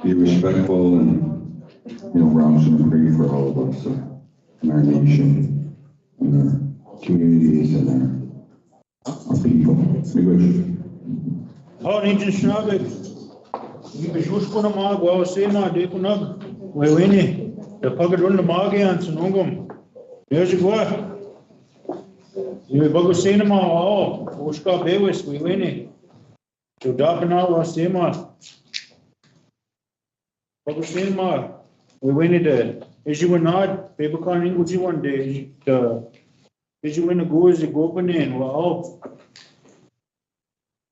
be respectful and, watch and pray for all of us in our nation, in our communities, and our people. We wish. Oh, ninja shnabe. We beshush kuna mag wa sema de kunag. We wini. The pagad run the magian sunongum. There's a gua. We bagu cinema oh. Ushka bewis we wini. To dapana wa sema. Bagu cinema. We wini de. Is you not paper can inguji one day. Is you win a go is a go open in. Wow.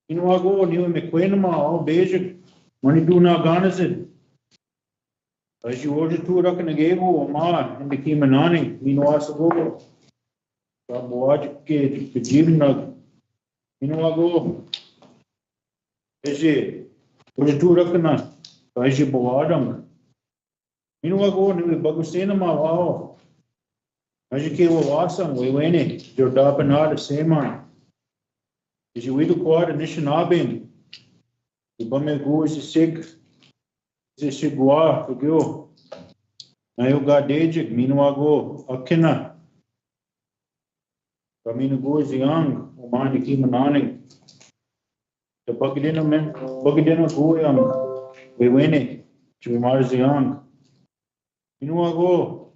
Go new McQueen all basic money do not garnish it. As you order to rock and a gable or ma and became an awning, meanwhile go. Watch kid, the Jim nug. Go. Is it? Order to rock and a as you boadum. Go new Bagusina wow. As you came with awesome, we win it. You're dropping out the same one. Is you will quad and nation abin. The bummy go is a sig. Is a sigua for you. Now you got dajik, meanwhile go, akina. Kamino go is young, Oman the Kimanani. The Buckadino men, Buckadino go young. We win it. Chumar is young. Meanwhile go.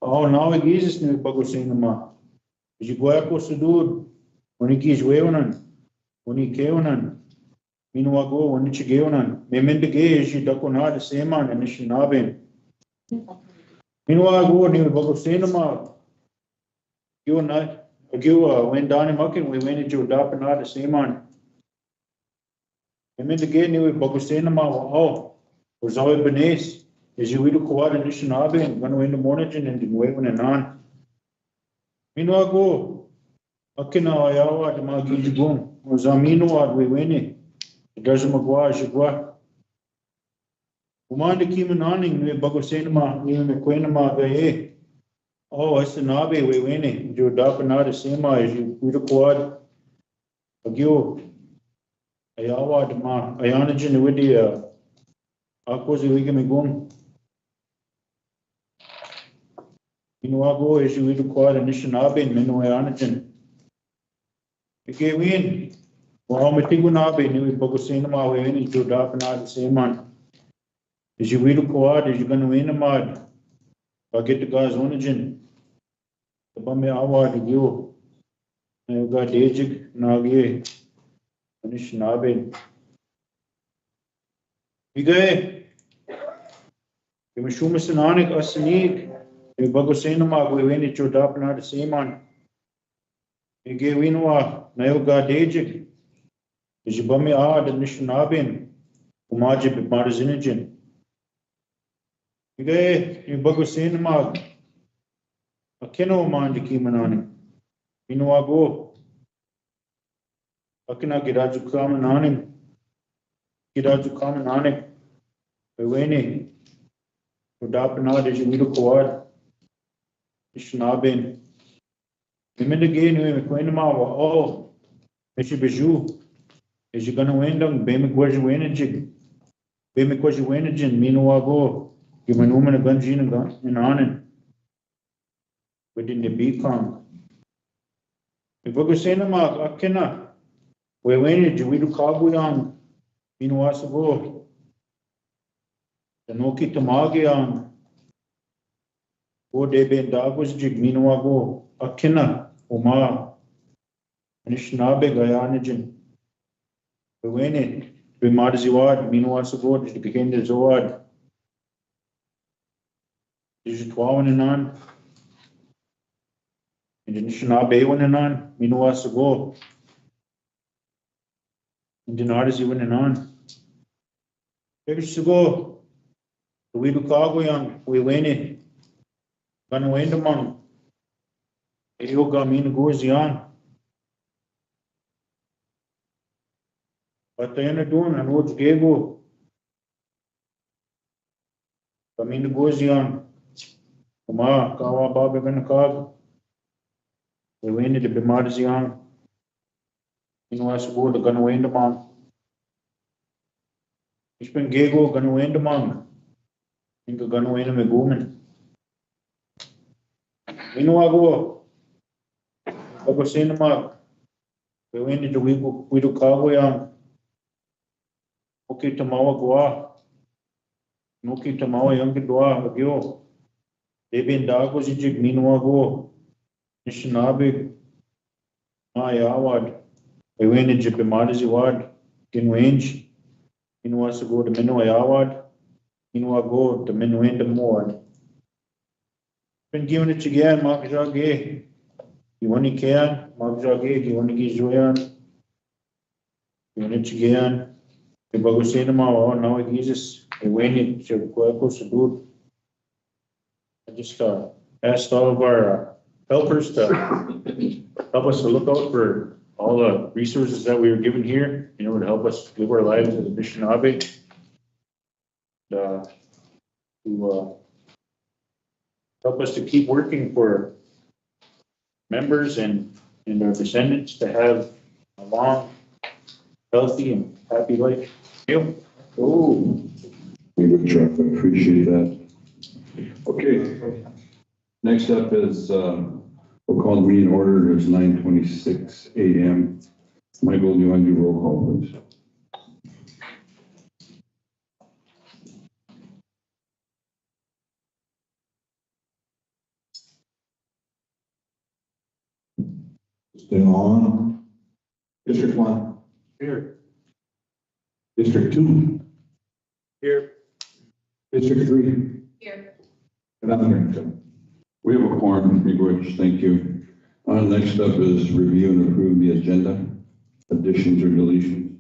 Oh, now it is new Buckosinama. Is you go up to do. When he keeps waving, when he kevanan, meanwhile go when it's given, Memen the gay, she duckonard the same man and she nabin. Meanwhile go near Bogosinama, you not a giver went down in mucking, we went into Dapanard the same man. Memen the gay near Bogosinama, oh, was all beneath, is you will go out and nation nabin, when we in the morning and waving and on. Meanwhile go. Akina ayawa de magi jugum zamino ad we wini does magwa jugwa umande kimanani we bagosenma ni me kwenma gaye oh asnabe we wini jo dapana de sema is you with quad agyo ayawa de ma ayanajin widia akozi we me gum inwago is you with quad inishanabe meno ayanajin Okay, win. Well, I'm a Tigunabe, new Bogosinama, we win to Dapana the same man. Is you will quad, is you going to win a mud? I get the guy's origin. The Bummy Award, you. You got Dajik, Nagi, and Ishnabe. You go. You must show Mr. Nanik, Asanik, you Bogosinama, we win to Dapana the same man. You gave Winwa, Nayoga Dajik, is you bummy odd and Nishanabin, Umajib Marzinijan. You gave you Bogosin Mag, a kino man the Kimanani. Inwa go. Akina Giraju Kamanani, Giraju Kamanani, Bewene, Udapana, is you will quad, Nishanabin. Remember again, we went to oh, if you biju, is you gonna win them, Bame Quaji Winagin, Bame Quaji Winagin, meanwhile go, give a woman a gunjin and gun in on it within the beacon. If we go say no more, I cannot. We went to we do Kabuyang, meanwhile go. The Noki Tamagiang, go de Ben Dagos jig, meanwhile go. Akina, Uma, Nishnabe Gayanajin. We win it. We Marziwad, meanwhile, so good, it became the Zoad. Is it 12 and on? And the Nishnabe one and on, meanwhile, so go. And the Nardis even and on. Here's to go. We do Kagoyang, we win it. Gonna win the month. Yoga mean goes young. But I am doing and what's Gego. Kamin goes young. Kuma, Kawa Baba Benakab. We win it, the Bimars young. You know, I suppose the gun win the month. Ich bin Gego, Ganuenda Mang. Inka Ganuenda Megumen. Minuago. Ako sinama. Pwede juwipo pwido kago yang. Okay, tamawa gua. Nuki tamawa yang kedua agyo. Debin dago si jig minuago. Nishinabig. Ayawad. Pwede jipimada si wad. Kinwenj. Inuasago de minu ayawad. Inuago de minuenda moad. Been giving it again, Makjage. You want to can, Makjage, you want to get Joyan. You want it again. The Bagusinama, oh, now it uses a win it to Quaco Sabut. I just asked all of our helpers to help us to look out for all the resources that we were given here, in order to help us live our lives as a Anishinaabe. To help us to keep working for members and our descendants to have a long, healthy, and happy life. Oh, good job. I appreciate that. Okay. Next up is, we'll call the meeting order. It's 9:26 a.m. Michael, do you want to do roll call, please? Still on. District 1. Here. District 2. Here. District 3. Here. And I'm here. We have a quorum, Miigwech, thank you. Next up is review and approve the agenda, additions or deletions.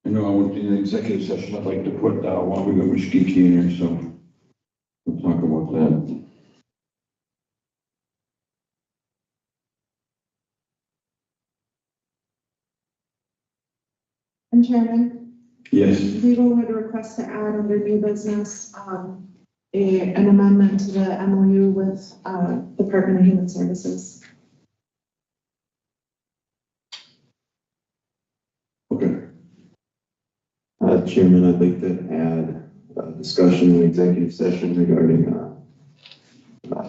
I know I went in an executive session, I'd like to put, while we got Mishkiki in here, so we'll talk about that. And Chairman, Yes, legal would request to add under new business, an amendment to the MOU with, Department of Human Services. okay. Chairman, I'd like to add a discussion in executive session regarding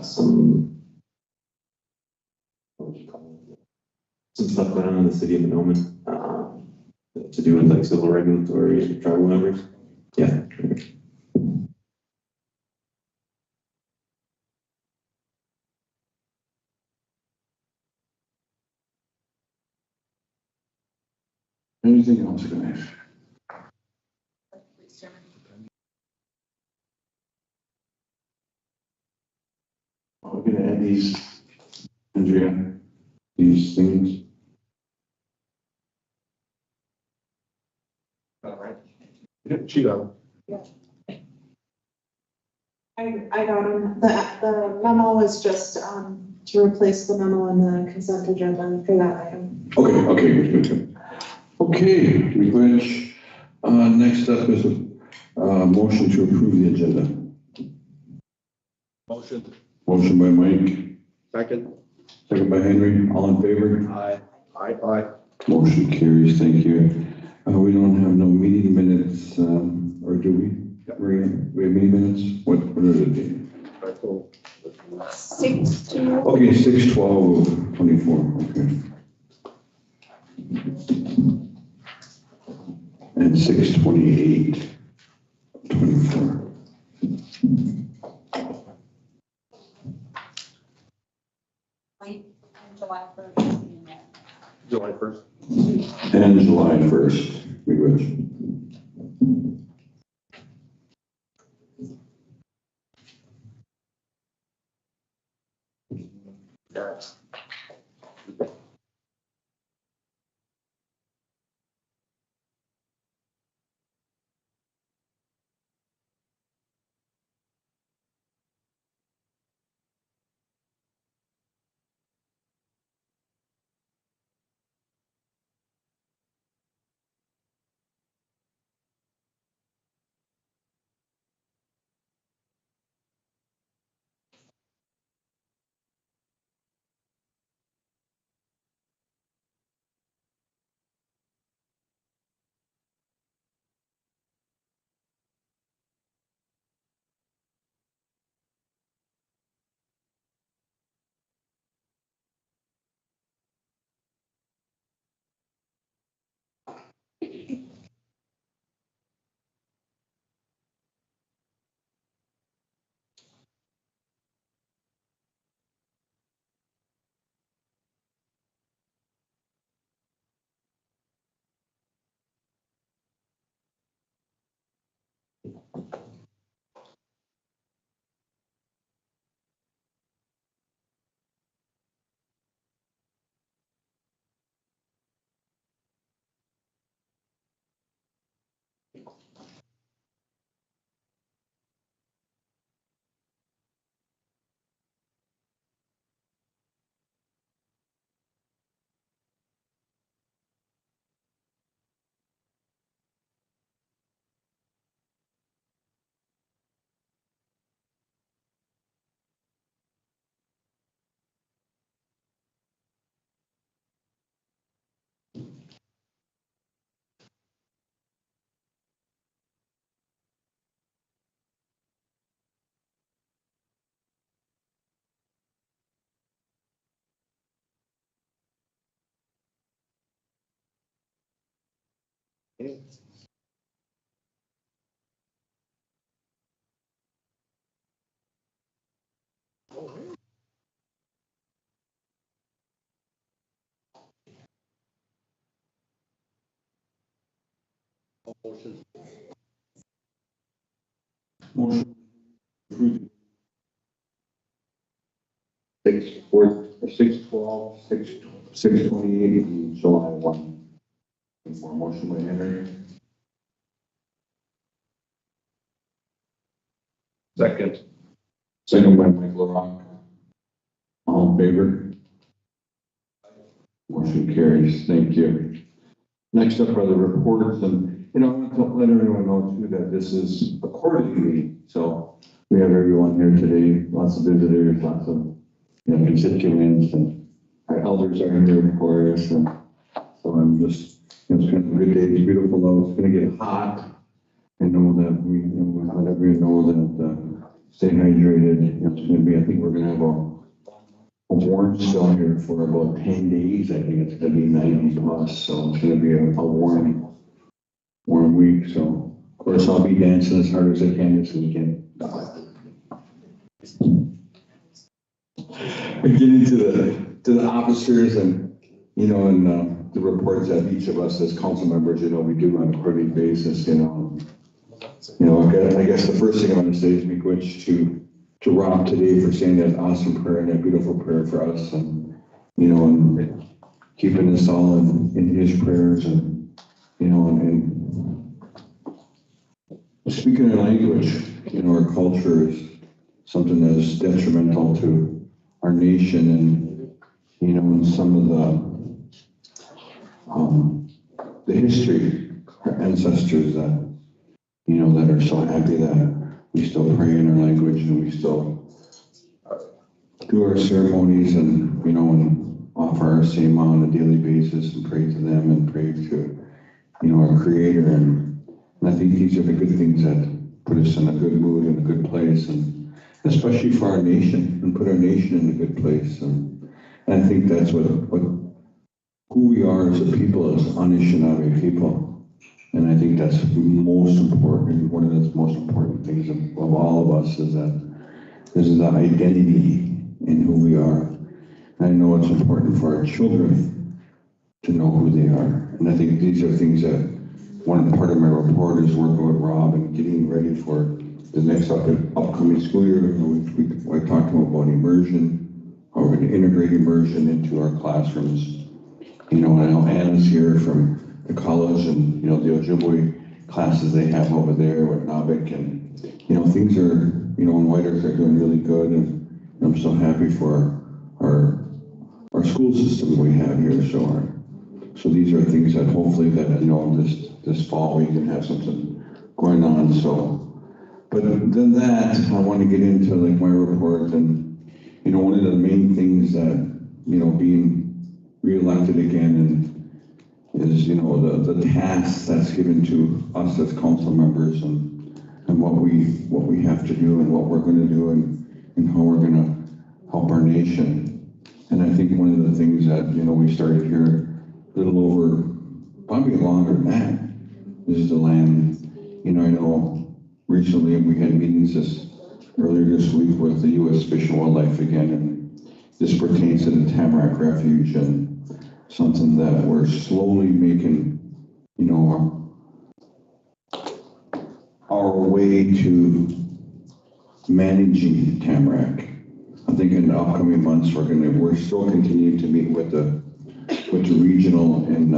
some, what would you call it? Some stuff going on in the city of Monoman, to do with like civil regulatory and tribal members. Yeah. Anything else, guys? We're gonna add these, Andrea, these things. All right. Yeah, she got it. I got them. The memo was just, to replace the memo in the consent agenda for that item. Okay, good. Okay, Miigwech, next up is a motion to approve the agenda. Motion. Motion by Mike, Second. second by Henry, all in favor? Aye. Aye. Motion carries, thank you. We don't have no meeting minutes, or do we? Maria, we have meeting minutes? What are the? 6-2. Okay, 6/12/24, okay. And 6/28/24. July 1st. July 1st. And July 1st, Miigwech. Yes. Motion approved. 6/4, 6/28, and July 1. For motion by Henry. Second. Second by Mike LaRock. All in favor? Motion carries. Thank you. Next up are the reports, and, I want to let everyone know too that this is a quarterly meeting. So we have everyone here today, lots of visitors, lots of, constituents, and our elders are here, of course, and so I'm just, it's going to be a good day. It's beautiful though. It's going to get hot. I know that we, let everyone know that, stay hydrated. It's going to be, I think we're going to have a warm spell here for about 10 days. I think it's going to be 90 plus, so it's going to be a warm week. So, of course, I'll be dancing as hard as I can this weekend. I get into the officers and, and the reports that each of us as council members, we do on a quarterly basis, I guess the first thing I want to say is big wish to Rob today for saying that awesome prayer and that beautiful prayer for us, and and keeping us all in his prayers, and and speaking our language. Our culture is something that is detrimental to our nation, and some of the history, our ancestors that that are so happy that we still pray in our language, and we still do our ceremonies, and and offer our same on a daily basis, and pray to them, and pray to our Creator, and I think these are the good things that put us in a good mood and a good place, and especially for our nation, and put our nation in a good place, and I think that's what who we are as a people, as Anishinaabe people. And I think that's most important. One of the most important things of all of us is that this is the identity in who we are. And I know it's important for our children to know who they are. And I think these are things that one part of my report is working with Rob and getting ready for the next upcoming school year. I talked to him about immersion, how we're going to integrate immersion into our classrooms. I know Anna's here from the college, and the Ojibwe classes they have over there with Navik, and things are in White Earth are doing really good, and I'm so happy for our school system we have here. So these are things that hopefully that this fall we can have something going on. So, but then that I want to get into like my report, and one of the main things that being reelected again is the task that's given to us as council members, and what we have to do, and what we're going to do, and how we're going to help our nation. And I think one of the things that we started here a little over, probably longer than that, is the land. I know recently we had meetings earlier this week with the U.S. Fish and Wildlife again, and this pertains to the Tamarack Refuge, and something that we're slowly making, our way to managing Tamarack. I think in the upcoming months we're still continuing to meet with the regional and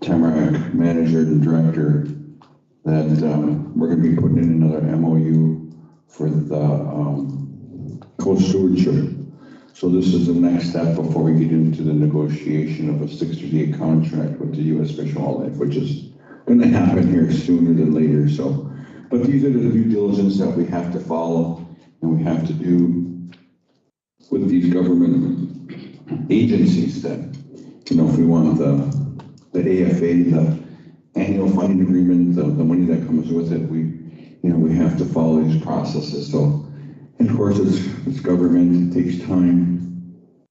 Tamarack manager and director, that we're going to be putting in another MOU for the coast stewardship. So this is the next step before we get into the negotiation of a 60-day contract with the U.S. Fish and Wildlife, which is going to happen here sooner than later. So, but these are the due diligence that we have to follow, and we have to do with these government agencies that, if we want the AFA, the annual funding agreement, the money that comes with it, we have to follow these processes. So, and of course, it's government, it takes time,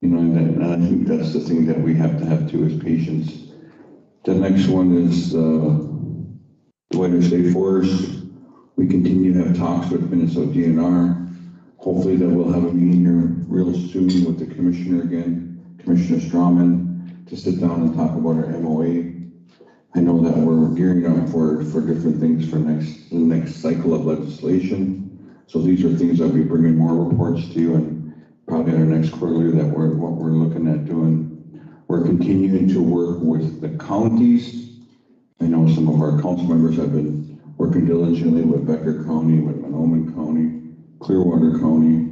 and I think that's the thing that we have to have too, is patience The next one is, Whiter State Forest. We continue to have talks with Minnesota DNR. Hopefully that we'll have a meeting here real soon with the commissioner again, Commissioner Strawman, to sit down and talk about our MOA. I know that we're gearing up for different things for the next cycle of legislation. So these are things that we bring in more reports to you, and probably our next quarterly that what we're looking at doing. We're continuing to work with the counties. I know some of our council members have been working diligently with Becker County, with Mahnomen County, Clearwater County.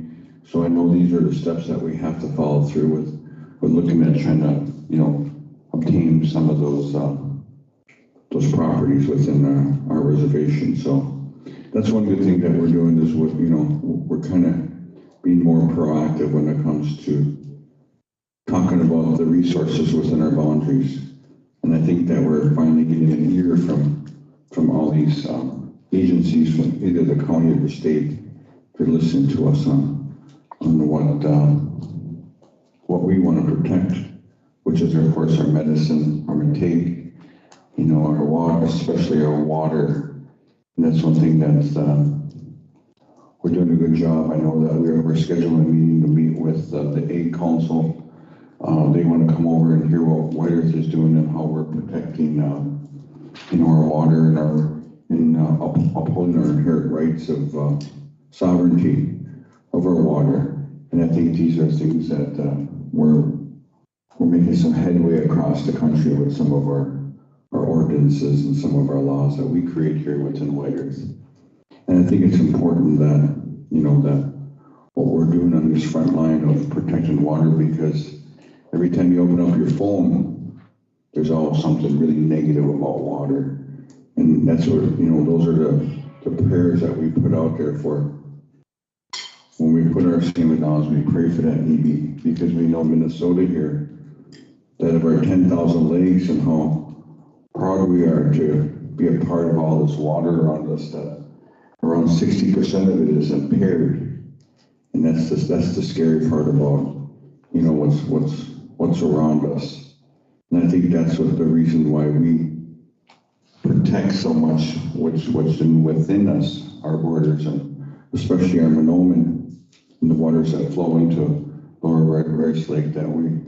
So I know these are the steps that we have to follow through with looking at trying to, obtain some of those properties within our reservation. So that's one good thing that we're doing is we're kind of being more proactive when it comes to talking about the resources within our boundaries. And I think that we're finally getting an ear from all these agencies from either the county or the state to listen to us on what we want to protect, which is of course our medicine, our intake, our water, especially our water. And that's one thing that's we're doing a good job. I know that we're scheduling a meeting to meet with the Ag Council. They want to come over and hear what White Earth is doing and how we're protecting, our water and upholding our inherent rights of sovereignty of our water. And I think these are things that we're making some headway across the country with some of our ordinances and some of our laws that we create here within White Earth. And I think it's important that, that what we're doing on this front line of protecting water, because every time you open up your phone, there's always something really negative about water. And that's what, those are the prayers that we put out there for. When we put our statement down, we pray for that need, because we know Minnesota here, that of our 10,000 lakes and how proud we are to be a part of all this water around us, that around 60% of it is impaired. And that's the scary part about, what's around us. And I think that's what the reason why we protect so much what's within us, our borders, and especially our Mahnomen and the waters that flow into Lower Rice Lake, that we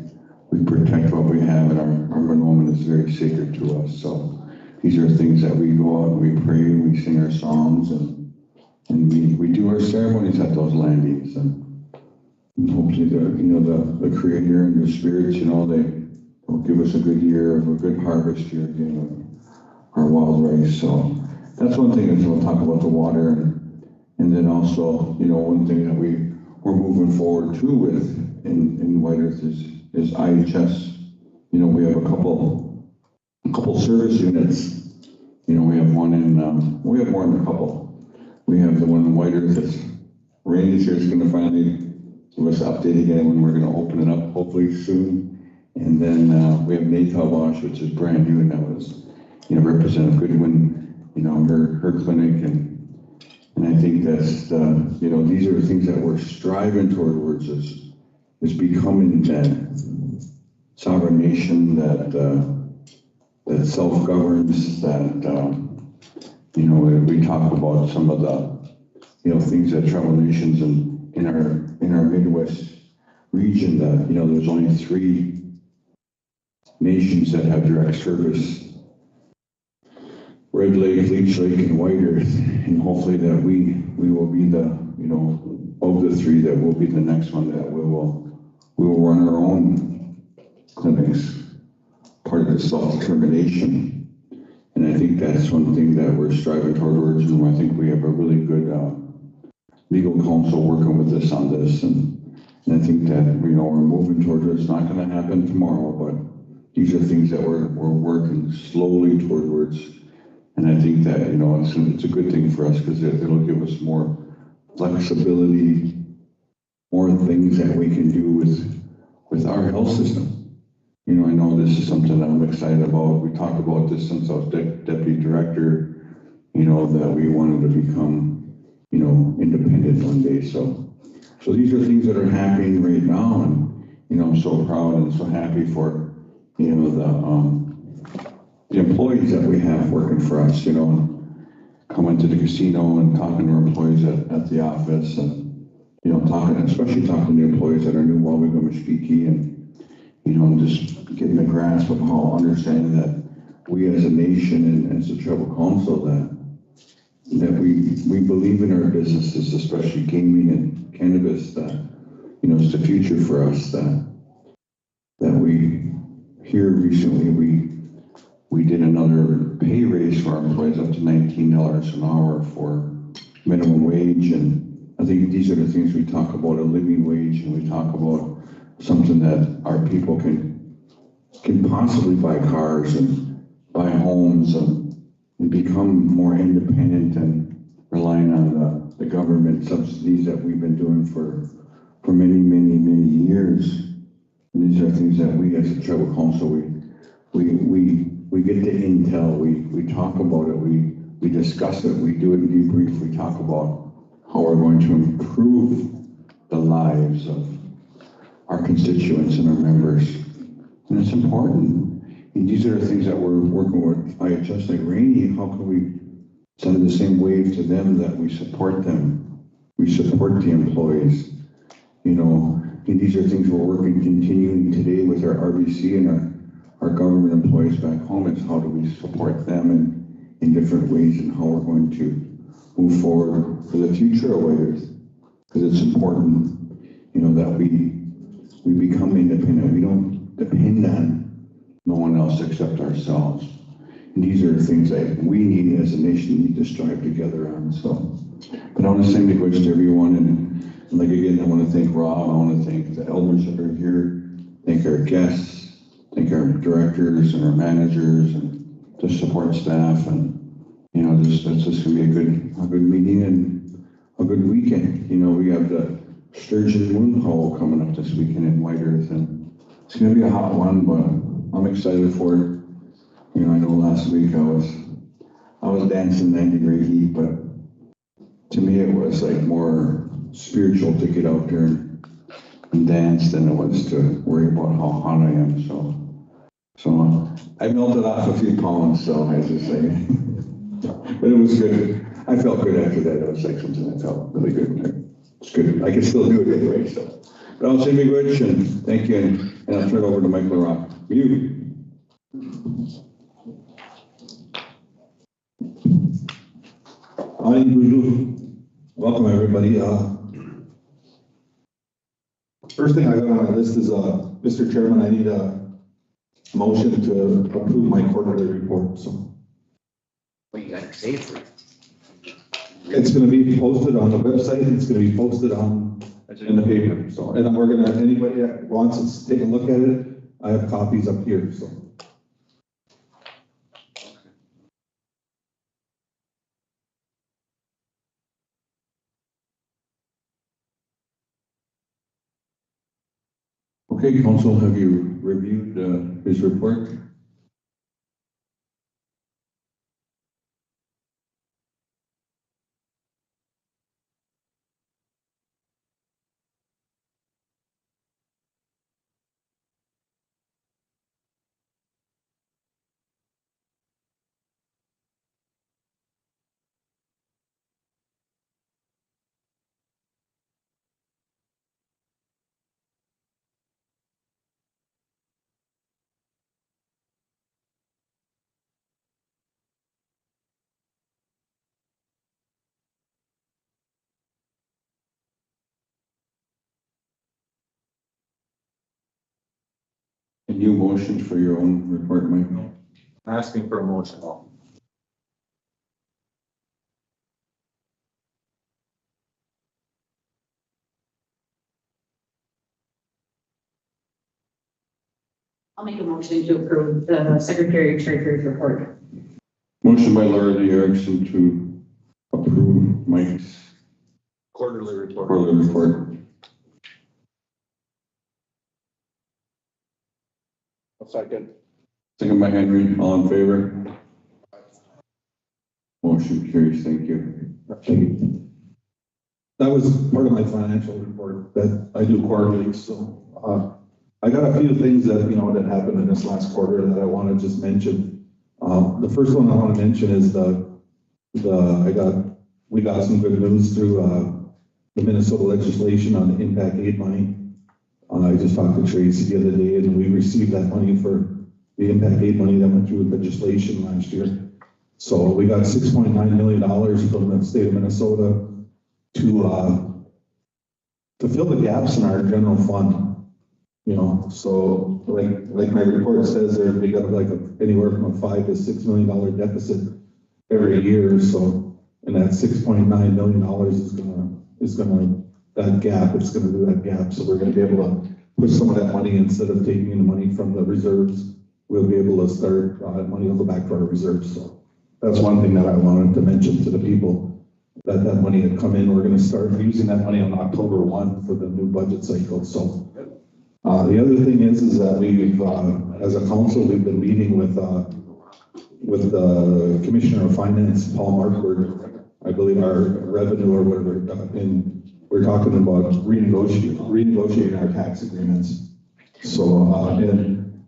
protect what we have, and our Mahnomen is very sacred to us. So these are things that we go out and we pray, we sing our songs, and we do our ceremonies at those landings, and hopefully the Creator and the spirits, they will give us a good year of a good harvest here again of our wild rice. So that's one thing that we'll talk about the water, and then also, one thing that we're moving forward too with in White Earth is IHS. We have a couple service units. We have one we have more than a couple. We have the one in White Earth that's Randy's here is going to finally give us an update again when we're going to open it up, hopefully soon. And then we have Nathawash, which is brand new, and that was, Representative Goodwin, her clinic, and I think that's these are the things that we're striving towards is becoming that sovereign nation that self-governs, that we talk about some of the things that tribal nations in our Midwest region, that there's only 3 nations that have direct service: Red Lake, Leech Lake, and White Earth. And hopefully that we will be the of the 3 that will be the next one that we will run our own clinics, part of the self-determination. And I think that's one thing that we're striving towards, and I think we have a really good legal counsel working with us on this, and I think that we're moving towards it. It's not going to happen tomorrow, but these are things that we're working slowly towards, and I think that it's a good thing for us, because it'll give us more flexibility, more things that we can do with our health system. I know this is something that I'm excited about. We talked about this since I was deputy director, that we wanted to become, independent one day. So these are things that are happening right now, and, I'm so proud and so happy for, the employees that we have working for us, you know, coming to the casino and talking to our employees at the office and, you know, especially talking to the employees that are new while we go Mesquite and, you know, just getting a grasp of how understanding that we as a nation and as a tribal council that we believe in our businesses, especially gaming and cannabis, that, you know, it's the future for us, that we here recently, we did another pay raise for our employees up to $19 an hour for minimum wage. And I think these are the things we talk about, a living wage, and we talk about something that our people can possibly buy cars and buy homes and become more independent and relying on the government subsidies that we've been doing for many years. And these are things that we as a tribal council, we get the intel, we talk about it, we discuss it, we do a debrief, we talk about how we're going to improve the lives of our constituents and our members. And it's important. And these are the things that we're working with IHS, like Rainey, how can we send the same wave to them that we support them? We support the employees, you know, and these are things we're working, continuing today with our RBC and our government employees back home. It's how do we support them in different ways and how we're going to move forward for the future of Waiters. Because it's important, you know, that we become independent. We don't depend on no one else except ourselves. And these are things that we need as a nation need to strive together on. So, but I want to send a wish to everyone. And like again, I want to thank Rob. I want to thank the elders that are here. Thank our guests. Thank our directors and our managers and the support staff. And you know, that's just going to be a good meeting and a good weekend. You know, we have the Sturgeon Moon Hall coming up this weekend in White Earth, and it's going to be a hot one, but I'm excited for it. You know, I know last week I was dancing 90-degree heat, but to me it was like more spiritual to get out there and dance than it was to worry about how hot I am. So I melted off a few pounds, so I just say, but it was good. I felt good after that. It was like something that felt really good. It's good. I can still do it anyway. So, but I'll say big wish and thank you, and I'll turn it over to Mike LaRock. You. Welcome, everybody. First thing I got on my list is, Mr. Chairman, I need a motion to approve my quarterly report. So Well, you gotta say it first. it's going to be posted on the website. It's going to be posted in the paper. So, and we're going to, anybody that wants to take a look at it, I have copies up here. So. Okay, council, have you reviewed his report? And you motioned for your own report, Mike? Asking for a motion. I'll make a motion to approve the Secretary Treasurer's report. Motion by Laura Erickson to approve Mike's Quarterly report. quarterly report. A second. Second by Henry, all in favor? Motion carries, thank you. That was part of my financial report that I do quarterly. So I got a few things that, you know, that happened in this last quarter that I want to just mention. The first one I want to mention is we got some good news through, the Minnesota legislation on the impact aid money. I just talked to Tracy the other day and we received that money for the impact aid money that went through legislation last year. So we got $6.9 million from the state of Minnesota to fill the gaps in our general fund. You know, so like my report says there, we got like anywhere from a $5 to $6 million deficit every year. So, and that $6.9 million is gonna that gap, it's gonna do that gap. So we're gonna be able to push some of that money instead of taking the money from the reserves. We'll be able to start, money will go back to our reserves. So that's one thing that I wanted to mention to the people, that money had come in. We're gonna start using that money on October 1 for the new budget cycle. So the other thing is that we've, as a council, we've been meeting with the Commissioner of Finance, Paul Markford, I believe our revenue or whatever, and we're talking about renegotiating our tax agreements. So, and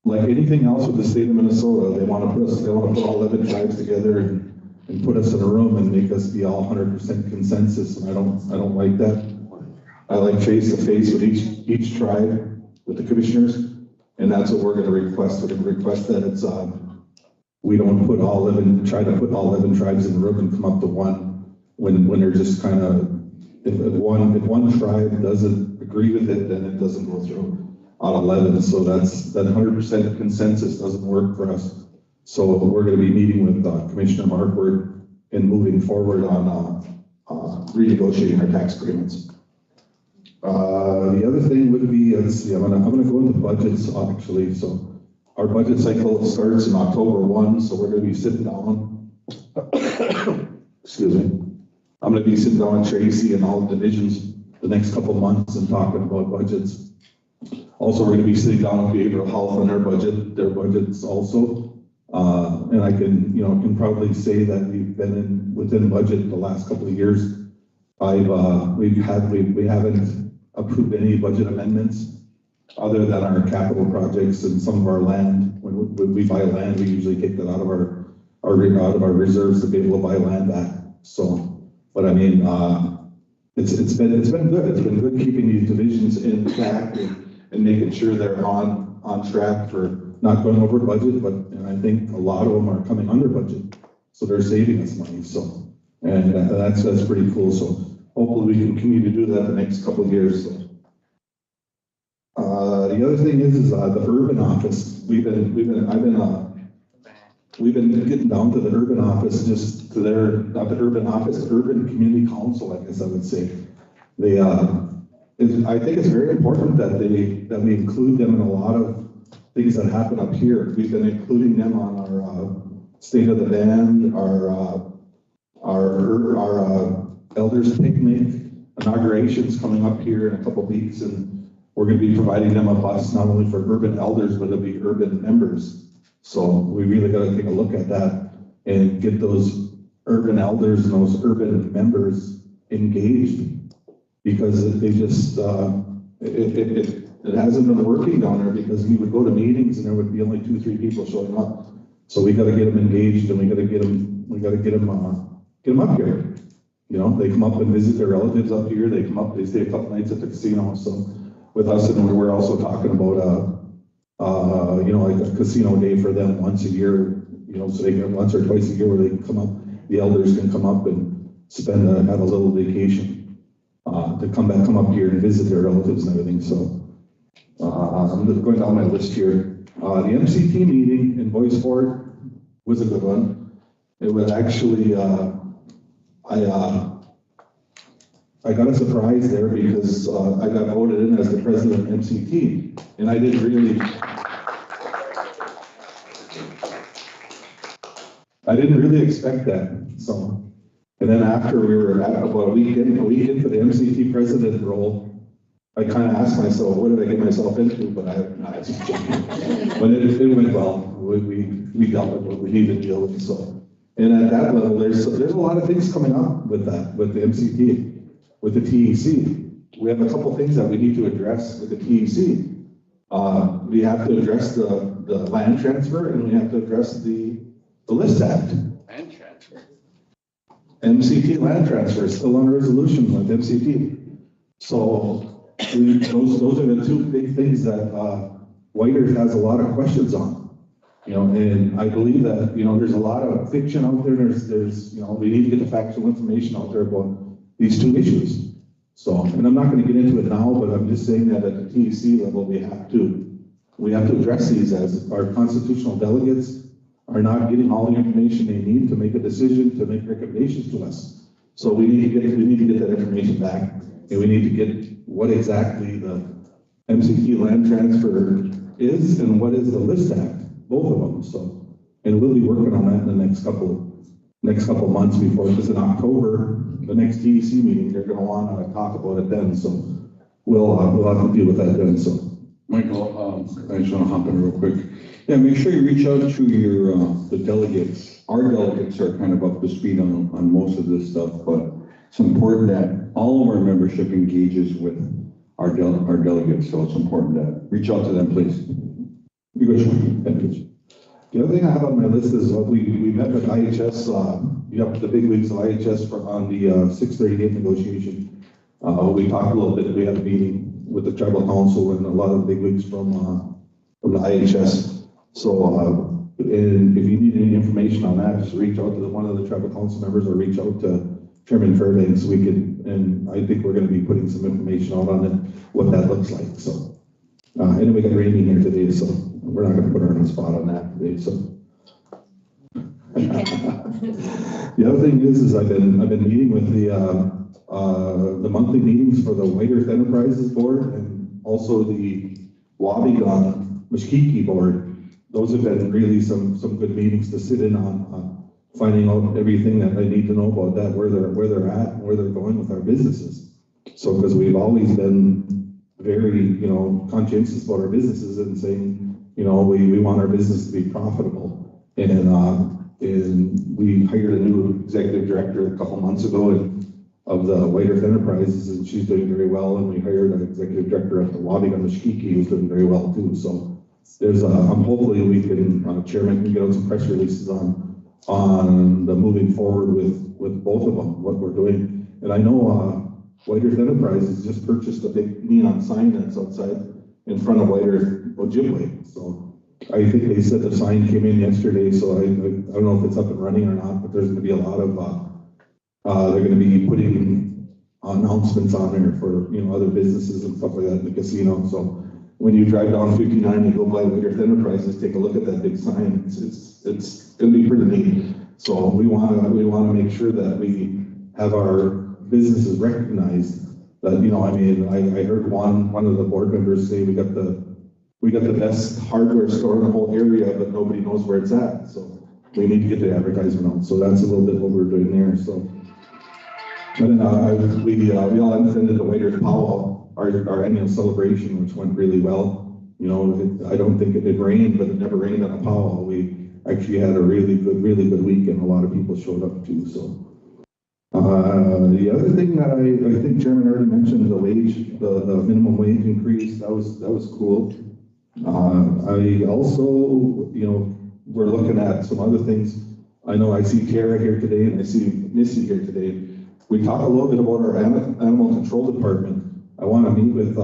like anything else with the state of Minnesota, they want to put all 11 tribes together and put us in a room and make us be all 100% consensus, and I don't like that. I like face to face with each tribe, with the commissioners, and that's what we're going to request. We're going to request that it's, we don't put try to put all 11 tribes in the room and come up to one when they're just kind of, if one tribe doesn't agree with it, then it doesn't go through on 11. So that 100% consensus doesn't work for us. So we're going to be meeting with Commissioner Markford and moving forward on renegotiating our tax agreements. The other thing would be, let's see, I'm gonna go into budgets actually. So our budget cycle starts in October 1, so we're gonna be sitting down. Excuse me. I'm gonna be sitting down with Tracy and all the divisions the next couple months and talking about budgets. Also, we're gonna be sitting down with behavioral health on their budgets also. And I can probably say that we've been within budget the last couple of years. We haven't approved any budget amendments other than our capital projects and some of our land. When we buy land, we usually take that out of our reserves to be able to buy land back. So, but I mean, it's been good. It's been good keeping these divisions in track and making sure they're on track for not going over budget. And I think a lot of them are coming under budget, so they're saving us money. So, and that's pretty cool. So hopefully we can continue to do that the next couple of years. So. The other thing is the urban office. We've been getting down to the urban office, just to not the urban office, the urban community council, I guess I would say. I think it's very important that we include them in a lot of things that happen up here. We've been including them on our state of the band, our elders picnic, inaugurations coming up here in a couple of weeks, and we're going to be providing them a bus not only for urban elders, but it'll be urban members. So we really got to take a look at that and get those urban elders and those urban members engaged, because they just it hasn't been working down there, because we would go to meetings and there would be only 2-3 people showing up. So we got to get them engaged, and we got to get them up here. You know, they come up and visit their relatives up here. They come up, they stay a couple nights at the casino. So with us, and we're also talking about like a casino day for them once a year. You know, so they can once or twice a year where they can come up. The elders can come up and have a little vacation to come up here and visit their relatives and everything. So I'm just going down my list here. The MCT meeting in Bois Forte was a good one. It was actually I got a surprise there, because I got voted in as the president of MCT, and I didn't really expect that. So, and then after we were at about a week into the MCT president role, I kind of asked myself, what did I get myself into? But I just joking. But it went well. We dealt with what we needed to deal with. So, and at that level, there's a lot of things coming up with that, with the MCT. With the TEC, we have a couple things that we need to address with the TEC. We have to address the the land transfer, and we have to address the List Act. Land transfer. MCT land transfer is still on resolution with MCT. So those are the two big things that Whiteers has a lot of questions on. You know, and I believe that, you know, there's a lot of fiction out there. There's, you know, we need to get the factual information out there about these two issues. So, and I'm not going to get into it now, but I'm just saying that at the TEC level, we have to address these as our constitutional delegates are not getting all the information they need to make a decision, to make recommendations to us. So we need to get that information back, and we need to get what exactly the MCT land transfer is and what is the List Act, both of them. So, and we'll be working on that in the next couple months before, because in October, the next TEC meeting, they're going to want to talk about it then. So we'll have to deal with that then. So, Michael, I just want to hop in real quick. Yeah, make sure you reach out to your, the delegates. Our delegates are kind of up to speed on most of this stuff, but it's important that all of our membership engages with our delegates, so it's important that reach out to them, please. you go, Sean. Thank you. The other thing I have on my list is what we met with IHS, the big wigs of IHS on the 638 negotiation. We talked a little bit, we had a meeting with the tribal council and a lot of the big wigs from the IHS. So, and if you need any information on that, just reach out to one of the tribal council members or reach out to Chairman Fairbanks. And I think we're going to be putting some information out on it, what that looks like. So, and we got Randy here today, so we're not going to put her on the spot on that today. So, the other thing is I've been meeting with the monthly meetings for the White Earth Enterprises Board and also the Wabigon Mashkiki Board. Those have been really some good meetings to sit in on, finding out everything that I need to know about that, where they're at, and where they're going with our businesses. So, because we've always been very, you know, conscientious about our businesses and saying, you know, we want our business to be profitable. And we hired a new executive director a couple months ago of the White Earth Enterprises, and she's doing very well. And we hired an executive director at the Wabigon Mashkiki, who's doing very well too. So there's hopefully we can, Chairman can get out some press releases on the moving forward with both of them, what we're doing. And I know White Earth Enterprises just purchased a big neon sign that's outside in front of White Earth Ojibwe. So I think they said the sign came in yesterday, so I don't know if it's up and running or not, but there's going to be a lot of, they're going to be putting announcements on there for, you know, other businesses and stuff like that in the casino. So when you drive down 59 and go by White Earth Enterprises, take a look at that big sign. It's going to be pretty neat. So we want to make sure that we have our businesses recognized. That, you know, I mean, I heard one of the board members say we got the best hardware store in the whole area, but nobody knows where it's at. So we need to get the advertisement out. So that's a little bit what we're doing there. So, and then we all attended the White Earth Powwow, our annual celebration, which went really well. You know, I don't think it did rain, but it never rained on a powwow. We actually had a really good week, and a lot of people showed up too. So. The other thing that I think Chairman already mentioned, the minimum wage increase, that was cool. I also, you know, we're looking at some other things. I know I see Tara here today and I see Missy here today. We talked a little bit about our animal control department. I want to meet with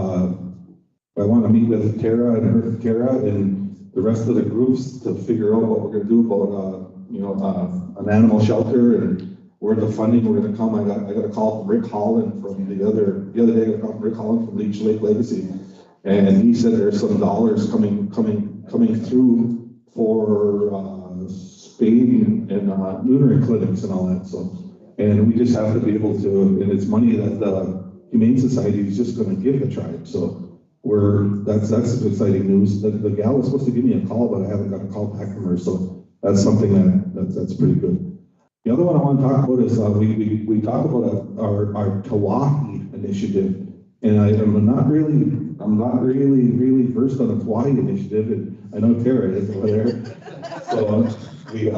Tara and the rest of the groups to figure out what we're going to do about, you know, an animal shelter and where the funding we're going to come. I got a call from Rick Holland from the other day. I got a call from Rick Holland from Leech Lake Legacy, and he said there's some dollars coming through for spaying and neutering clinics and all that. So, and we just have to be able to, and it's money that the Humane Society is just going to give the tribe. So that's some exciting news. The gal was supposed to give me a call, but I haven't got a call back from her. So that's something that's pretty good. The other one I want to talk about is we talk about our Tawahi initiative, and I'm not really versed on the Tawahi initiative, and I know Tara is over there. So we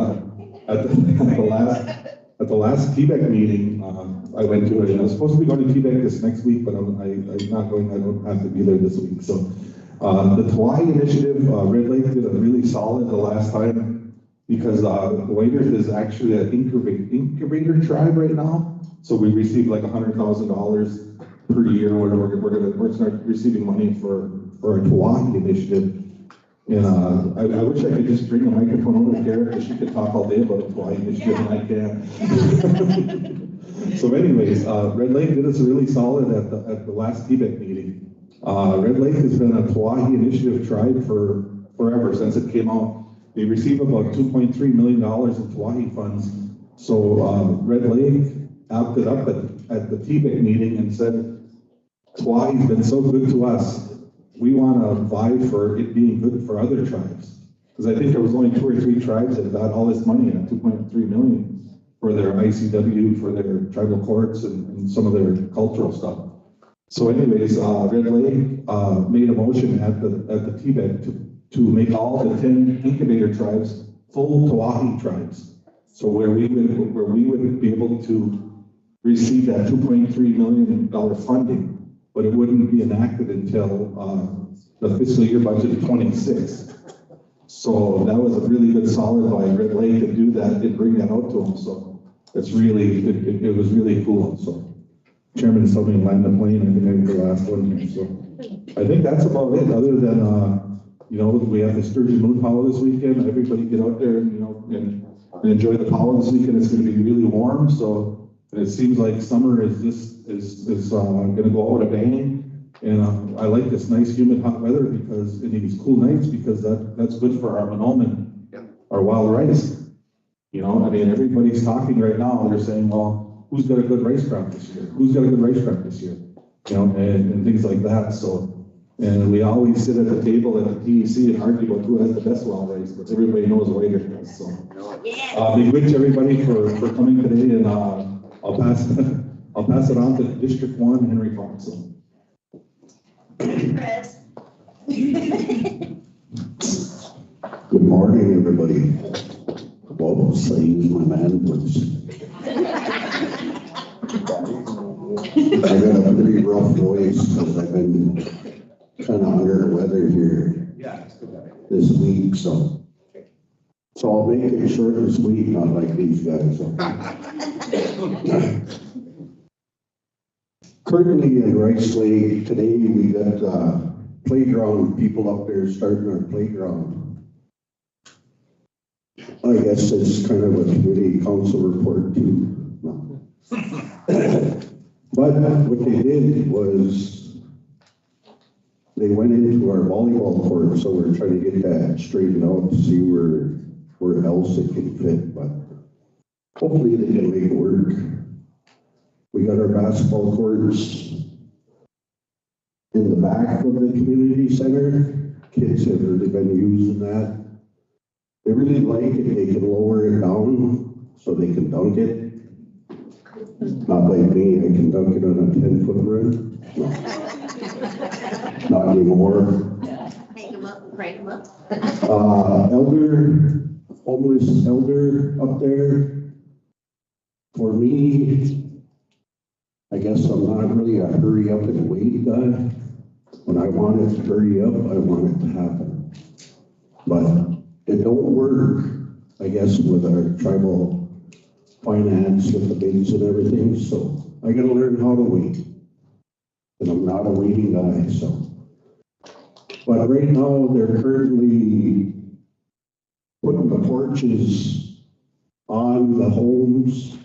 at the last Quebec meeting, I went to it, and I was supposed to be going to Quebec this next week, but I'm not going. I don't have to be there this week. So The Hawaii initiative, Red Lake did a really solid the last time because Waiters is actually an incubator tribe right now. So we receive like $100,000 per year, whatever. We're start receiving money for our Hawaii initiative. And I wish I could just bring a microphone over here because she could talk all day about the Hawaii initiative and I can't. So anyways, Red Lake did us really solid at the last TBEC meeting. Red Lake has been a Hawaii initiative tribe for forever, since it came out. They receive about $2.3 million in Hawaii funds. So Red Lake opted up at the TBEC meeting and said, Hawaii's been so good to us, we want to vie for it being good for other tribes. Because I think there was only 2 or 3 tribes that got all this money, $2.3 million, for their ICW, for their tribal courts and some of their cultural stuff. So anyways, Red Lake made a motion at the TBEC to make all the 10 incubator tribes full Tawahi tribes. So where we would be able to receive that $2.3 million funding, but it wouldn't be enacted until the fiscal year budget of 26. So that was a really good solid by Red Lake to do that and bring that out to them. So it's really, it was really cool. So Chairman told me to land the plane, I think I was the last one. So I think that's about it, other than, you know, we have the Sturgeon Moon Powwow this weekend. Everybody get out there, you know, and enjoy the powwow this weekend. It's going to be really warm. So it seems like summer is going to go out a bang. And I like this nice, humid, hot weather because in these cool nights, because that's good for our Monoman, our wild rice. You know, I mean, everybody's talking right now. They're saying, well, who's got a good rice crop this year? Who's got a good rice crop this year? You know, and things like that. So, and we always sit at the table at the PEC and argue about who has the best wild rice, but everybody knows Waiter does. So, be good to everybody for coming today, and I'll pass it on to District 1, Henry Fox. Chris. Good morning, everybody. Whoa, saying my man was. I got a pretty rough voice because I've been kind of under the weather here this week, so I'll make it short and sweet, not like these guys. Currently in Rice Lake today, we got playground people up there starting our playground. I guess it's kind of a community council report too. No. But what they did was they went into our volleyball court, so we're trying to get that straightened out to see where else it can fit, but hopefully they can make it work. We got our basketball courts in the back of the community center. Kids have really been using that. They really like it. They can lower it down so they can dunk it. Not like me, I can dunk it on a 10-foot rim. No. Not anymore. Hang them up and crank them up. Homeless elder up there. For me, I guess I'm not really a hurry up and wait guy. When I want it to hurry up, I want it to happen. But it don't work, I guess, with our tribal finance, with the bids and everything, so I gotta learn how to wait. And I'm not a waiting guy, so. But right now, they're currently putting the porches on the homes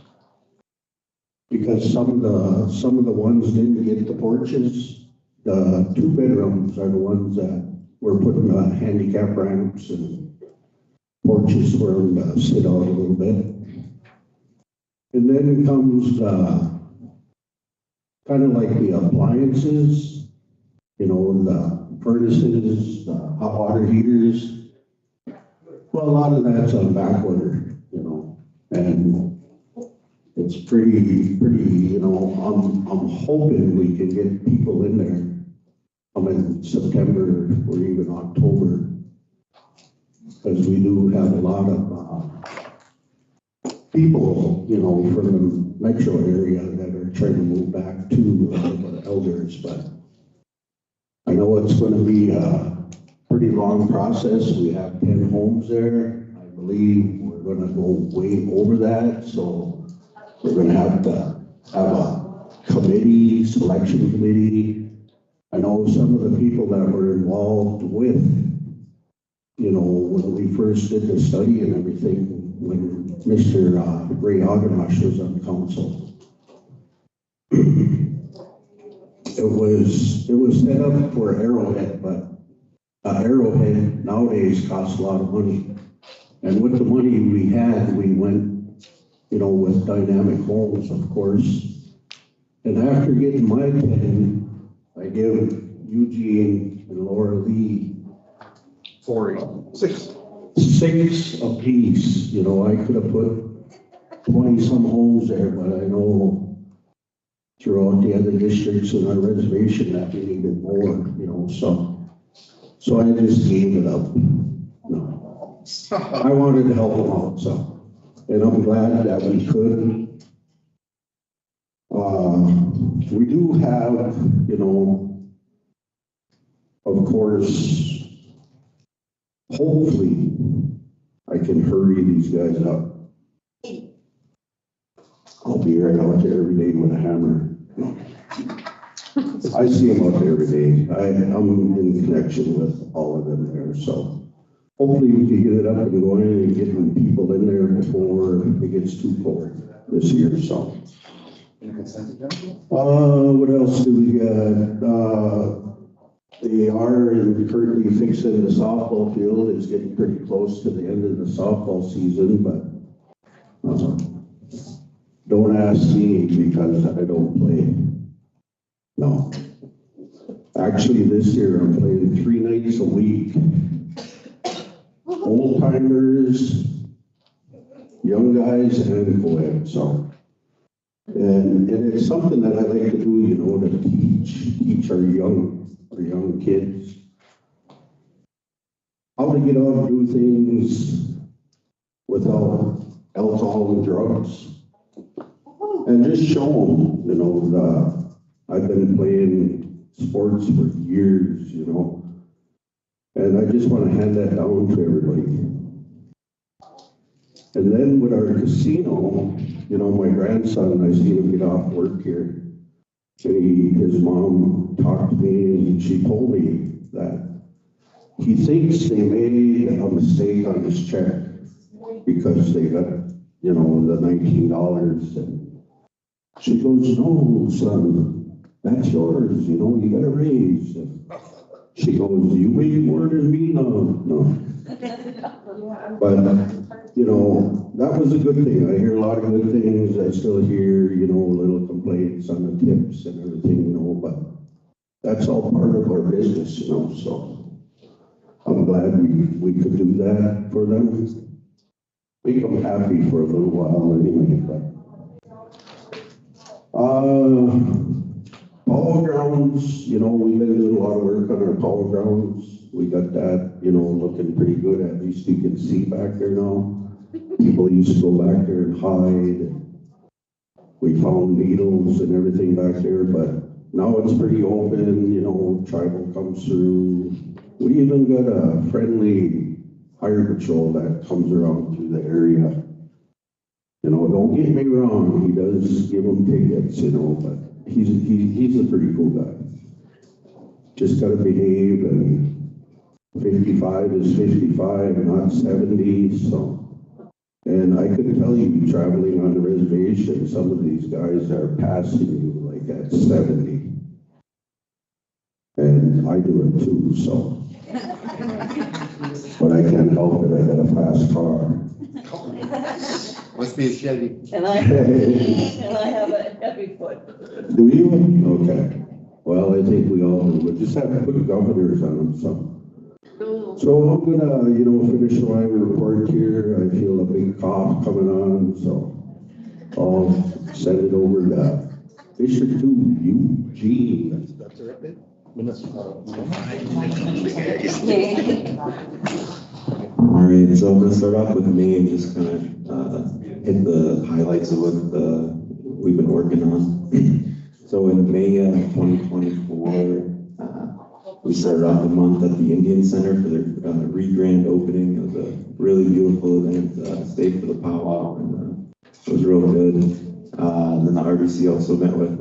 because some of the ones didn't get the porches. The 2 bedrooms are the ones that we're putting the handicap ramps and porches for them to sit out a little bit. And then comes kind of like the appliances, you know, the furnaces, the hot water heaters. Well, a lot of that's on back order, you know, and it's pretty, you know, I'm hoping we can get people in there in September or even October, because we do have a lot of people, you know, from the metro area that are trying to move back to the elders, but I know it's gonna be a pretty long process. We have 10 homes there. I believe we're gonna go way over that, so we're gonna have to have a committee, selection committee. I know some of the people that were involved with, you know, when we first did the study and everything, when Mr. Ray Augenrush was on council. It was set up for Arrowhead, but Arrowhead nowadays costs a lot of money. And with the money we had, we went, you know, with Dynamic Homes, of course. And after getting my opinion, I give Eugene and Laura Lee 6. 6 apiece. You know, I could have put 20-some homes there, but I know throughout the other districts in our reservation that we needed more, you know, so I just gave it up. No, I wanted to help them out, so, and I'm glad that we could. We do have, you know, of course, hopefully I can hurry these guys up. I'll be right out there every day with a hammer. I see them out there every day. I'm in connection with all of them there, so hopefully we can get it up and going and get the people in there before it gets too cold this year, so. What else do we got? They are currently fixing the softball field. It's getting pretty close to the end of the softball season, but don't ask me because I don't play. No. Actually, this year I'm playing 3 nights a week. Old timers, young guys, and co-ed, so. And it's something that I like to do, you know, to teach our young kids how to get out and do things without alcohol and drugs. And just show them, you know, I've been playing sports for years, you know, and I just want to hand that down to everybody. And then with our casino, you know, my grandson, I seen him get off work here. And his mom talked to me and she told me that he thinks they made a mistake on his check because they got, you know, the $19. And she goes, no, son, that's yours, you know, you got a raise. And she goes, you make more than me now. No. But, you know, that was a good thing. I hear a lot of good things. I still hear, you know, little complaints on the tips and everything, you know, but that's all part of our business, you know, so I'm glad we could do that for them. Make them happy for a little while anyway, but polo grounds, you know, we've been doing a lot of work on our polo grounds. We got that, you know, looking pretty good. At least you can see back there now. People used to go back there and hide. We found needles and everything back there, but now it's pretty open, you know, tribal comes through. We even got a friendly fire patrol that comes around through the area. You know, don't get me wrong, he does give them tickets, you know, but he's a pretty cool guy. Just gotta behave, and 55 is 55, not 70, so. And I could tell you, traveling on the reservation, some of these guys are passing you like at 70. And I do it too, so. But I can't help it, I got a fast car. Must be a Chevy. And I have a heavy foot. Do you? Okay. Well, I think we all do, but just have to put governors on them, so. So I'm gonna, you know, finish my report here. I feel a big cough coming on, so I'll send it over to District 2, Eugene. That's the right bit? All right, so I'm gonna start off with me and just kind of hit the highlights of what we've been working on. So in May of 2024, we started off the month at the Indian Center for their re-grand opening. It was a really beautiful event. Stayed for the powwow, and it was real good. Then the RBC also met with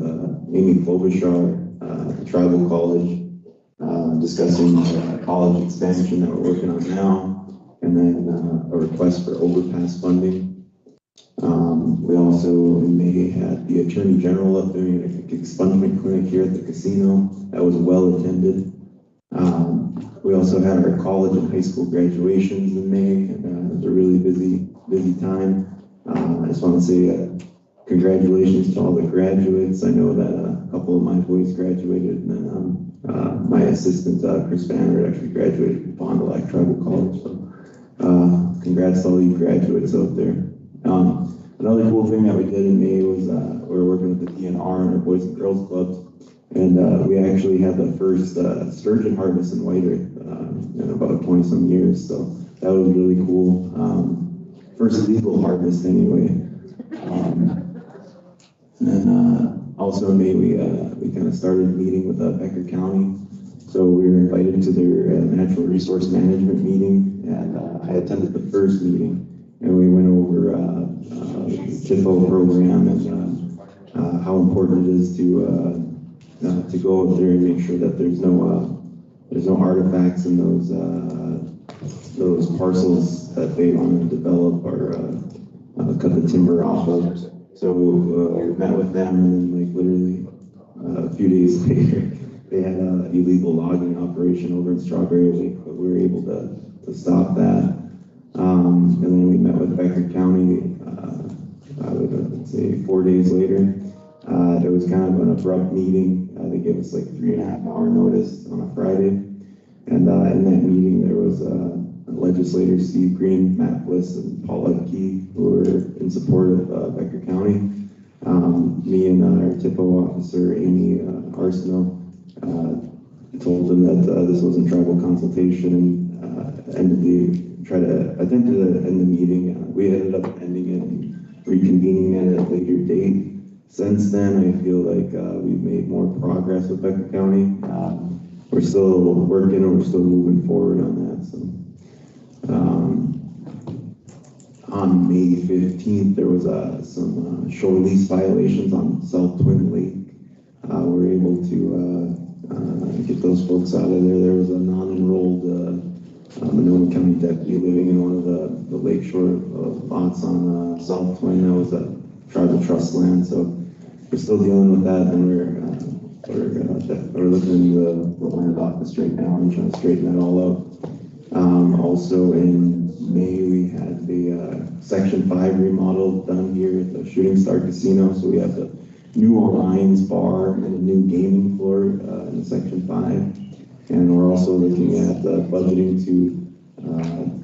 Amy Klobuchar at the Tribal College, discussing college expansion that we're working on now, and then a request for overpass funding. We also in May had the Attorney General up doing an expungement clinic here at the casino. That was well attended. We also had our college and high school graduations in May, and it was a really busy time. I just want to say congratulations to all the graduates. I know that a couple of my boys graduated, and then my assistant, Chris Banner, actually graduated from Fond du Lac Tribal College. So congrats to all you graduates out there. Another cool thing that we did in May was we were working with the DNR and our Boys and Girls Clubs, and we actually had the first sturgeon harvest in White Earth in about 20-some years, so that was really cool. First legal harvest anyway. And then also in May we kind of started meeting with Becker County. So we were invited to their natural resource management meeting, and I attended the first meeting, and we went over the TIFO program and how important it is to go out there and make sure that there's no artifacts in those parcels that they want to develop or cut the timber off of. So we met with them, and then like literally a few days later, they had an illegal logging operation over in Strawberry Lake, but we were able to stop that. And then we met with Becker County, I would say 4 days later. It was kind of an abrupt meeting. They gave us like 3.5-hour notice on a Friday. And in that meeting, there was legislators Steve Green, Matt Bliss, and Paul Ledke, who were in support of Becker County. Me and our TIFO officer, Amy Arsenault, told them that this wasn't tribal consultation, and tried to attempt to end the meeting. We ended up ending it and reconvening it at a later date. Since then, I feel like we've made more progress with Becker County. We're still working and we're still moving forward on that. So, on May 15th, there was some shore lease violations on South Twin Lake. We were able to get those folks out of there. There was a non-enrolled Monona County deputy living in one of the lakeshore lots on South Twin. That was a tribal trust land. So we're still dealing with that, and we're looking into the land office right now and trying to straighten that all out. Also in May, we had the Section 5 remodel done here at the Shooting Star Casino. So we have the new Alliance bar and a new gaming floor in Section 5. And we're also looking at budgeting to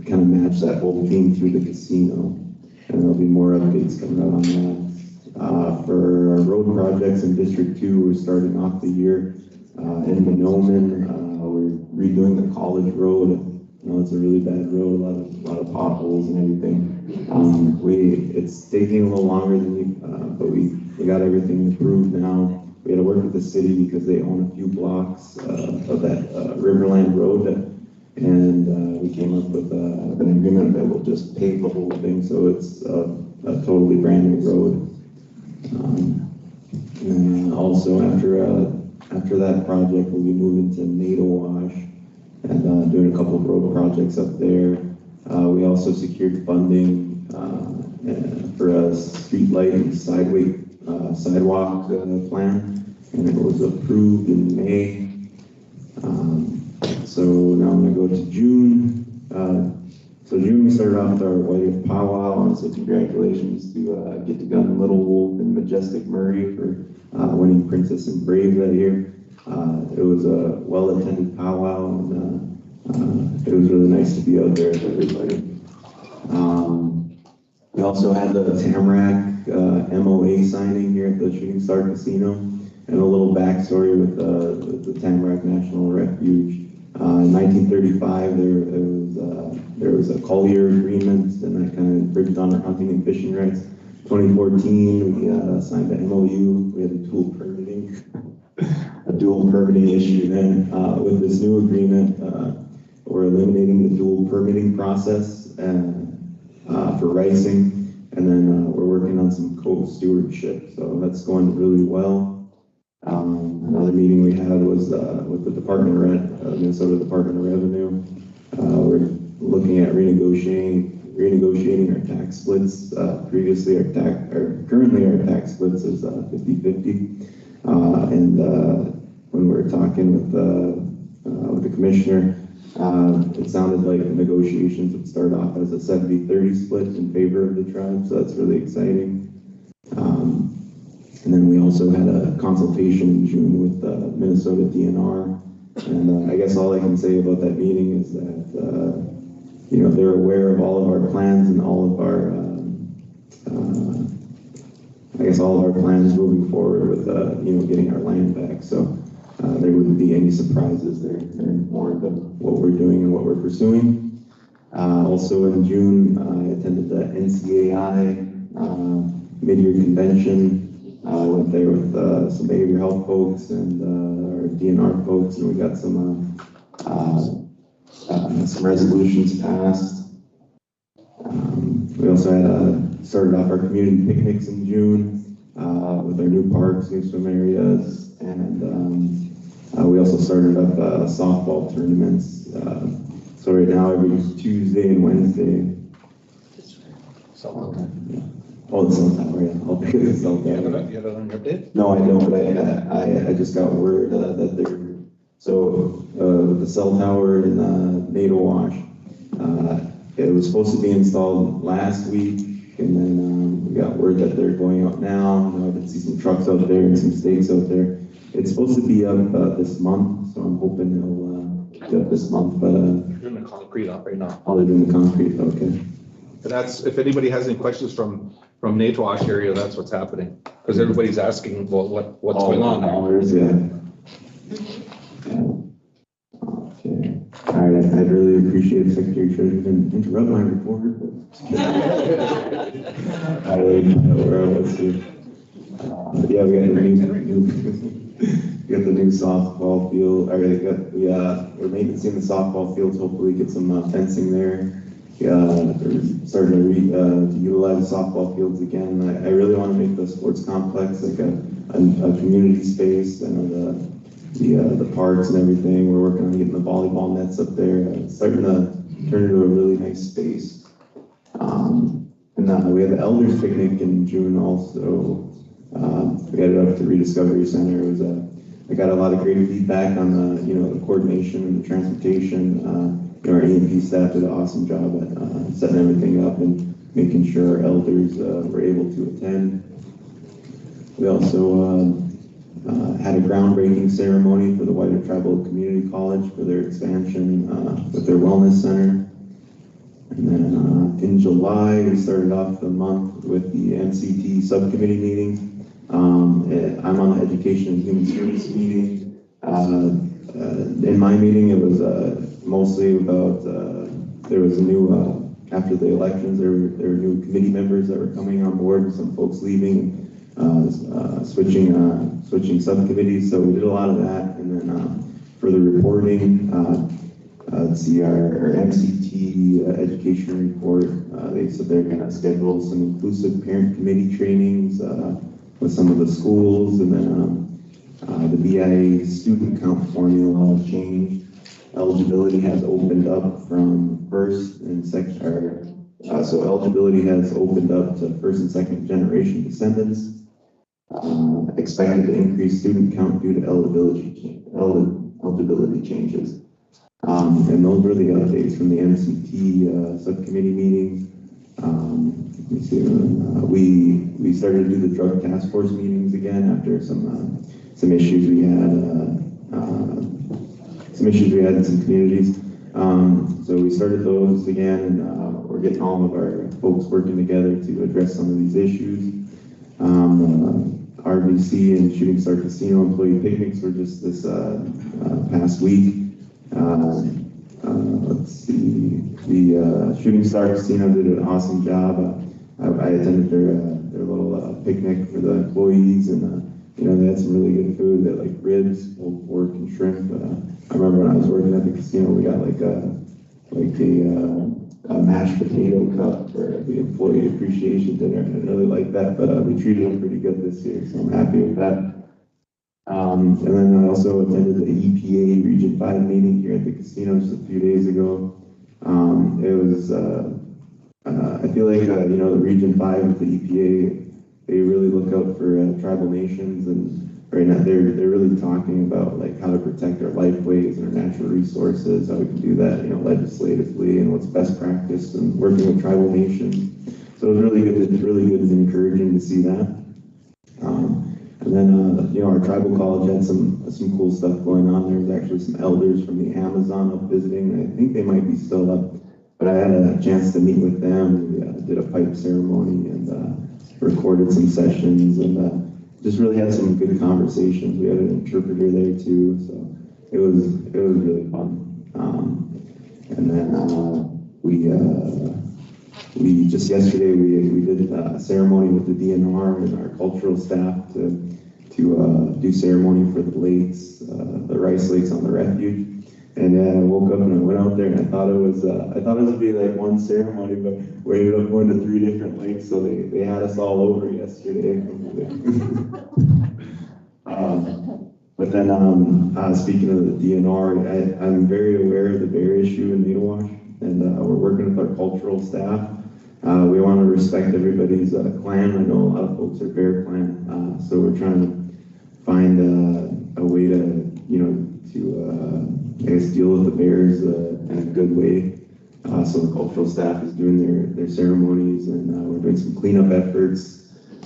kind of match that whole theme through the casino. And there'll be more updates coming out on that. For our road projects in District 2, we're starting off the year in Monoman. We're redoing the College Road. You know, it's a really bad road, a lot of potholes and everything. It's taking a little longer than but we got everything approved now. We had to work with the city because they own a few blocks of that Riverland Road, and we came up with an agreement that will just pave the whole thing, so it's a totally brand new road. And also after that project, we'll be moving to Nato Wash and doing a couple of road projects up there. We also secured funding for a street light and sidewalk plan, and it was approved in May. So now I'm going to go to June. So June we started off with our White Earth powwow, and so congratulations to Get to Gun Little Wolf and Majestic Murray for winning Princess and Brave that year. It was a well-attended powwow, and it was really nice to be out there with everybody. We also had the Tamarack MOA signing here at the Shooting Star Casino, and a little backstory with the Tamarack National Refuge. In 1935, there was a Collier agreement, and that kind of infringed on our hunting and fishing rights. 2014, we signed an MOU. We had a tool permitting. dual permitting issue then. With this new agreement, we're eliminating the dual permitting process for ricing, and then we're working on some co-stewardship, so that's going really well. Another meeting we had was with the Minnesota Department of Revenue. We're looking at renegotiating our tax splits. Currently our tax splits is 50-50. And when we were talking with the commissioner, it sounded like the negotiations would start off as a 70-30 split in favor of the tribe, so that's really exciting. And then we also had a consultation in June with Minnesota DNR, and I guess all I can say about that meeting is that they're aware of all of our plans and all of our plans moving forward with getting our land back. So there wouldn't be any surprises. They're informed of what we're doing and what we're pursuing. Also in June, I attended the NCAI mid-year convention. I went there with some behavioral health folks and our DNR folks, and we got some resolutions passed. We also had started off our community picnics in June with our new parks, new swim areas, and we also started up softball tournaments. So right now, every Tuesday and Wednesday. Oh, the cell tower, yeah. I'll pick the cell tower. You have it on your bid? No, I don't, but I just got word that they're, with the cell tower in NATO Wash, it was supposed to be installed last week, and then we got word that they're going out now. I can see some trucks out there and some stakes out there. It's supposed to be up this month, so I'm hoping it'll be up this month, but They're doing the concrete up right now. they're doing the concrete, okay. And that's, if anybody has any questions from Natoash area, that's what's happening. Because everybody's asking about what's going on there. Hours, yeah. Okay. All right, I'd really appreciate it, Secretary Treasurer, didn't interrupt my report, but I really don't know where I was here. Yeah, we got the new softball field. We're maintaining the softball fields. Hopefully, get some fencing there. We're starting to utilize the softball fields again. I really want to make the sports complex like a community space. I know the parks and everything. We're working on getting the volleyball nets up there. Starting to turn it into a really nice space. And we had the Elders Picnic in June also. We headed up to Rediscovery Center. It was I got a lot of great feedback on the coordination and the transportation. Our EMP staff did an awesome job at setting everything up and making sure our elders were able to attend. We also had a groundbreaking ceremony for the White Tribal Community College for their expansion with their wellness center. And then in July, we started off the month with the MCT subcommittee meeting. I'm on the Education and Human Services meeting. In my meeting, it was mostly about, there was a new, after the elections, there were new committee members that were coming on board, some folks leaving, switching subcommittees, so we did a lot of that. And then for the reporting, let's see, our MCT education report, they said they're going to schedule some inclusive parent committee trainings with some of the schools, and then the BIA student count formula changed. Eligibility has opened up from first and second, so eligibility has opened up to first and second generation descendants. Expected to increase student count due to eligibility changes. And those were the updates from the MCT subcommittee meeting. Let me see, we started to do the drug task force meetings again after some issues we had. In some communities. So we started those again, and we're getting all of our folks working together to address some of these issues. RBC and Shooting Star Casino employee picnics were just this past week. Let's see, the Shooting Star Casino did an awesome job. I attended their little picnic for the employees, and you know, they had some really good food. They had like ribs, pulled pork, and shrimp. I remember when I was working at the casino, we got like a mashed potato cup for the employee appreciation dinner. I didn't really like that, but we treated them pretty good this year, so I'm happy with that. And then I also attended the EPA Region 5 meeting here at the casino just a few days ago. It was, I feel like, you know, the Region 5 of the EPA, they really look out for tribal nations, and right now they're really talking about like how to protect our lifeways and our natural resources, how we can do that, you know, legislatively, and what's best practice and working with tribal nations. So it was really good. It's really good and encouraging to see that. And then, you know, our tribal college had some cool stuff going on. There was actually some elders from the Amazon up visiting. I think they might be still up, but I had a chance to meet with them. We did a pipe ceremony and recorded some sessions, and just really had some good conversations. We had an interpreter there too, so it was really fun. And then we just yesterday we did a ceremony with the DNR and our cultural staff to do ceremony for the lakes, the rice lakes on the refuge. And then I woke up and I went out there and I thought it was gonna be like one ceremony, but we ended up going to 3 different lakes, so they had us all over yesterday. But then speaking of the DNR, I'm very aware of the bear issue in Nitawash, and we're working with our cultural staff. We want to respect everybody's clan. I know a lot of folks are Bear Clan, so we're trying to find a way to, you know, I guess deal with the bears in a good way. So the cultural staff is doing their ceremonies, and we're doing some cleanup efforts.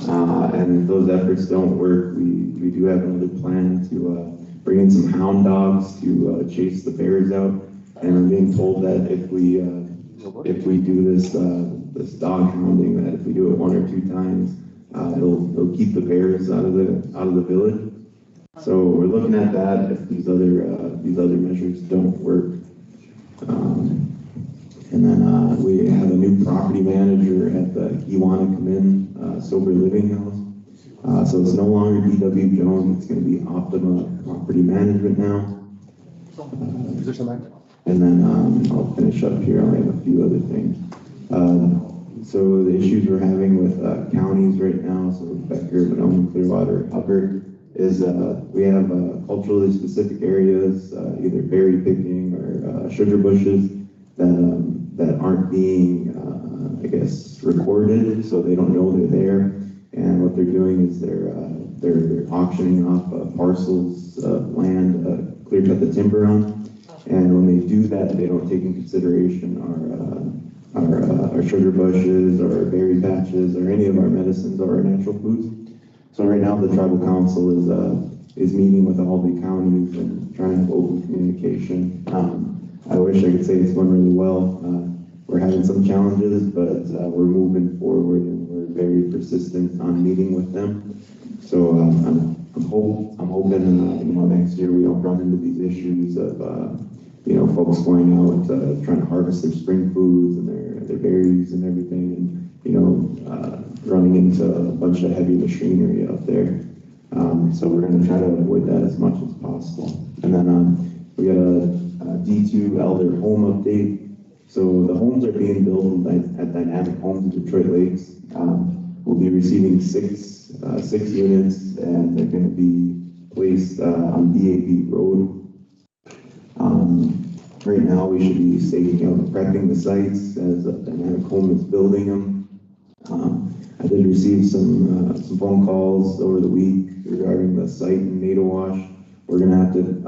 And if those efforts don't work, we do have another plan to bring in some hound dogs to chase the bears out. And I'm being told that if we do this dog hounding, that if we do it 1 or 2 times, it'll keep the bears out of the village. So we're looking at that if these other measures don't work. And then we have a new property manager at the Kiwana Come In Sober Living House. So it's no longer D.W. Jones, it's going to be Optima Property Management now. Is there some action? And then I'll finish up here. I have a few other things. So the issues we're having with counties right now, so Becker, Benoni, Clearwater, Hubbard, is we have culturally specific areas, either berry picking or sugar bushes that aren't being, I guess, recorded, so they don't know they're there. And what they're doing is they're auctioning off parcels of land, clear cut the timber on. And when they do that, they don't take in consideration our sugar bushes or our berry patches or any of our medicines or our natural foods. So right now, the tribal council is meeting with all the counties and trying to have open communication. I wish I could say it's going really well. We're having some challenges, but we're moving forward and we're very persistent on meeting with them. So I'm hoping next year we don't run into these issues of folks going out trying to harvest their spring foods and their berries and everything, and running into a bunch of heavy machinery out there. So we're going to try to avoid that as much as possible. And then we got a D2 Elder home update. So the homes are being built at Dynamic Homes in Detroit Lakes. We'll be receiving six units, and they're going to be placed on DAB Road. Right now, we should be staking out and prepping the sites as Dynamic Home is building them. I did receive some phone calls over the week regarding the site in Nitawash. We're going to have to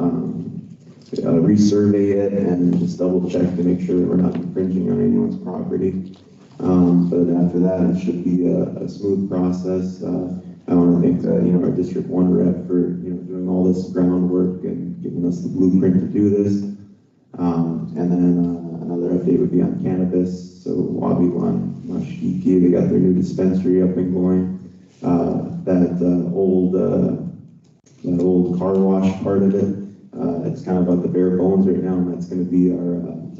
resurvey it and just double check to make sure that we're not infringing on anyone's property. But after that, it should be a smooth process. I want to thank our District 1 rep for doing all this groundwork and giving us the blueprint to do this. And then another update would be on cannabis. So Wabi-Wan, Mashiki, they got their new dispensary up and going. That old car wash part of it, it's kind of at the bare bones right now, and that's going to be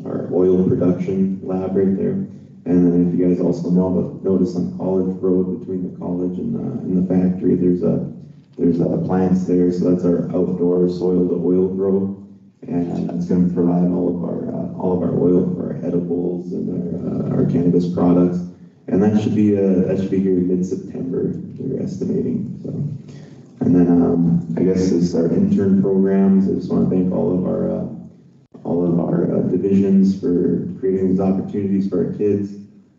our oil production lab right there. And then if you guys also notice on College Road between the college and the factory, there's there's plants there, so that's our outdoor soil to oil grow. And that's going to provide all of our oil for our edibles and our cannabis products. And that should be here mid-September, we're estimating. So, and then I guess it's our intern programs. I just want to thank all of our divisions for creating these opportunities for our kids.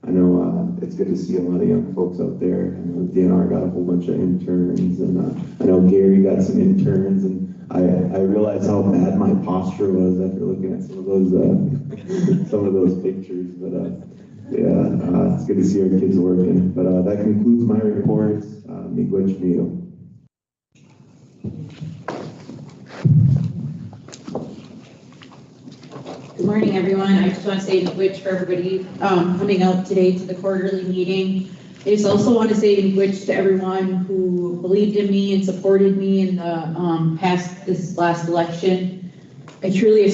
I know it's good to see a lot of young folks out there. I know DNR got a whole bunch of interns, and I know Gary got some interns, and I realized how bad my posture was after looking at some of those pictures. But yeah, it's good to see our kids working. But that concludes my report. Miigwech Mio. Good morning, everyone. I just want to say miigwech for everybody coming out today to the quarterly meeting. I just also want to say miigwech to everyone who believed in me and supported me in the this last election. I truly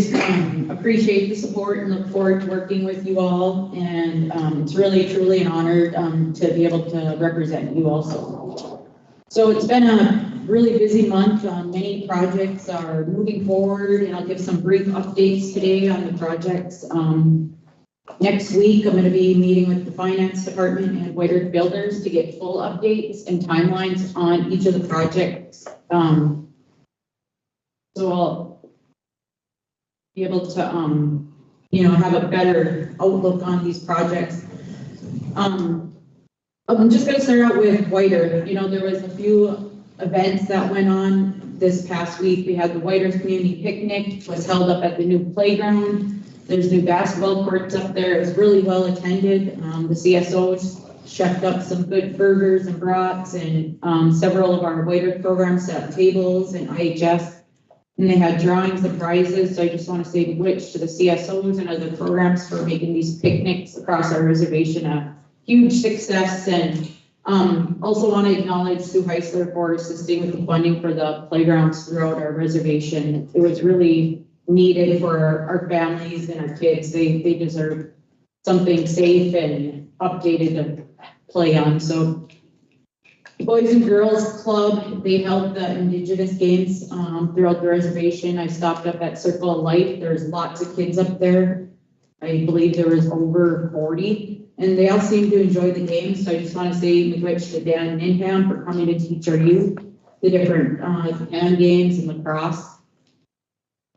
appreciate the support and look forward to working with you all. And it's really, truly an honor to be able to represent you also. So it's been a really busy month. Many projects are moving forward, and I'll give some brief updates today on the projects. Next week, I'm going to be meeting with the finance department and White Earth Builders to get full updates and timelines on each of the projects. So I'll be able to, have a better outlook on these projects. I'm just going to start out with White Earth. There was a few events that went on this past week. We had the White Earth Community Picnic, was held up at the new playground. There's new basketball courts up there. It was really well attended. The CSOs chefed up some good burgers and brats, and several of our White Earth programs set up tables and IHS. And they had drawings and prizes. So I just want to say miigwech to the CSOs and other programs for making these picnics across our reservation a huge success. And also want to acknowledge Sue Heisler for assisting with the funding for the playgrounds throughout our reservation. It was really needed for our families and our kids. They deserve something safe and updated to play on. So Boys and Girls Club, they held the Indigenous games throughout the reservation. I stopped up at Circle of Life. There's lots of kids up there. I believe there was over 40, and they all seem to enjoy the games. So I just want to say miigwech to Dan Ninham for coming to teach our youth the different hand games and lacrosse.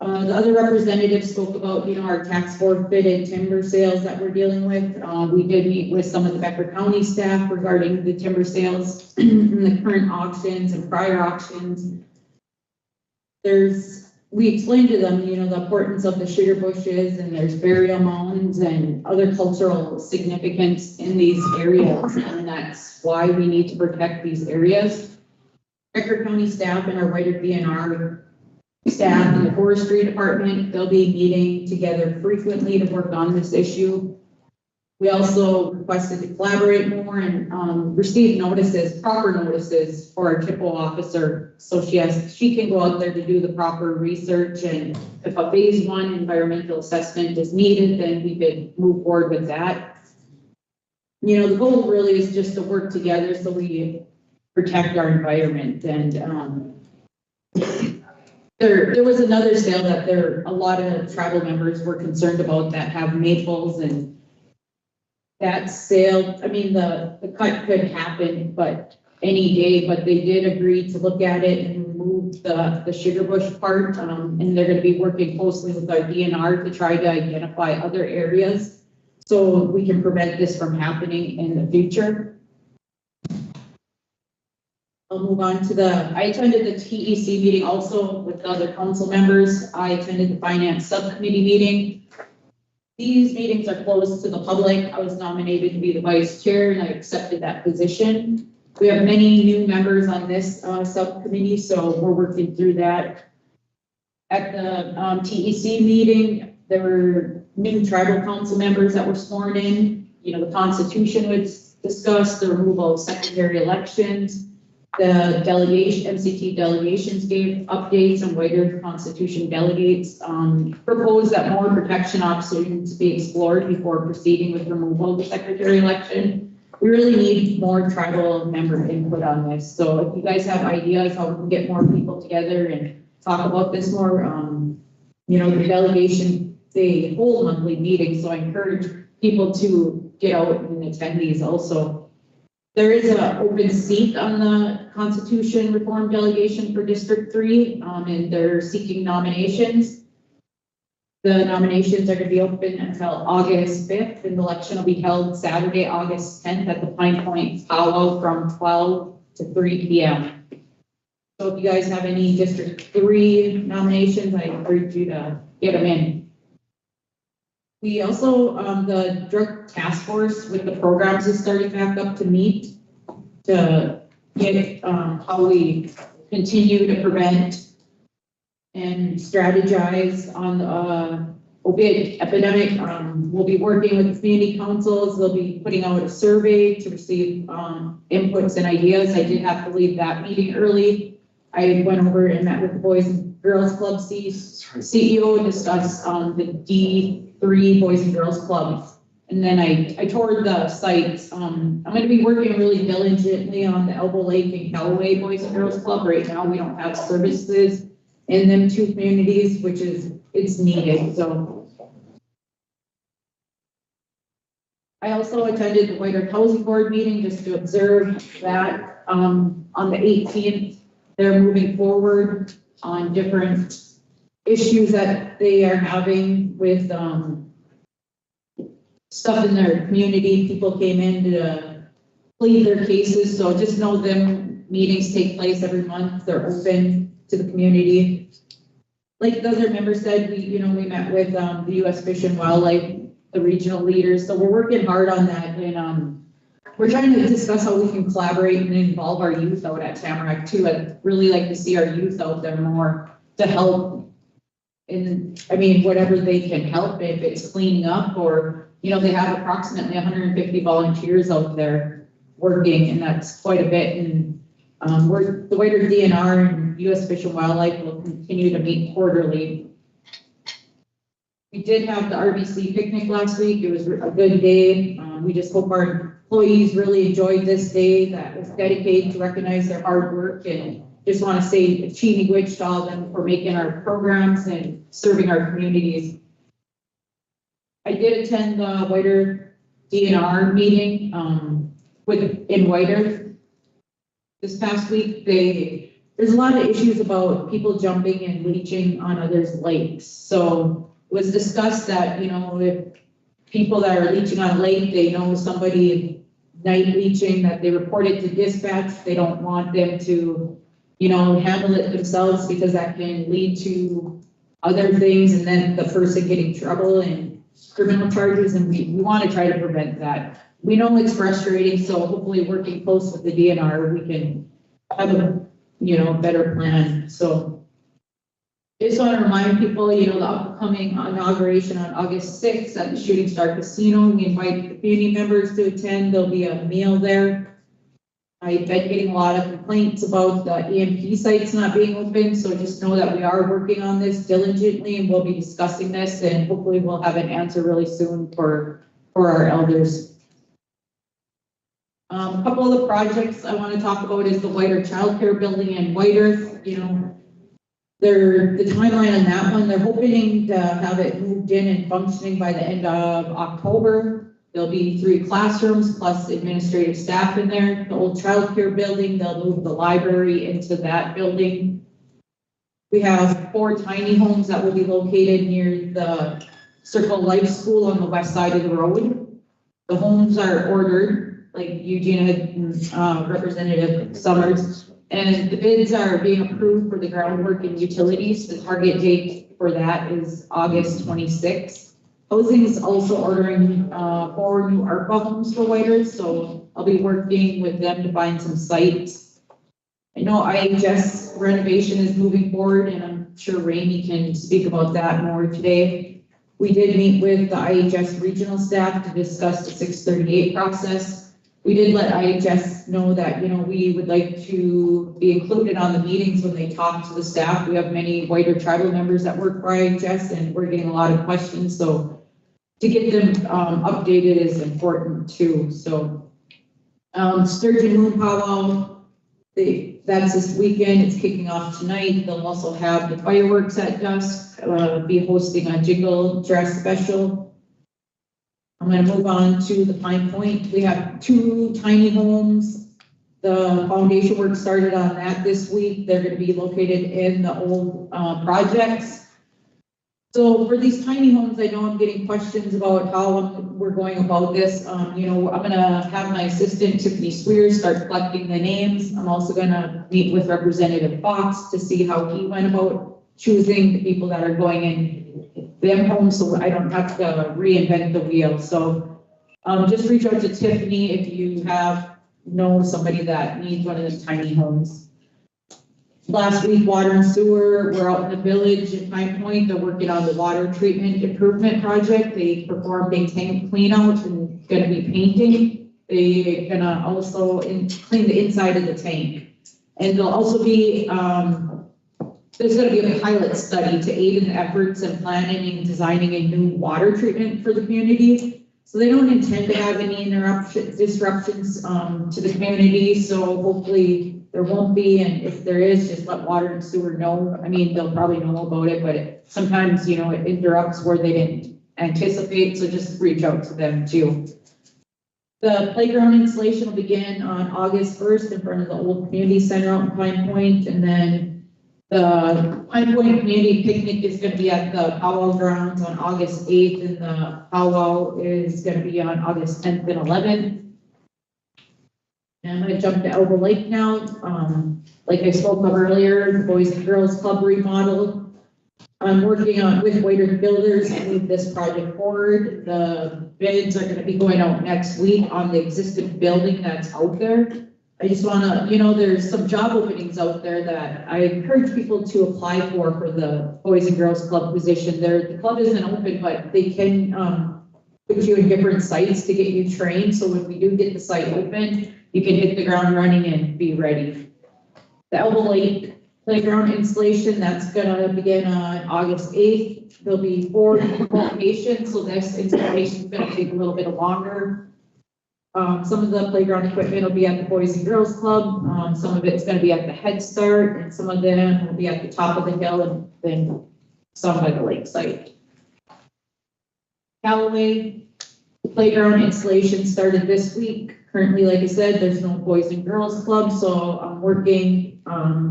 The other representatives spoke about, our tax forfeited timber sales that we're dealing with. We did meet with some of the Becker County staff regarding the timber sales and the current auctions and prior auctions. We explained to them, the importance of the sugar bushes, and there's burial mounds and other cultural significance in these areas, and that's why we need to protect these areas. Becker County staff and our White Earth DNR staff in the forestry department, they'll be meeting together frequently to work on this issue. We also requested to collaborate more and receive proper notices for our TIPO officer, so she can go out there to do the proper research, and if a phase 1 environmental assessment is needed, then we could move forward with that. The goal really is just to work together so we protect our environment. And there was another sale that a lot of tribal members were concerned about that have maples, and that sale, the cut could happen, but any day, but they did agree to look at it and remove the sugar bush part, and they're going to be working closely with our DNR to try to identify other areas so we can prevent this from happening in the future. I'll move on to I attended the TEC meeting also with the other council members. I attended the finance subcommittee meeting. These meetings are closed to the public. I was nominated to be the vice chair, and I accepted that position. We have many new members on this subcommittee, so we're working through that. At the TEC meeting, there were new tribal council members that were sworn in. The Constitution was discussed, the removal of secondary elections. The MCT delegations gave updates on White Earth Constitution delegates, proposed that more protection options be explored before proceeding with removal of the secretary election. we really need more tribal member input on this. So if you guys have ideas how we can get more people together and talk about this more, you know, the delegation, they hold monthly meetings, so I encourage people to get out and attend these also. There is an open seat on the Constitution Reform Delegation for District 3, and they're seeking nominations. The nominations are going to be open until August 5th, and the election will be held Saturday, August 10th at the Pine Point Powwow from 12 to 3 p.m. So if you guys have any District 3 nominations, I encourage you to get them in. We also, the drug task force with the programs is starting back up to meet to get how we continue to prevent and strategize on the opiate epidemic. We'll be working with the community councils. They'll be putting out a survey to receive inputs and ideas. I did have to leave that meeting early. I went over and met with the Boys and Girls Club CEO and discussed the D3 Boys and Girls Club. And then I toured the sites. I'm going to be working really diligently on the Elbow Lake and Callaway Boys and Girls Club. Right now, we don't have services in them two communities, which is, it's needed, so. I also attended the White Earth Housing Board meeting just to observe that on the 18th, they're moving forward on different issues that they are having with stuff in their community. People came in to plead their cases, so just know them meetings take place every month. They're open to the community. Like the other member said, we met with the U.S. Fish and Wildlife, the regional leaders. So we're working hard on that, and we're trying to discuss how we can collaborate and involve our youth out at Tamarack too. I'd really like to see our youth out there more to help. And I mean, whatever they can help, if it's cleaning up or, they have approximately 150 volunteers out there working, and that's quite a bit. And the White Earth DNR and U.S. Fish and Wildlife will continue to meet quarterly. We did have the RBC picnic last week. It was a good day. We just hope our employees really enjoyed this day that was dedicated to recognize their hard work, and just want to say a Chini Gwitch to all of them for making our programs and serving our communities. I did attend the White Earth DNR meeting in White Earth this past week. There's a lot of issues about people jumping and leaching on others' lakes. So it was discussed that, if people that are leaching on a lake, they know somebody night leaching, that they report it to dispatch. They don't want them to, handle it themselves, because that can lead to other things, and then the person getting trouble and criminal charges. And we want to try to prevent that. We know it's frustrating, so hopefully working close with the DNR, we can have a, better plan. So I just want to remind people, the upcoming inauguration on August 6th at the Shooting Star Casino. We invite the community members to attend. There'll be a meal there. I've been getting a lot of complaints about the EMP sites not being open, so just know that we are working on this diligently, and we'll be discussing this, and hopefully we'll have an answer really soon for our elders. A couple of the projects I want to talk about is the White Earth Child Care Building in White Earth. The timeline on that one, they're hoping to have it moved in and functioning by the end of October. There'll be 3 classrooms plus administrative staff in there. The old child care building, they'll move the library into that building. We have 4 tiny homes that will be located near the Circle Life School on the west side of the road. The homes are ordered, like Eugene had, Representative Summers, and the bids are being approved for the groundwork and utilities. The target date for that is August 26th. Housing is also ordering 4 new ARPA homes for White Earth, so I'll be working with them to find some sites. I know IHS renovation is moving forward, and I'm sure Rainey can speak about that more today. We did meet with the IHS regional staff to discuss the 638 process. We did let IHS know that, we would like to be included on the meetings when they talk to the staff. We have many White Earth tribal members that work for IHS, and we're getting a lot of questions, so to get them updated is important too. So Sturgeon Moon Powwow, that's this weekend, it's kicking off tonight. They'll also have the fireworks at dusk, be hosting a jingle dress special. I'm gonna move on to the Pine Point. We have 2 tiny homes. The foundation work started on that this week. They're gonna be located in the old projects. So for these tiny homes, I know I'm getting questions about how we're going about this. You know, I'm gonna have my assistant Tiffany Swears start collecting the names. I'm also gonna meet with Representative Fox to see how he went about choosing the people that are going in them homes, so I don't have to reinvent the wheel. So just reach out to Tiffany if you know somebody that needs one of the tiny homes. Last week, water and sewer, we're out in the village in Pine Point. They're working on the water treatment improvement project. They performed a tank clean out and gonna be painting. They're gonna also clean the inside of the tank. And they'll also be, there's gonna be a pilot study to aid in the efforts in planning and designing a new water treatment for the community. So they don't intend to have any disruptions to the community, so hopefully there won't be, and if there is, just let water and sewer know. I mean, they'll probably know about it, but sometimes, you know, it interrupts where they didn't anticipate, so just reach out to them too. The playground installation will begin on August 1st in front of the old community center out in Pine Point, and then the Pine Point Community Picnic is gonna be at the powwow grounds on August 8th, and the powwow is gonna be on August 10th and 11th. And I'm gonna jump to Elbow Lake now. Like I spoke of earlier, the Boys and Girls Club remodel. I'm working with Waiter Builders to move this project forward. The bids are gonna be going out next week on the existing building that's out there. I just wanna, you know, there's some job openings out there that I encourage people to apply for the Boys and Girls Club position. The club isn't open, but they can put you in different sites to get you trained. So when we do get the site open, you can hit the ground running and be ready. The Elbow Lake playground installation, that's gonna begin on August 8th. There'll be 4 locations, so this installation is gonna take a little bit longer. Some of the playground equipment will be at the Boys and Girls Club. Some of it's gonna be at the Head Start, and some of them will be at the top of the hill, and then some at the lake site. Callaway, the playground installation started this week. Currently, like I said, there's no Boys and Girls Club, so I'm working,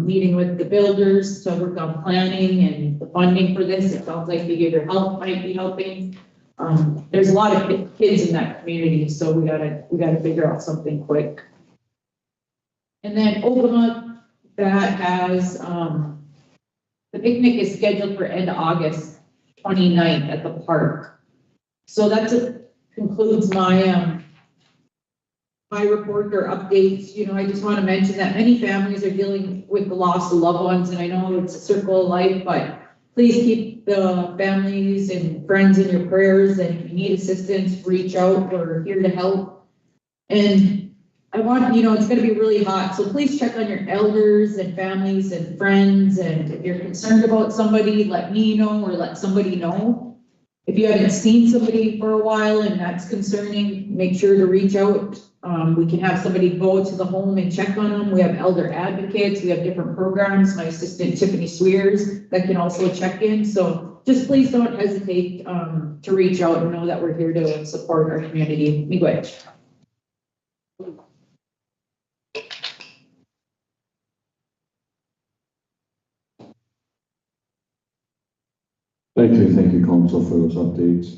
meeting with the builders to work on planning and the funding for this. It sounds like Behavior Health might be helping. There's a lot of kids in that community, so we gotta figure out something quick. And then Okama, that has, the picnic is scheduled for end of August 29th at the park. So that concludes my, my report or updates. You know, I just want to mention that many families are dealing with the loss of loved ones, and I know it's a circle of life, but please keep the families and friends in your prayers, and if you need assistance, reach out. We're here to help. And I want, you know, it's going to be really hot, so please check on your elders and families and friends, and if you're concerned about somebody, let me know or let somebody know. If you haven't seen somebody for a while and that's concerning, make sure to reach out. We can have somebody go to the home and check on them. We have elder advocates. We have different programs. My assistant Tiffany Swears that can also check in. So just please don't hesitate to reach out and know that we're here to support our community. Miigwech. Thank you, Council, for those updates.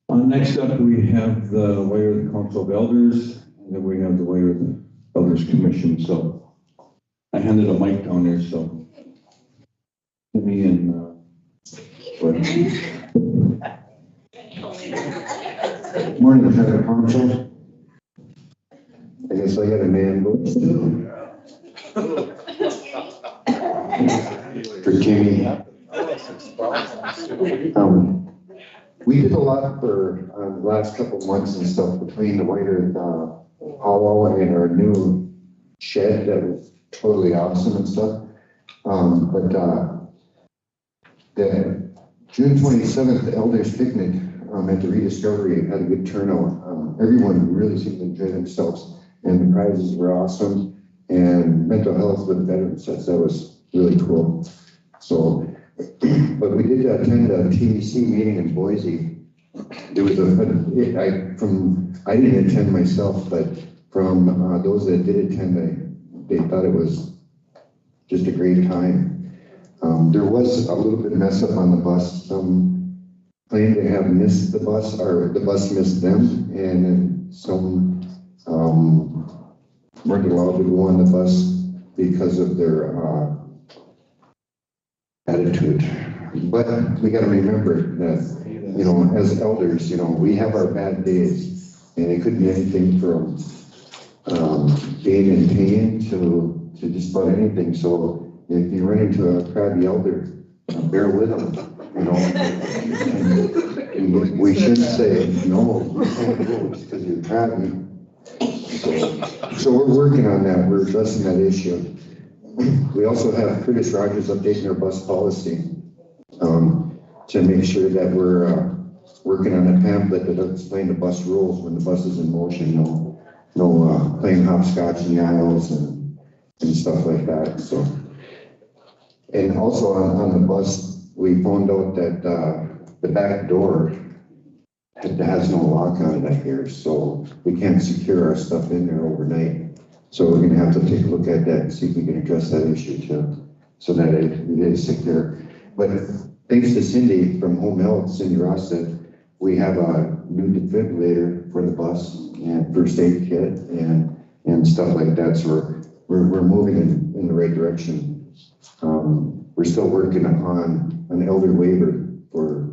Next up, we have the Wairarth Council of Elders, and then we have the Wairarth Elders Commission. So I handed a mic down there, so me and Morning, Trevor Council. I guess I got a man voice too. For Kimmy. We did a lot for the last couple of months and stuff between the Wairarth powwow and our new shed that was totally awesome and stuff. But the June 27th Elders Picnic at the Rediscovery had a good turnout. Everyone really seemed to enjoy themselves. and the prizes were awesome. And mental health with veterans, that was really cool. So, but we did attend a TEC meeting in Boise. There was I didn't attend myself, but from those that did attend, they thought it was just a great time. There was a little bit of mess up on the bus. Some claimed to have missed the bus, or the bus missed them, and then some weren't allowed to go on the bus because of their attitude. But we got to remember that, you know, as elders, you know, we have our bad days, and it could be anything from being in pain to just about anything. So if you run into a crabby elder, bear with them, you know. And we shouldn't say, no, you can't go because you're crabby. So we're working on that. We're addressing that issue. We also have Curtis Rogers updating our bus policy to make sure that we're working on a pamphlet that explains the bus rules when the bus is in motion. No playing hopscotch in the aisles and stuff like that. So, and also on the bus, we found out that the back door has no lock on it, I hear, so we can't secure our stuff in there overnight. So we're gonna have to take a look at that and see if we can address that issue too, so that it is secure. But thanks to Cindy from Home Health, Cindy Ross said, we have a new defibrillator for the bus and first aid kit and stuff like that. So we're moving in the right direction. We're still working on an elder waiver for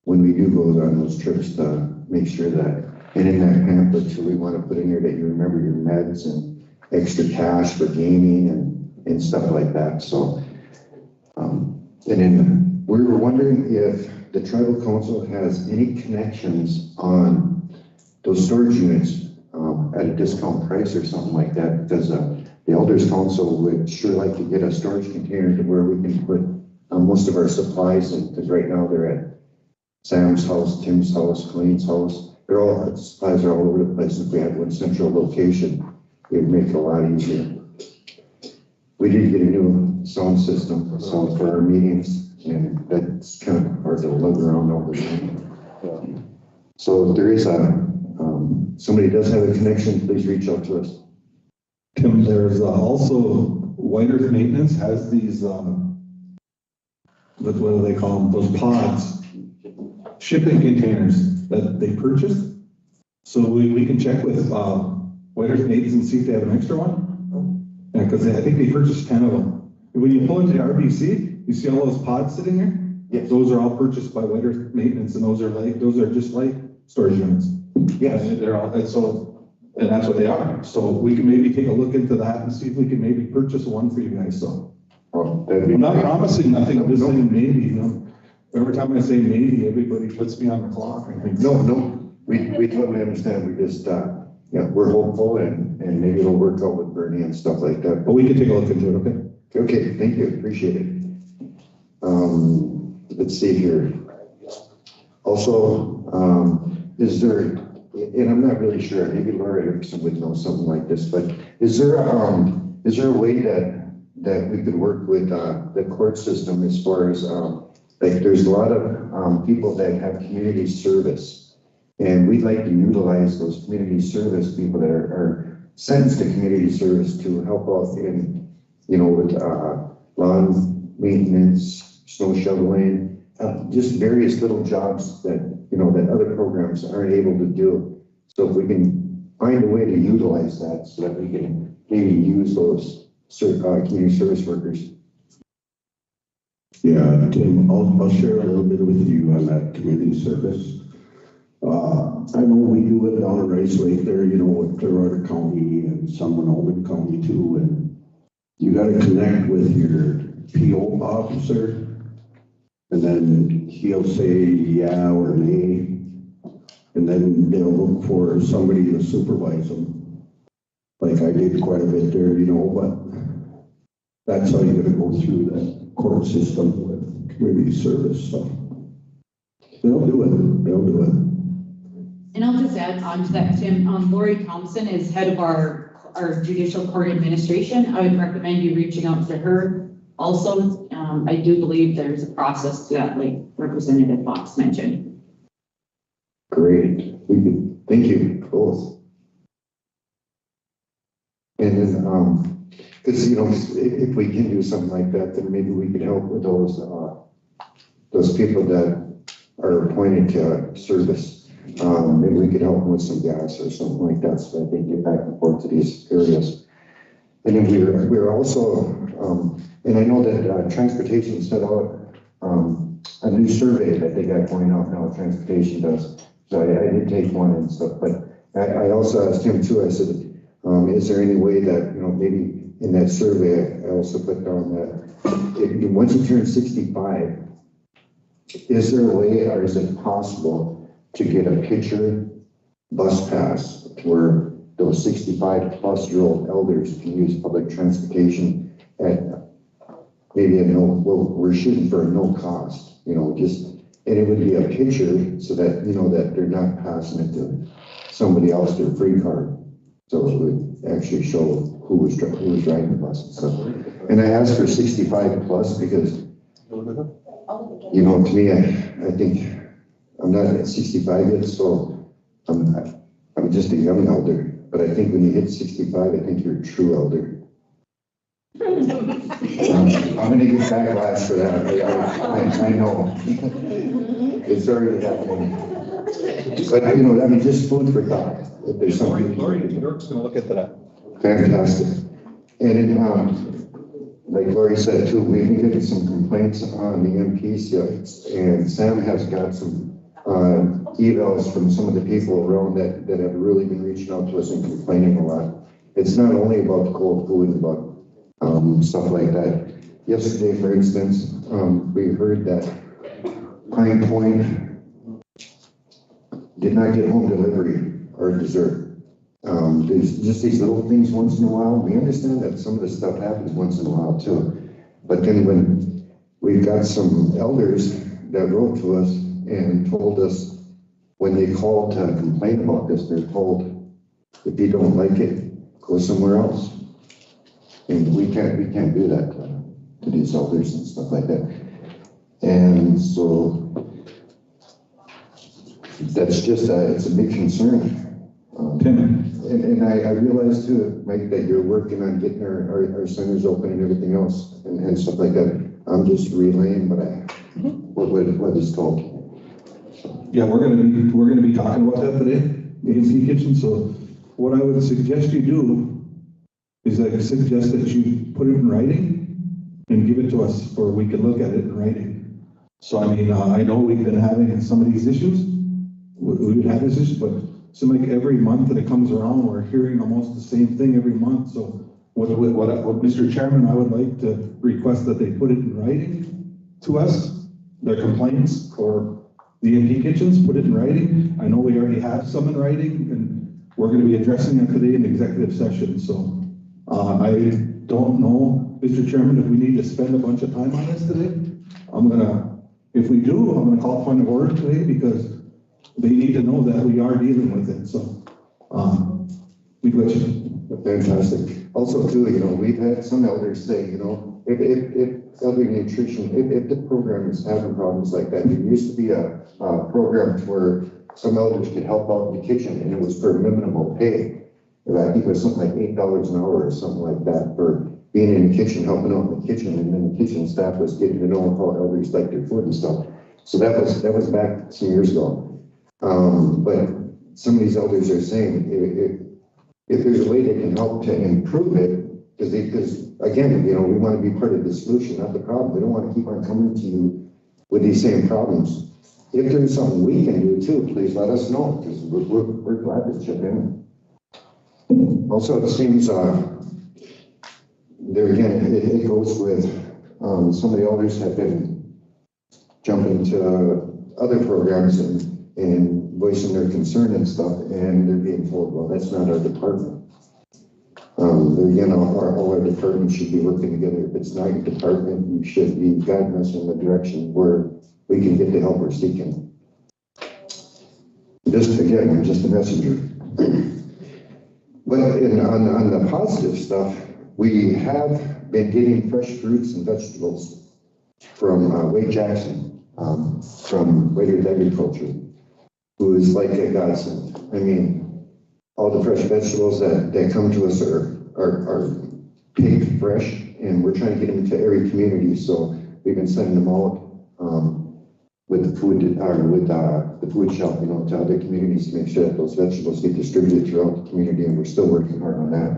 when we do go on those trips to make sure that, and in that pamphlet too, we want to put in there that you remember your meds and extra cash for gaming and stuff like that. So, and then we were wondering if the tribal council has any connections on those storage units at a discount price or something like that, because the elders council would sure like to get a storage container to where we can put most of our supplies in, because right now they're at Sam's house, Tim's house, Colleen's house. The supplies are all over the place. If we had one central location, it would make it a lot easier. We did get a new sound system for our meetings, and that's kind of hard to lug around over there. So if there is somebody does have a connection, please reach out to us. Tim, there's also White Earth Maintenance has these, what do they call them? Those pods, shipping containers that they purchased. So we can check with White Earth Maintenance and see if they have an extra one. Yeah, because I think they purchased 10 of them. When you pull into the RBC, you see all those pods sitting there? Yes. Those are all purchased by White Earth Maintenance, and those are just like storage units. Yes. And they're all, and that's what they are. So we can maybe take a look into that and see if we can maybe purchase one for you guys. So I'm not promising nothing. I'm just saying maybe, you know. Every time I say maybe, everybody puts me on the clock. I think. No, we totally understand. We just, we're hopeful and maybe it'll work out with Bernie and stuff like that. But we can take a look into it, okay? Okay, thank you, appreciate it. Let's see here. Also, is there, and I'm not really sure, maybe Laura Erickson would know something like this, but is there a way that we could work with the court system as far as like there's a lot of people that have community service, and we'd like to utilize those community service people that are sentenced to community service to help out in, with lawn maintenance, snow shoveling, just various little jobs that, that other programs aren't able to do. So if we can find a way to utilize that so that we can maybe use those community service workers. Yeah, Tim, I'll share a little bit with you on that community service. I know we do it down at Rice Lake there, with Clearwater County and some in Oldham County too, and you got to connect with your PO officer, and then he'll say yeah or nay, and then they'll look for somebody to supervise them. Like I did quite a bit there, but that's how you're going to go through the court system with community service. So they'll do it. And I'll just add on to that, Tim, Lori Thompson is head of our judicial court administration. I would recommend you reaching out to her also. I do believe there's a process to that, like Representative Fox mentioned. Great, thank you, both. And then, because, you know, if we can do something like that, then maybe we could help with those people that are appointed to service. Maybe we could help them with some gas or something like that, so that they get back and forth to these areas. And then we're also, and I know that transportation set out a new survey that they got going out now, transportation does. So I did take one and stuff, but I also asked him too, I said, is there any way that, you know, maybe in that survey, I also put down that once you turn 65, is there a way, or is it possible to get a picture bus pass where those 65-plus-year-old elders can use public transportation at maybe we're shooting for a no cost, you know, just, and it would be a picture so that, you know, that they're not passing it to somebody else, their free card. So it would actually show who was driving the bus and stuff. And I asked for 65+ because, you know, to me, I think I'm not at 65 yet, so I'm just a young elder. But I think when you hit 65, I think you're a true elder. I'm gonna get backlash for that. I know. It's already happening. But, you know, I mean, just food for thought. If there's something. Lori's gonna look into that. Fantastic. And then, like Lori said too, we've been getting some complaints on the MP sites, and Sam has got some evals from some of the people around that have really been reaching out to us and complaining a lot. It's not only about the cold food and about stuff like that. Yesterday, for instance, we heard that Pine Point did not get home delivery or dessert. There's just these little things once in a while. We understand that some of the stuff happens once in a while too. But then when we've got some elders that wrote to us and told us when they call to complain about this, they're told, if you don't like it, go somewhere else. And we can't do that to these elders and stuff like that. And so that's just it's a big concern. And I realize too, Mike, that you're working on getting our centers open and everything else and stuff like that. I'm just relaying what is told. Yeah, we're gonna be talking about that today, the AC kitchen. So what I would suggest you do is I suggest that you put it in writing and give it to us, or we can look at it in writing. So I mean, I know we've been having some of these issues. We've had this issue, but so like every month that it comes around, we're hearing almost the same thing every month. So what Mr. Chairman, I would like to request that they put it in writing to us, their complaints for the MP kitchens, put it in writing. I know we already have some in writing, and we're going to be addressing it today in executive session. So I don't know, Mr. Chairman, if we need to spend a bunch of time on this today. If we do, I'm gonna call point of order today because they need to know that we are dealing with it. So we got you. Fantastic. Also too, you know, we've had some elders say, you know, if elder nutrition, if the program is having problems like that, there used to be a program where some elders could help out in the kitchen, and it was for minimal pay. I think it was something like $8 an hour or something like that for being in the kitchen, helping out in the kitchen, and then the kitchen staff was getting to know how elders like their food and stuff. So that was back some years ago. But some of these elders are saying if there's a way they can help to improve it, because again, you know, we want to be part of the solution, not the problem. We don't want to keep on coming to you with these same problems. If there's something we can do too, please let us know, because we're glad to chip in. Also, it seems there again, it goes with some of the elders have been jumping to other programs and voicing their concern and stuff, and they're being told, well, that's not our department. Again, all our departments should be working together. If it's not your department, you should be guiding us in the direction where we can get the help we're seeking. just, again, I'm just a messenger. But on the positive stuff, we have been getting fresh fruits and vegetables from Wade Jackson, from Wade Agriculture, who is like a godsend. I mean, all the fresh vegetables that come to us are picked fresh, and we're trying to get them to every community. So we've been sending them out with the food, with the food shop, to other communities to make sure that those vegetables get distributed throughout the community, and we're still working hard on that.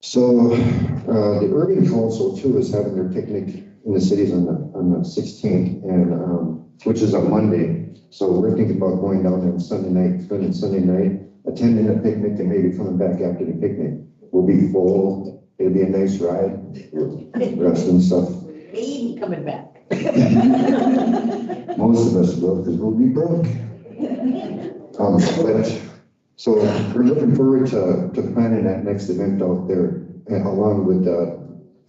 So the Urban Council too is having their picnic in the cities on the 16th, and which is on Monday. So we're thinking about going down there on Sunday night, spending Sunday night, attending a picnic, and maybe coming back after the picnic. We'll be full. It'll be a nice ride. Rest and stuff. Maybe coming back. Most of us will, because we'll be broke. So we're looking forward to planning that next event out there, and along with the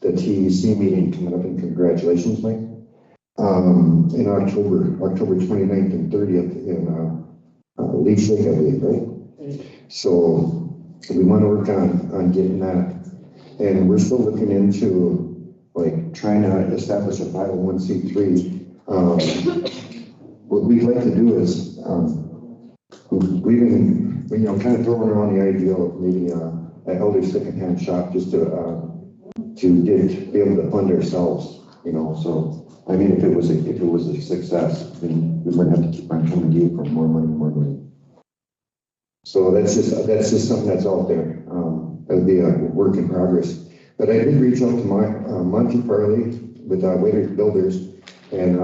TEC meeting coming up, and congratulations, Mike. In October 29th and 30th in Leech Lake, I believe, right? So we want to work on getting that, and we're still looking into like trying to establish a 501c3. What we'd like to do is we've been kind of throwing around the idea of maybe an elder secondhand shop just to be able to fund ourselves, So I mean, if it was a success, then we wouldn't have to keep on coming to you for more money. So that's just something that's out there. That'd be a work in progress. But I did reach out to Monty Farley with Waiter Builders and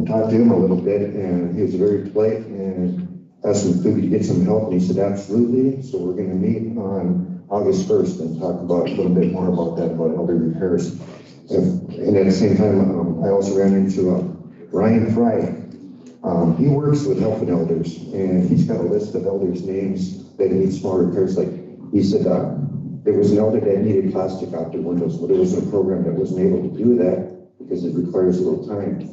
talked to him a little bit, and he was very polite and asked him if we could get some help, and he said absolutely. So we're going to meet on August 1st and talk about a little bit more about that, about elder repairs. And at the same time, I also ran into Ryan Fry. He works with helping elders, and he's got a list of elders' names that need small repairs. Like he said, there was an elder that needed plastic out their windows, but there was a program that wasn't able to do that because it requires a little time.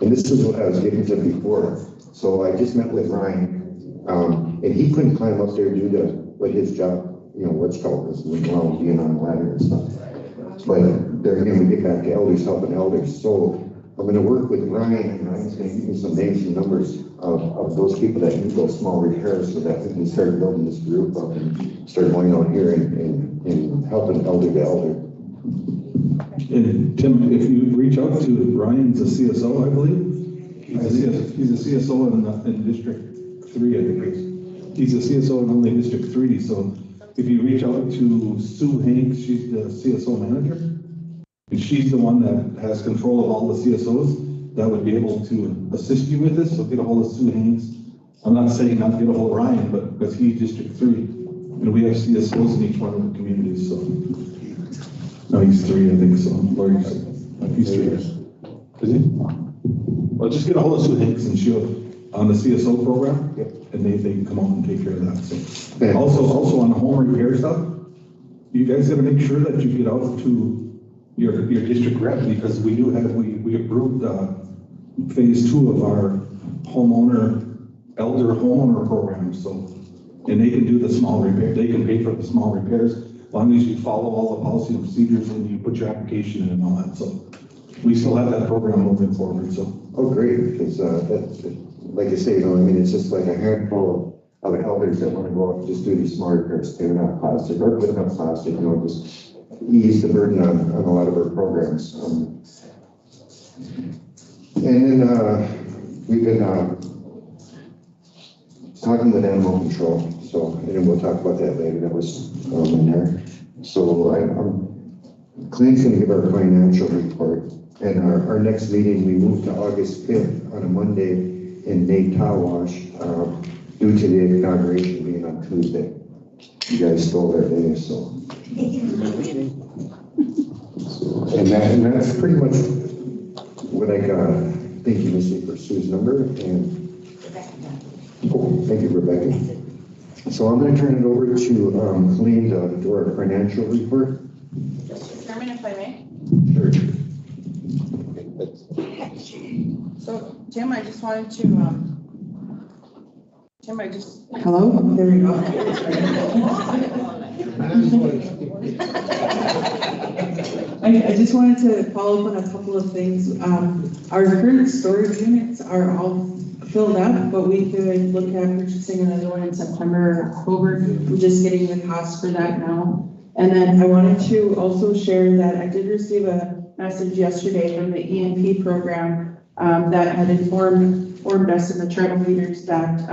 And this is what I was getting to before. So I just met with Ryan, and he couldn't climb up there due to what his job, what's called this, being on the ladder and stuff. But there again, we get back to elders helping elders. So I'm going to work with Ryan, and Ryan's going to give me some names and numbers of those people that need those small repairs, so that we can start building this group up and start going out here and helping elder to elder. And Tim, if you reach out to Ryan's a CSO, I believe. He's a CSO in District 3, I think it is. He's a CSO in only District 3, so if you reach out to Sue Hanks, she's the CSO manager, and she's the one that has control of all the CSOs that would be able to assist you with this. So get a hold of Sue Hanks. I'm not saying not to get a hold of Ryan, but because he's District 3, and we have CSOs in each one of the communities, so. No, he's 3, I think so. He's 3. Is he? Well, just get a hold of Sue Hanks, and she'll, on the CSO program, and they can come out and take care of that. So, and also on the home repair stuff, you guys got to make sure that you get out to your district rep, because we approved phase 2 of our elder homeowner program. So, and they can do the small repair. They can pay for the small repairs as long as you follow all the policy and procedures and you put your application in and all that. So we still have that program moving forward. So. Oh, great, because like I say, it's just like a handful of elders that want to go out and just do these small repairs, cleaning up plastic or putting up plastic, just ease the burden on a lot of our programs. And then we've been talking with animal control, so, and then we'll talk about that later. That was in there. So Clint's going to give our financial report. And our next meeting, we moved to August 5th on a Monday in Nate-Tawash, due to the inauguration being on Tuesday. You guys stole that day, so. And that's pretty much what I got. Thank you, Missy, for Sue's number. And thank you, Rebecca. So I'm going to turn it over to Colleen to do our financial report. Mr. Chairman, if I may. Sure. So Tim, I just wanted to, hello, there we go. I just wanted to follow up on a couple of things. Our current storage units are all filled up, but we could look at purchasing another one in September or October. We're just getting the cost for that now. And then I wanted to also share that I did receive a message yesterday from the EMP program that had informed us and the tribal leaders that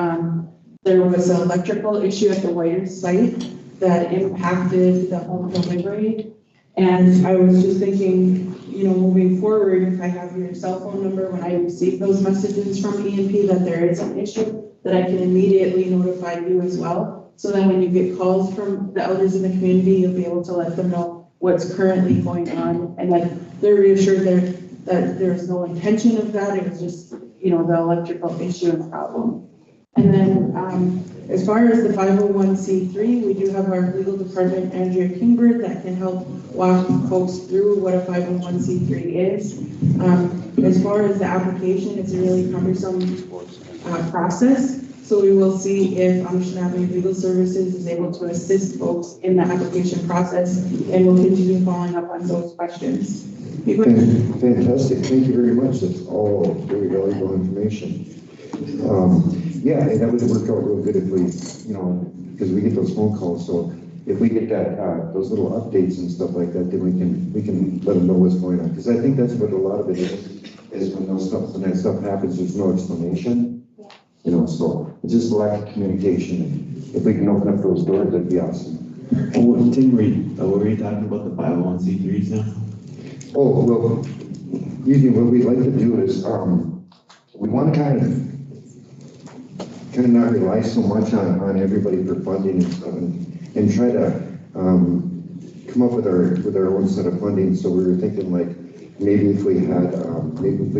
there was an electrical issue at the Whiter site that impacted the home delivery. And I was just thinking, you know, moving forward, if I have your cell phone number when I receive those messages from EMP that there is an issue, that I can immediately notify you as well. So that when you get calls from the elders in the community, you'll be able to let them know what's currently going on, and that they're reassured that there's no intention of that. It was just, you know, the electrical issue and problem. And then as far as the 501c3, we do have our legal department, Andrea Kingbird, that can help walk folks through what a 501c3 is. As far as the application, it's a really cumbersome process. So we will see if Anishinaabe Legal Services is able to assist folks in the application process, and we'll continue following up on those questions. Fantastic, thank you very much. That's all very valuable information. Yeah, and that would work out real good if we, you know, because we get those phone calls. So if we get that, those little updates and stuff like that, then we can let them know what's going on. Because I think that's what a lot of it is when that stuff happens, there's no explanation. You know, so it's just a lack of communication. If we can open up those doors, that'd be awesome. Oh, Tim, were you talking about the 501c3s now? Oh, well, usually what we like to do is, we want to kind of not rely so much on everybody for funding and stuff, and try to come up with our own set of funding. So we were thinking, like, maybe if we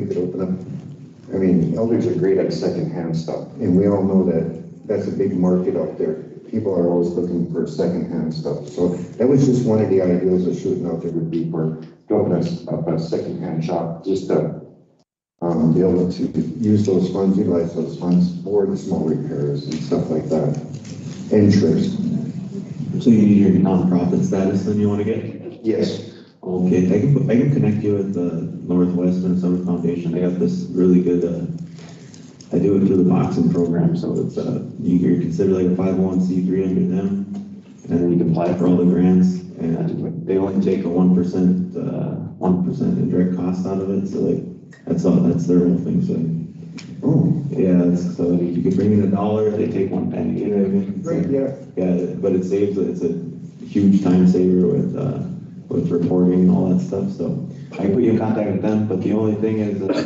could open up. I mean, elders are great at secondhand stuff, and we all know that that's a big market out there. People are always looking for secondhand stuff. So that was just one of the ideas of shooting out there would be for open up a secondhand shop, just to be able to use those funds, utilize those funds for the small repairs and stuff like that, and trips. So you need your nonprofit status then you want to get? Yes. Okay, I can connect you with the Northwest Minnesota Foundation. I got this really good, I do it through the boxing program, so it's, you're considered like a 501c3 under them, and then you can apply for all the grants, and they only take a 1% indirect cost out of it, so like, that's their whole thing, so. Oh. Yeah, so if you could bring in $1, they take 1 penny, you know what I mean? Right, yeah. Yeah, but it saves, it's a huge time saver with reporting and all that stuff, so I can put you in contact with them, but the only thing is that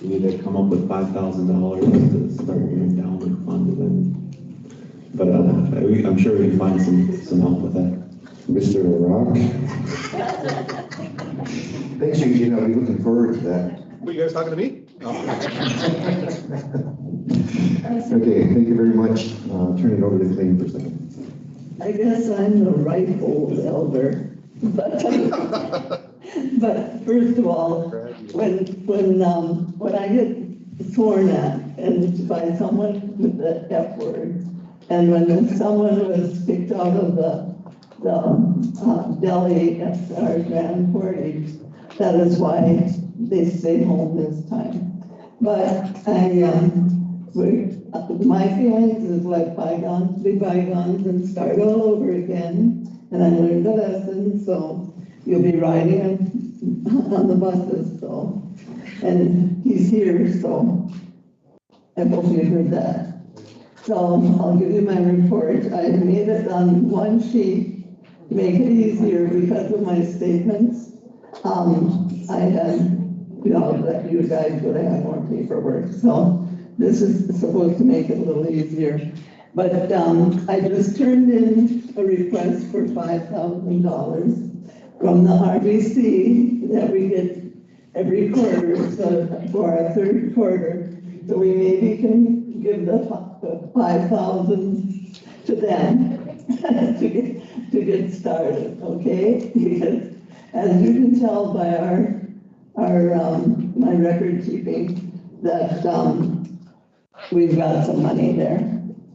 you need to come up with $5,000 to start your endowment fund, but I'm sure we can find some help with that. Mr. Rock. Thanks, Eugene. I'll be looking forward to that. Were you guys talking to me? Okay, thank you very much. Turn it over to Clayton for a second. I guess I'm the right old elder, but first of all, when I get sworn at and by someone with the F word, and when someone was kicked out of the deli at our Grand Portage, that is why they stayed home this time. But my feelings is like bygones be bygones and start all over again. And I learned the lesson, so you'll be riding on the buses, so. And he's here, so I hope you heard that. So I'll give you my report. I made it on one sheet to make it easier because of my statements. I had, you know, that you guys would have more paperwork, so this is supposed to make it a little easier. But I just turned in a request for $5,000 from the RBC that we get every quarter, so for our third quarter. So we maybe can give the 5,000 to them to get started, okay? Because as you can tell by my record keeping, that, we've got some money there,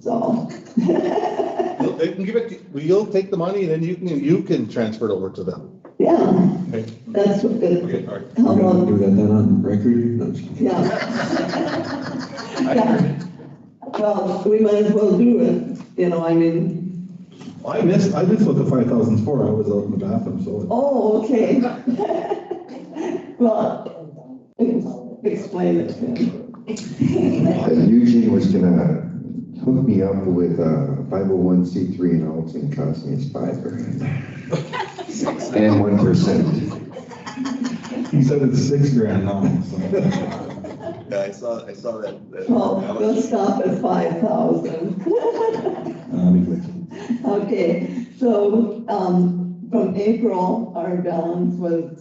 so. They can give it, you'll take the money and then you can transfer it over to them. Yeah, Okay. that's what good. Okay, all right. How We about, got that on record? No, just kidding. yeah. Yeah. Well, we might as well do it, you know, I mean, I missed what the 5,000's for. I was out in the bathroom, so. oh, okay. Well, explain it to him. Eugene was gonna hook me up with a 501c3 and all it's gonna cost me is $5,000. And 1%. He said it's $6,000 now, so. Yeah, I saw that. Well, we'll stop at 5,000. Okay, so, from April, our balance was,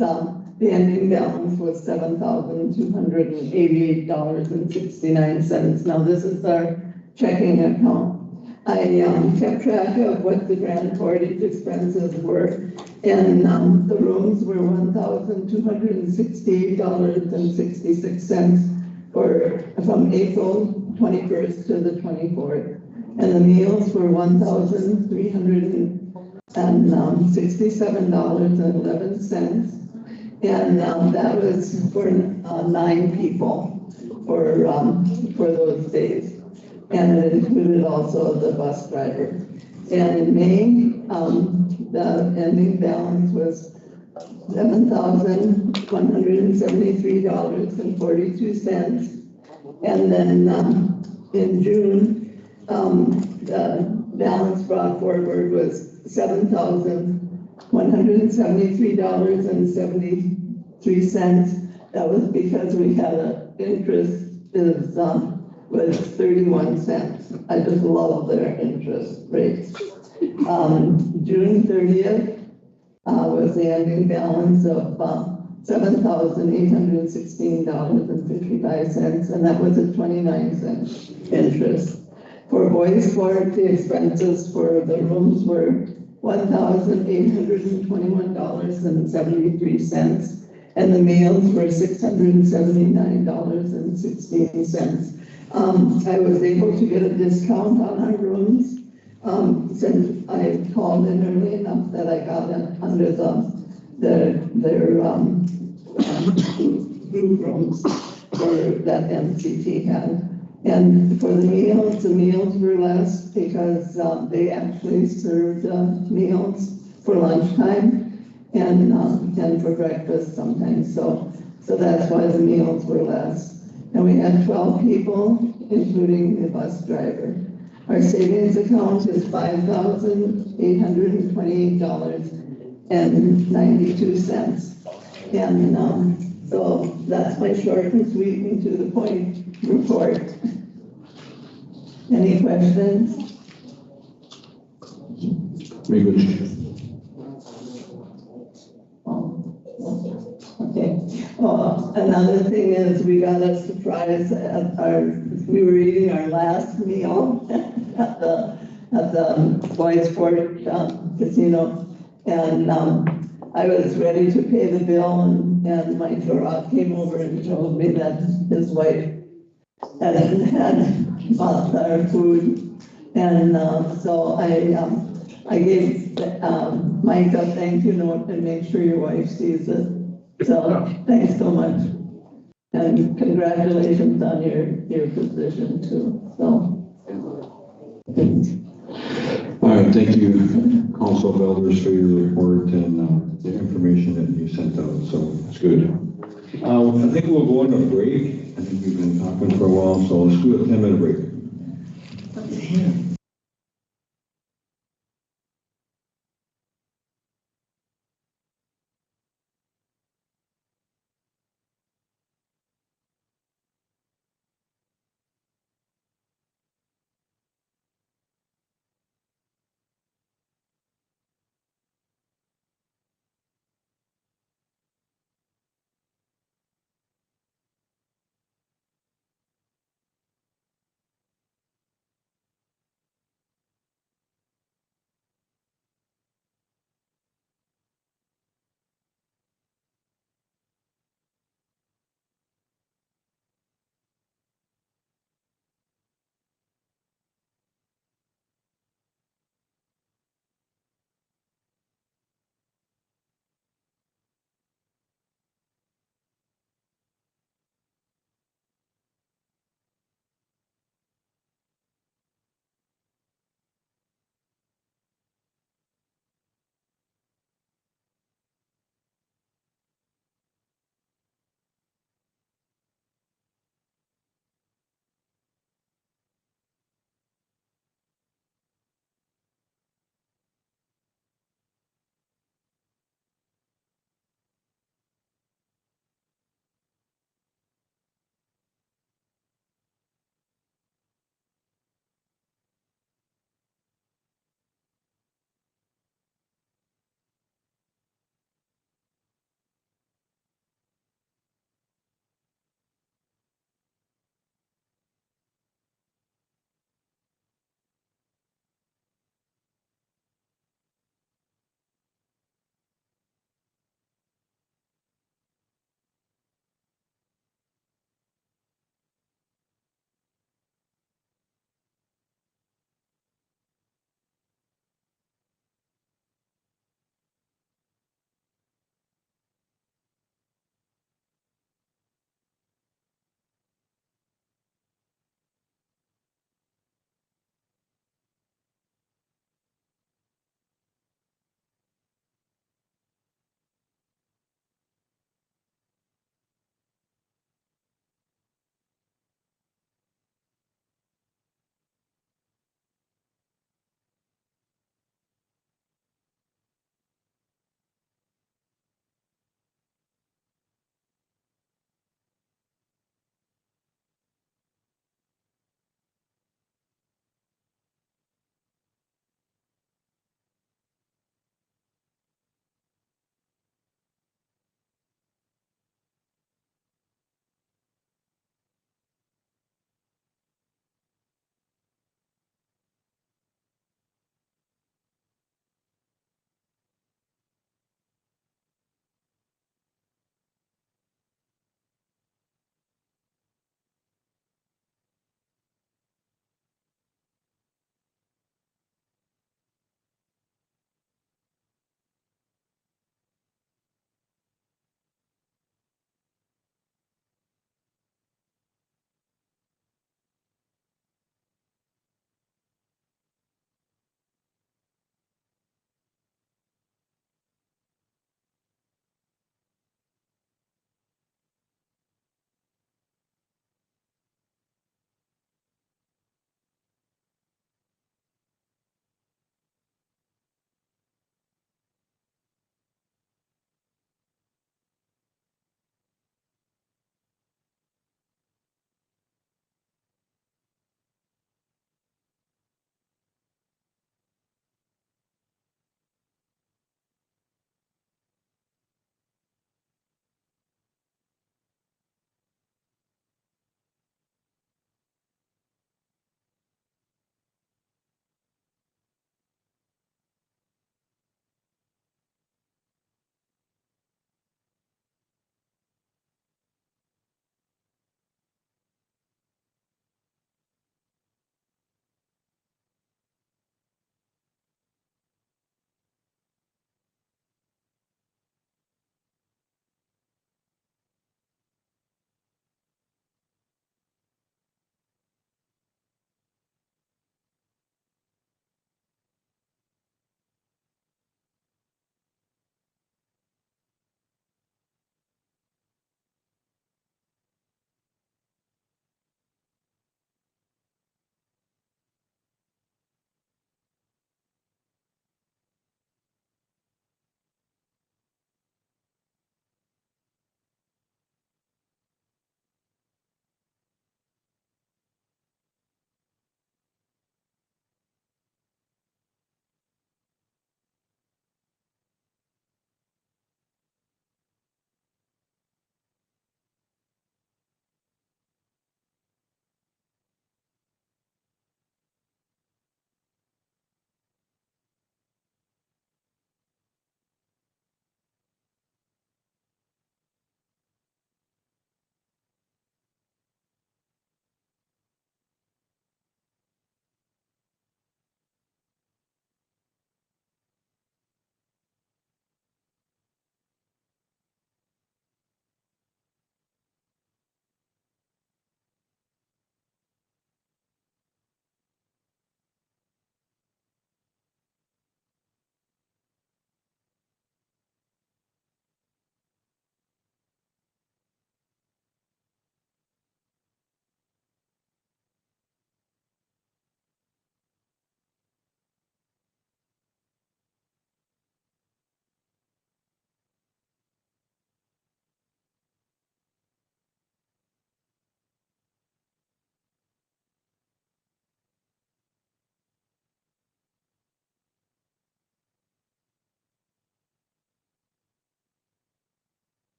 the ending balance was $7,288.69. Now, this is our checking account. I, kept track of what the grand portage expenses were, and, the rooms were $1,268.66 from April 21st to the 24th. And the meals were $1,367.11. And that was for 9 people for those days. And it included also the bus driver. And in May, the ending balance was $7,173.42. And then in June, the balance brought forward was $7,173.73. That was because we had an interest was 31 cents. I just love their interest rates. June 30th was the ending balance of $7,816.55, and that was a 29-cent interest. For boys' sport, the expenses for the rooms were $1,821.73, and the meals were $679.16. I was able to get a discount on our rooms, since I called in early enough that I got it under their group rooms that MCT had. And for the meals were less because they actually served meals for lunchtime and for breakfast sometimes. So that's why the meals were less. And we had 12 people, including the bus driver. Our savings account is $5,828.92. And so that's my short and sweet and to the point report. Any questions? Very good. Okay. Another thing is we got a surprise we were eating our last meal at the Boys Fort Casino, and I was ready to pay the bill, and my Torah came over and told me that his wife had bought our food, and so I gave Mike a thank you note and make sure your wife sees it. So thanks so much, and congratulations on your position too. So. All right, thank you, Council of Elders, for your report and the information that you sent out, so it's good. I think we'll go on a break. I think we've been talking for a while, so let's do a 10-minute break.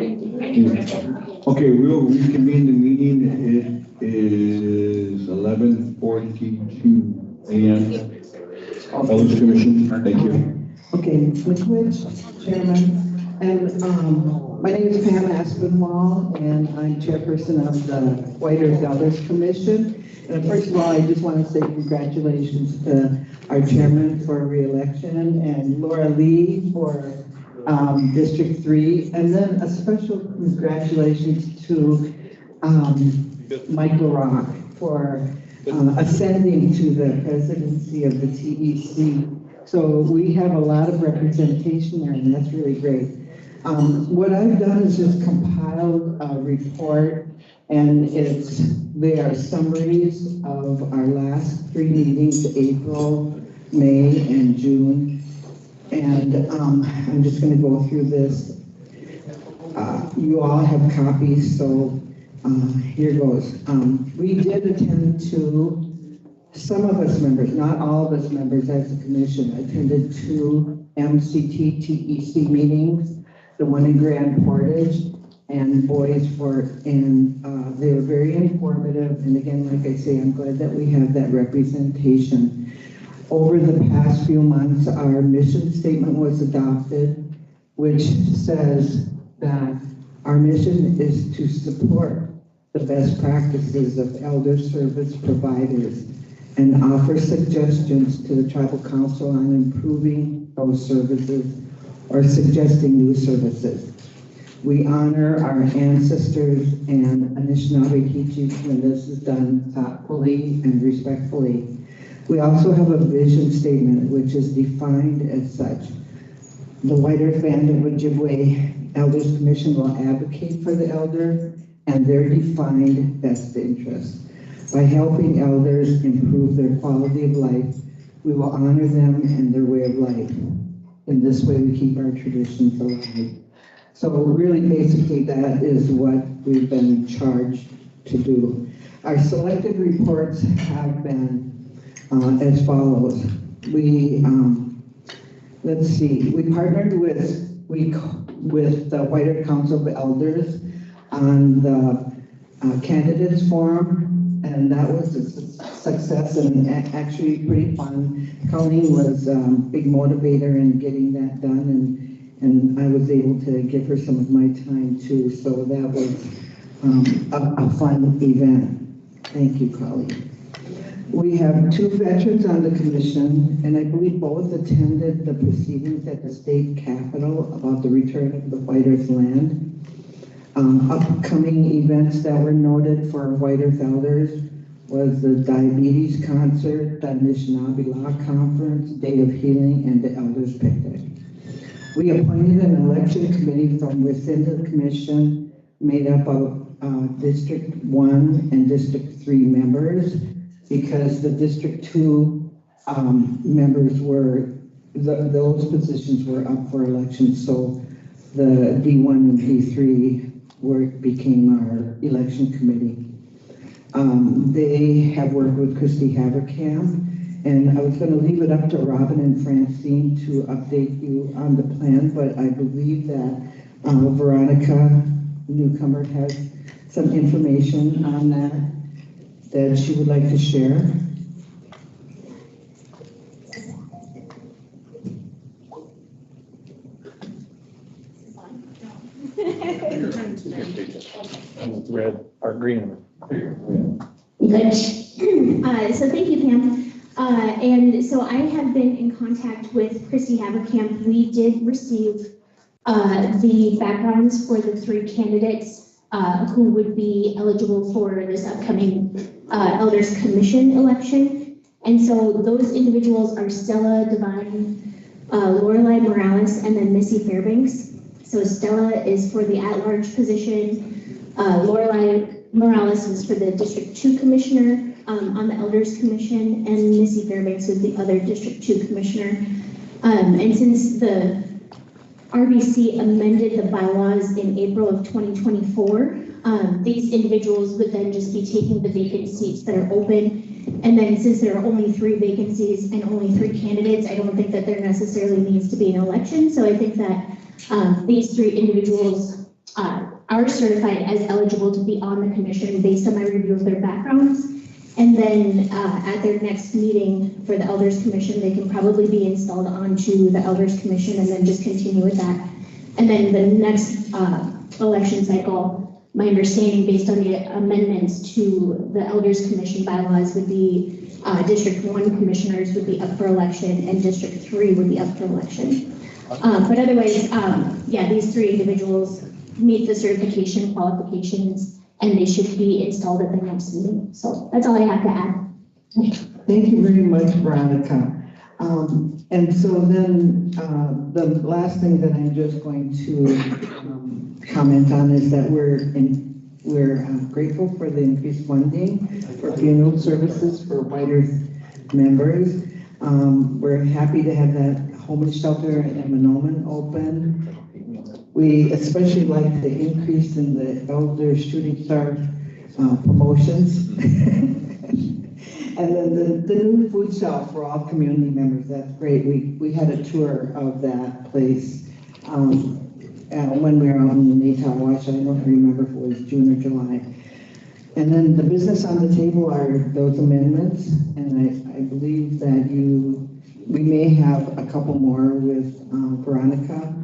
Okay, we'll reconvene the meeting. It is 11:42 a.m. Elders Commission, thank you. Okay, Switch, Chairman, and, my name is Pam Aspinwall, and I'm Chairperson of the White Earth Elders Commission. And first of all, I just want to say congratulations to our chairman for re-election and Laura Lee for, District 3, and then a special congratulations to, Mike LaRock for, ascending to the presidency of the TEC. So we have a lot of representation there, and that's really great. What I've done is just compiled a report, and they are summaries of our last 3 meetings, April, May, and June. And I'm just going to go through this. You all have copies, so here goes. We did attend to, some of us members, not all of us members as a commission, attended 2 MCT TEC meetings, the one in Grand Portage and Boys Fort, and they were very informative. And again, like I say, I'm glad that we have that representation. Over the past few months, our mission statement was adopted, which says that our mission is to support the best practices of elder service providers and offer suggestions to the Tribal Council on improving those services or suggesting new services. We honor our ancestors and Anishinaabe teachings when this is done thoughtfully and respectfully. We also have a vision statement which is defined as such. The White Earth Band of Ojibwe Elders Commission will advocate for the elder and their defined best interests. By helping elders improve their quality of life, we will honor them and their way of life. In this way, we keep our traditions alive. So really, basically, that is what we've been charged to do. Our selected reports have been as follows. We, let's see, we partnered with the White Earth Council of Elders on the candidates forum, and that was a success and actually pretty fun. Colleen was a big motivator in getting that done, and I was able to give her some of my time too, so that was a fun event. Thank you, Colleen. We have 2 veterans on the commission, and I believe both attended the proceedings at the state capitol about the return of the White Earth land. Upcoming events that were noted for White Earth Elders was the diabetes concert, the Anishinaabe Law Conference, Day of Healing, and the Elders Picnic. We appointed an election committee from within the commission made up of District 1 and District 3 members, because the District 2 members were, those positions were up for election, so the D1 and D3 became our election committee. They have worked with Christy Haverkamp, and I was going to leave it up to Robin and Francine to update you on the plan, but I believe that Veronica Newcomer has some information on that she would like to share. Red or green. Good. So thank you, Pam. And so I have been in contact with Christy Haverkamp. We did receive the backgrounds for the 3 candidates who would be eligible for this upcoming Elders Commission election. And so those individuals are Stella Devine, Lorelei Morales, and then Missy Fairbanks. So Stella is for the at-large position. Lorelei Morales was for the District 2 Commissioner on the Elders Commission, and Missy Fairbanks was the other District 2 Commissioner. And since the RBC amended the bylaws in April of 2024, these individuals would then just be taking the vacant seats that are open. And then since there are only 3 vacancies and only 3 candidates, I don't think that there necessarily needs to be an election. So I think that these 3 individuals are certified as eligible to be on the commission based on my review of their backgrounds. And then at their next meeting for the Elders Commission, they can probably be installed onto the Elders Commission and then just continue with that. And then the next election cycle, my understanding based on the amendments to the Elders Commission bylaws would be District 1 commissioners would be up for election and District 3 would be up for election. But otherwise, yeah, these three individuals meet the certification qualifications and they should be installed at the next meeting. So that's all I have to add. Thank you very much, Veronica. And so then, the last thing that I'm just going to comment on is that we're grateful for the increased funding for funeral services for White Earth members. We're happy to have that homeless shelter in Manoman open. We especially like the increase in the elder shooting star promotions. And then the new food shelf for all community members, that's great. We had a tour of that place when we were on the Natal Watch. I don't remember if it was June or July. And then the business on the table are those amendments, and I believe that we may have a couple more with Veronica,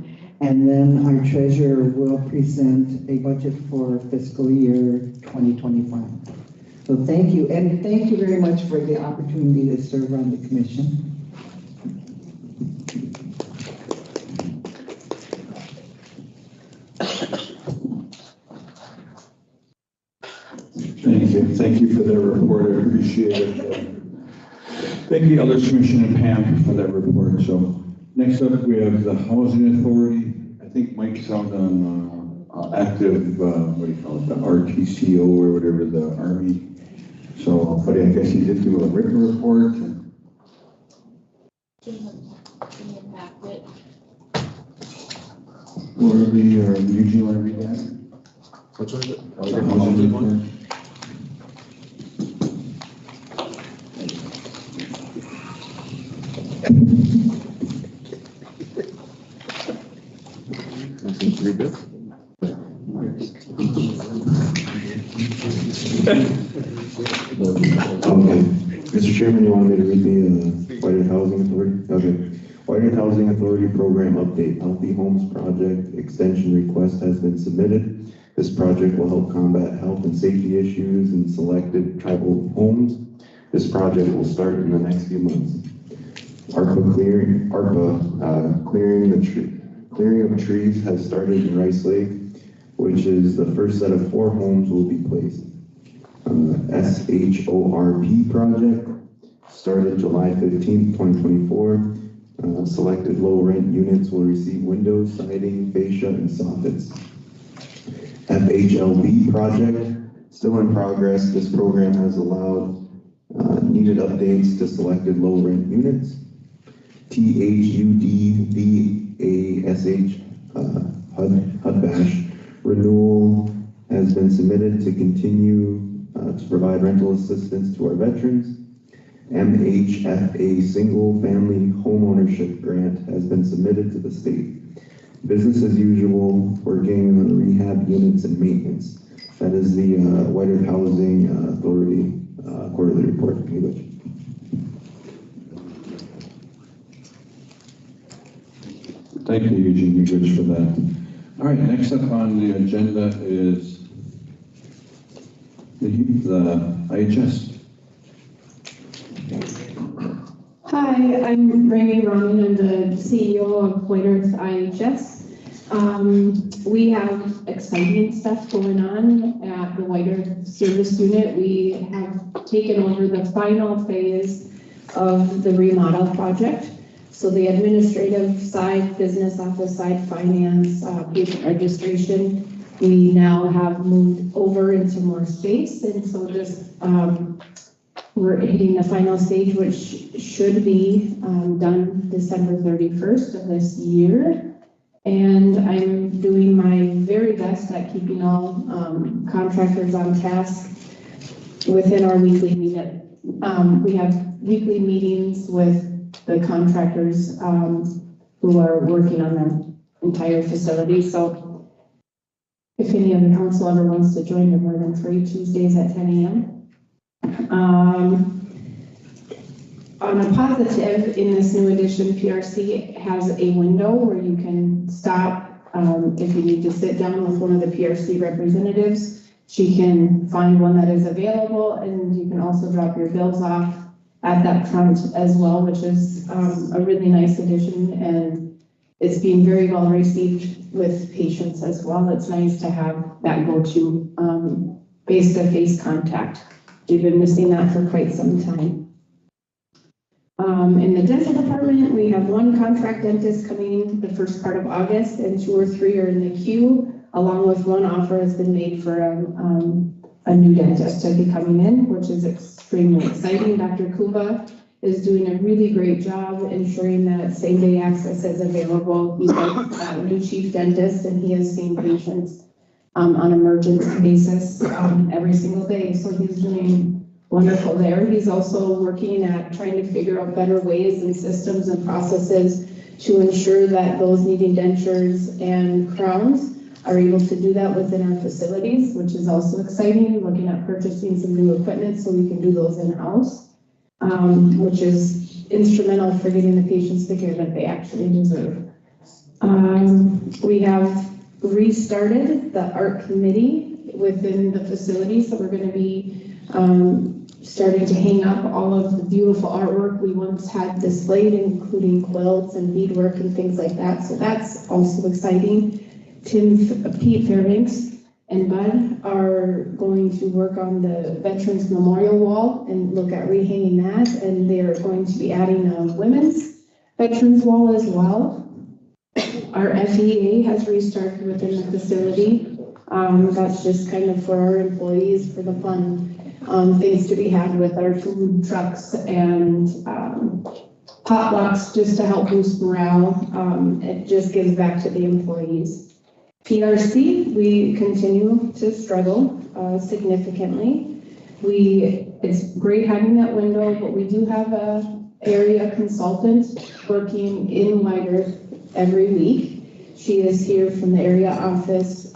and then our treasurer will present a budget for fiscal year 2025. So thank you, and thank you very much for the opportunity to serve on the commission. Thank you for that report, I appreciate it. Thank you, Elders Commission and Pam for that report. So next up, we have the Housing Authority. I think Mike's out on active, what do you call it, the RTCO or whatever, the Army. So, but I guess he did do a written report. Quarterly, or Eugene, want to read that? Which one is it? Oh, the housing report. Okay. Mr. Chairman, you wanted me to read the White Earth Housing Authority? Okay. White Earth Housing Authority Program Update. Healthy Homes Project Extension Request has been submitted. This project will help combat health and safety issues in selected tribal homes. This project will start in the next few months. Clearing of trees has started in Rice Lake, which is the first set of 4 homes will be placed. SHORP project started July 15th, 2024. Selected low rent units will receive windows, siding, fascia, and soffits. FHLB project still in progress. This program has allowed needed updates to selected low rent units. THUDVASH HUDBASH renewal has been submitted to continue to provide rental assistance to our veterans. MHFA single family homeownership grant has been submitted to the state. Business as usual, working on rehab units and maintenance. That is the White Earth Housing Authority quarterly report. Thank you, Eugene Goodrich, for that. All right, next up on the agenda is the IHS. Hi, I'm Rainey Roman. I'm the CEO of White Earth IHS. We have exciting stuff going on at the White Earth Service Unit. We have taken over the final phase of the remodel project. So the administrative side, business office side, finance, patient registration, we now have moved over into more space. And so just, we're hitting the final stage, which should be done December 31st of this year. And I'm doing my very best at keeping all contractors on task within our weekly meeting. We have weekly meetings with the contractors who are working on the entire facility. So if any of the council ever wants to join, you're more than free, Tuesdays at 10 a.m. On a positive, in this new edition, PRC has a window where you can stop if you need to sit down with one of the PRC representatives. She can find one that is available, and you can also drop your bills off at that front as well, which is a really nice addition, and it's being very well received with patients as well. It's nice to have that go-to face-to-face contact. We've been missing that for quite some time. In the dental department, we have one contract dentist coming the first part of August, and 2 or 3 are in the queue, along with one offer has been made for a new dentist to be coming in, which is extremely exciting. Dr. Kuva is doing a really great job ensuring that same-day access is available. He's a new chief dentist, and he is seeing patients on emergency basis every single day, so he's doing wonderful there. He's also working at trying to figure out better ways and systems and processes to ensure that those needing dentures and crowns are able to do that within our facilities, which is also exciting. Looking at purchasing some new equipment so we can do those in-house, which is instrumental for getting the patients the care that they actually deserve. We have restarted the art committee within the facility, so we're going to be starting to hang up all of the beautiful artwork we once had displayed, including quilts and beadwork and things like that. So that's also exciting. Pete Fairbanks and Bud are going to work on the Veterans Memorial Wall and look at rehanging that. And they are going to be adding a women's Veterans Wall as well. Our FEA has restarted within the facility. That's just kind of for our employees, for the fun things to be had with our food trucks and potlucks, just to help boost morale. It just gives back to the employees. PRC, we continue to struggle significantly. It's great having that window, but we do have a area consultant working in White every week. She is here from the area office.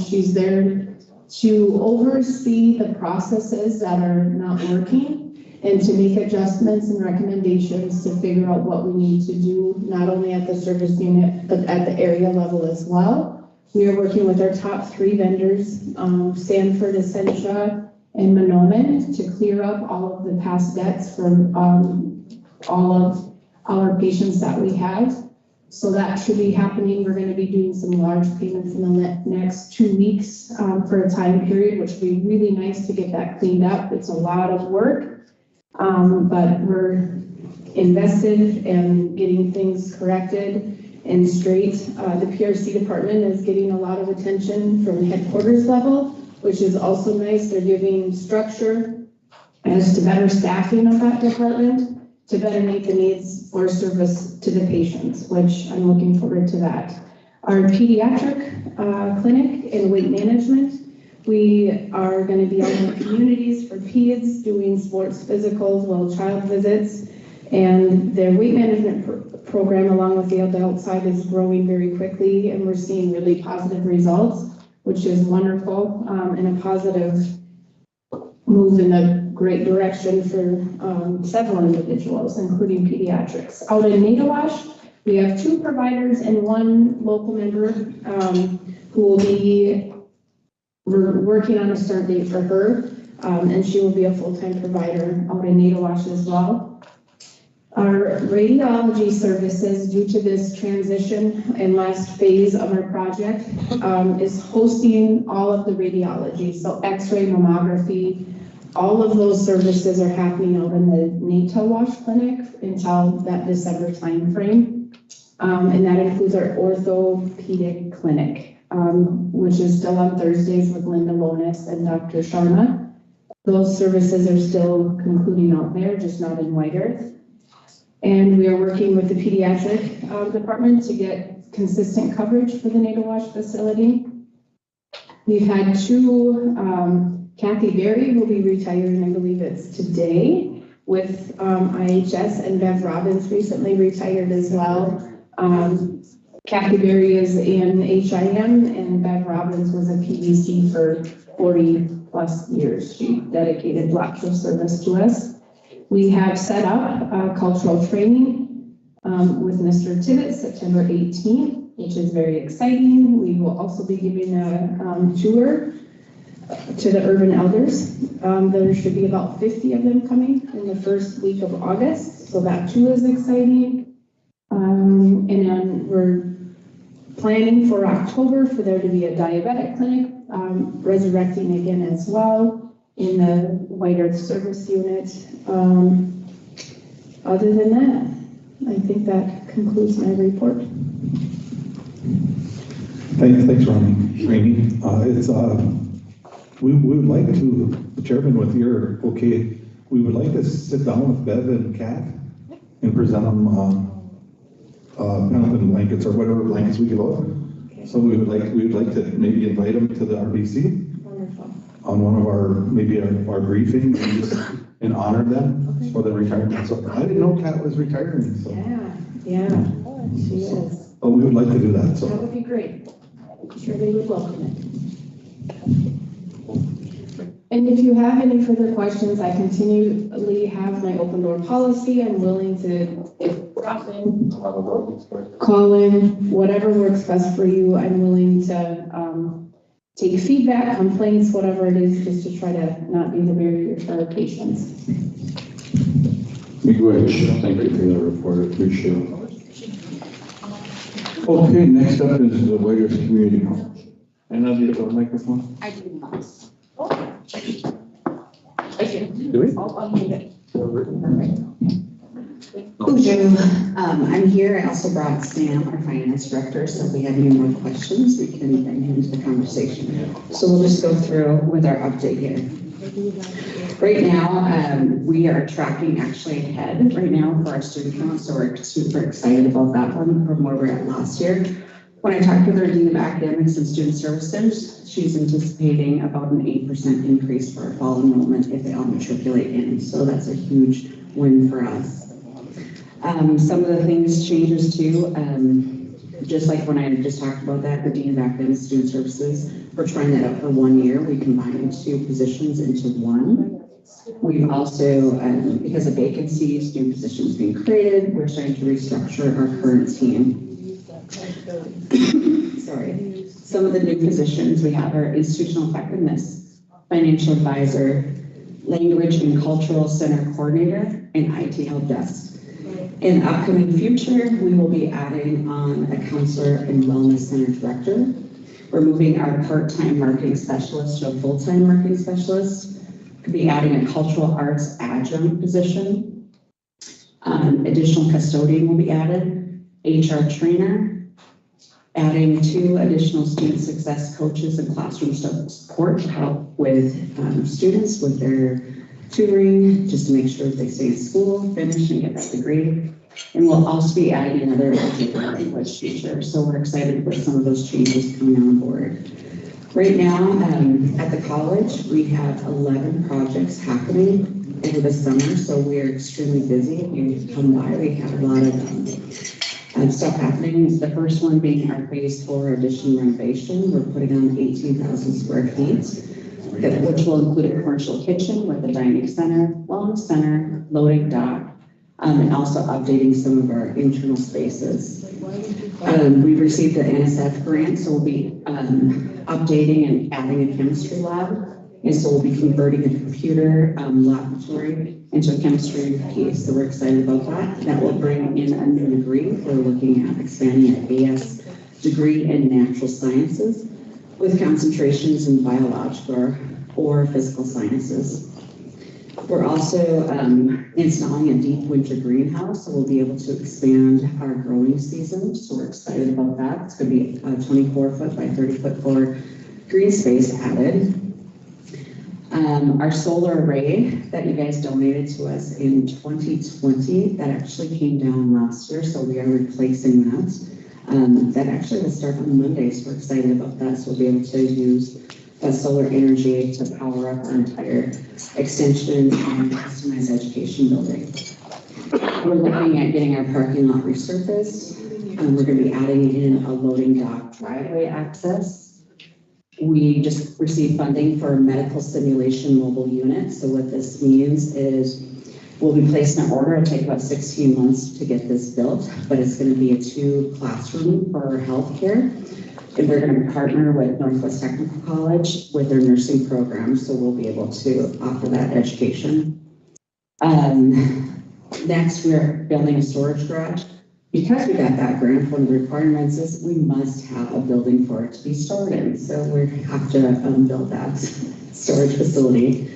She's there to oversee the processes that are not working and to make adjustments and recommendations to figure out what we need to do, not only at the service unit, but at the area level as well. We are working with our top 3 vendors, Sanford, Essentia, and Monoman, to clear up all of the past debts from all of our patients that we have. So that should be happening. We're going to be doing some large payments in the next 2 weeks for a time period, which will be really nice to get that cleaned up. It's a lot of work, but we're invested in getting things corrected and straight. The PRC department is getting a lot of attention from headquarters level, which is also nice. They're giving structure as to better staffing of that department to better meet the needs for service to the patients, which I'm looking forward to that. Our pediatric clinic and weight management, we are going to be out in the communities for peds, doing sports physicals, well child visits, and their weight management program along with the adult side is growing very quickly, and we're seeing really positive results, which is wonderful, and a positive move in a great direction for several individuals, including pediatrics. Out in Nadawash, we have 2 providers and 1 local member who will be working on a start date for her, and she will be a full-time provider out in Nadawash as well. Our radiology services, due to this transition and last phase of our project, is hosting all of the radiology, so x-ray, mammography, all of those services are happening out in the Nadawash clinic until that December timeframe. And that includes our orthopedic clinic, which is still on Thursdays with Linda Lonis and Dr. Sharma. Those services are still concluding out there, just not in White Earth. And we are working with the pediatric department to get consistent coverage for the Nadawash facility. We've had 2, Kathy Berry will be retiring, I believe it's today, with IHS, and Bev Robbins recently retired as well. Kathy Berry is in HIM, and Bev Robbins was a PDC for 40+ years. She dedicated lots of service to us. We have set up cultural training with Mr. Tibbet September 18th, which is very exciting. We will also be giving a tour to the urban elders. There should be about 50 of them coming in the first week of August, so that too is exciting. And then we're planning for October for there to be a diabetic clinic, resurrecting again as well in the White Earth Service Unit. Other than that, I think that concludes my report. Thanks, Rainey. We would like to, Chairman, with your okay, we would like to sit down with Bev and Kat and present them pennant blankets or whatever blankets we give out. So we would like to maybe invite them to the RBC. Wonderful. On one of our, maybe our briefings and honor them for the retirement. So I didn't know Kat was retiring, so. Yeah, she is. Oh, we would like to do that, That so. would be great. I'm sure they would welcome it. And if you have any further questions, I continually have my open door policy. I'm willing to drop in, call in, whatever works best for you. I'm willing to take feedback, complaints, whatever it is, just to try to not be the barrier for our patients. Miigwech, thank you for that report, I appreciate it. Okay, next up is the White Earth Community College. Anna, do you have a microphone? I do not. Do we? I'm here. I also brought Sam, our finance director, so if we have any more questions, we can bring him into the conversation. So we'll just go through with our update here. Right now, we are tracking actually ahead right now for our student count, so we're super excited about that one from where we're at last year. When I talked with our Dean of Academics and Student Services, she's anticipating about an 8% increase for our fall enrollment if they all matriculate in. So that's a huge win for us. Some of the things changes too, just like when I just talked about that, the Dean of Academics and Student Services, we're trying that out for 1 year. We combined 2 positions into 1. We've also, because of vacancies, new positions being created, we're starting to restructure our current team. Sorry. Some of the new positions we have are institutional effectiveness, financial advisor, language and cultural center coordinator, and IT help desk. In the upcoming future, we will be adding on a counselor and wellness center director. We're moving our part-time marketing specialist to a full-time marketing specialist. Could be adding a cultural arts adjunct position. Additional custodian will be added, HR trainer, adding 2 additional student success coaches and classroom support to help with students with their tutoring, just to make sure that they stay in school, finish, and get that degree. And we'll also be adding another language teacher. So we're excited with some of those changes coming on board. Right now, at the college, we have 11 projects happening over the summer, so we're extremely busy. If you come by, we have a lot of stuff happening. The first one being our phase 4 addition renovation. We're putting on 18,000 square feet, which will include a commercial kitchen with a dining center, wellness center, loading dock, and also updating some of our internal spaces. We received the NSF grant, so we'll be updating and adding a chemistry lab. And so we'll be converting a computer laboratory into a chemistry piece. So we're excited about that. That will bring in a new degree. We're looking at expanding an AS degree in natural sciences with concentrations in biological or physical sciences. We're also installing a deep winter greenhouse, so we'll be able to expand our growing season. So we're excited about that. It's going to be a 24-foot by 30-foot floor green space added. Our solar array that you guys donated to us in 2020, that actually came down last year, so we are replacing that. That actually will start on Monday, so we're excited about that. So we'll be able to use that solar energy to power up our entire extension and customized education building. We're looking at getting our parking lot resurfaced. We're gonna be adding in a loading dock driveway access. We just received funding for a medical simulation mobile unit. So what this means is we'll be placing an order. It'll take about 16 months to get this built, but it's gonna be a 2 classroom for healthcare. And we're gonna partner with Northwest Technical College with their nursing program. So we'll be able to offer that education. Next, we're building a storage garage. Because we got that grant, one of the requirements is we must have a building for it to be stored in. So we have to build that storage facility.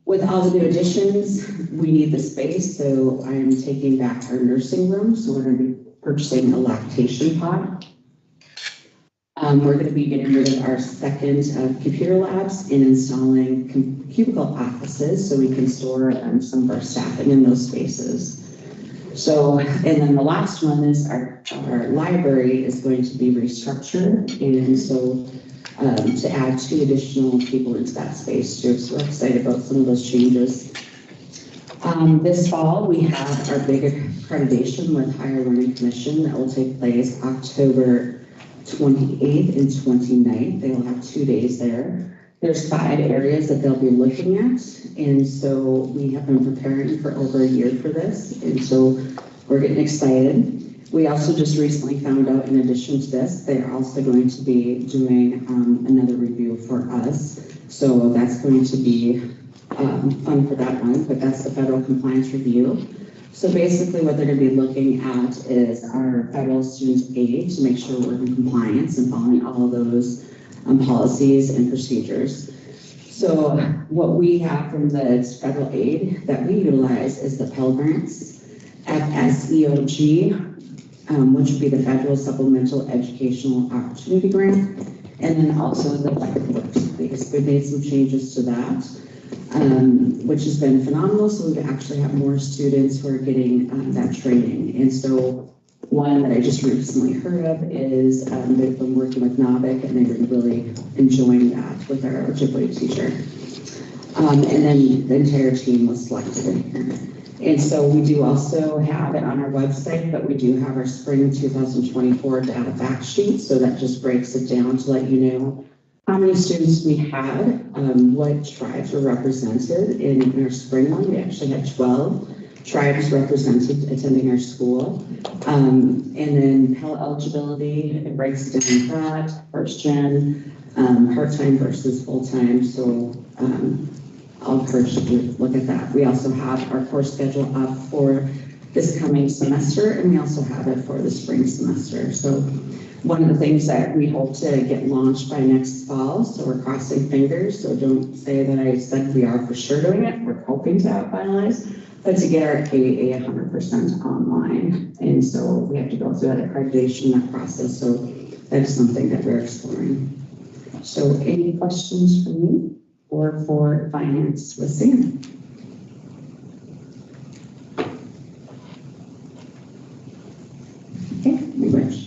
With all the new additions, we need the space. So I am taking back our nursing room. So we're going to be purchasing a lactation pod. We're going to be getting rid of our second computer labs and installing cubicle offices so we can store some of our staffing in those spaces. So, and then the last one is our library is going to be restructured, and so to add 2 additional people into that space too. So we're excited about some of those changes. This fall, we have our big accreditation with Higher Learning Commission that will take place October 28th and 29th. They will have 2 days there. There's 5 areas that they'll be looking at, and so we have been preparing for over a year for this, and so we're getting excited. We also just recently found out, in addition to this, they're also going to be doing another review for us, so that's going to be fun for that one, but that's the federal compliance review. So basically what they're going to be looking at is our federal student aid to make sure we're in compliance and following all of those policies and procedures. So what we have from the federal aid that we utilize is the Pell Grants, FSEOG, which would be the Federal Supplemental Educational Opportunity Grant, and then also the FlexWorks, because we made some changes to that, which has been phenomenal. So we actually have more students who are getting that training. And so one that I just recently heard of is they've been working with NAVIC and they've been really enjoying that with our Ojibwe teacher. And then the entire team was selected in here. And so we do also have it on our website, but we do have our spring 2024 data fact sheet. So that just breaks it down to let you know how many students we had, what tribes were represented in our spring one. We actually had 12 tribes represented attending our school. And then Pell eligibility, it breaks it down that, first gen, part-time versus full-time. So I'll encourage you to look at that. We also have our course schedule up for this coming semester, and we also have it for the spring semester. So one of the things that we hope to get launched by next fall, so we're crossing fingers, so don't say that I said we are for sure doing it. We're hoping to have finalized, but to get our KA 100% online. And so we have to go through that accreditation, that process. So that is something that we're exploring. So any questions for me or for finance with Sam? Okay, Rich.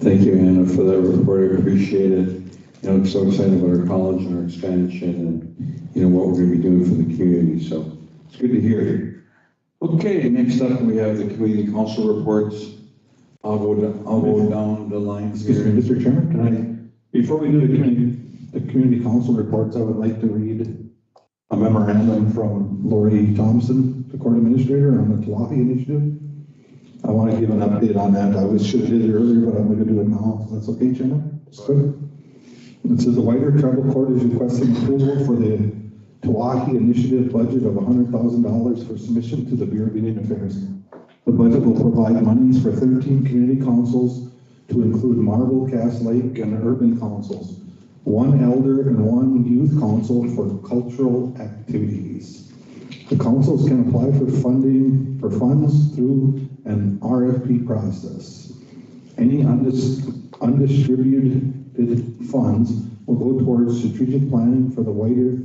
Thank you, Anna, for that report. I appreciate it. You know, I'm so excited about our college and our expansion and, you know, what we're going to be doing for the community. So it's good to hear. Okay, next up we have the community council reports. I'll go down the line. Excuse me, Mr. Chairman, can I, before we do the community council reports, I would like to read a memorandum from Lori Thompson, the court administrator, on the Tawahi initiative. I want to give an update on that. I should have did it earlier, but I'm going to do it now. That's okay, Chairman? It's good. It says the Whiter Tribal Court is requesting approval for the Tawahi initiative budget of $100,000 for submission to the Bureau of Indian Affairs. The budget will provide monies for 13 community councils to include Marble, Cass Lake, and urban councils, 1 elder and 1 youth council for cultural activities. The councils can apply for funding for funds through an RFP process. Any undistributed funds will go towards strategic planning for the Whiter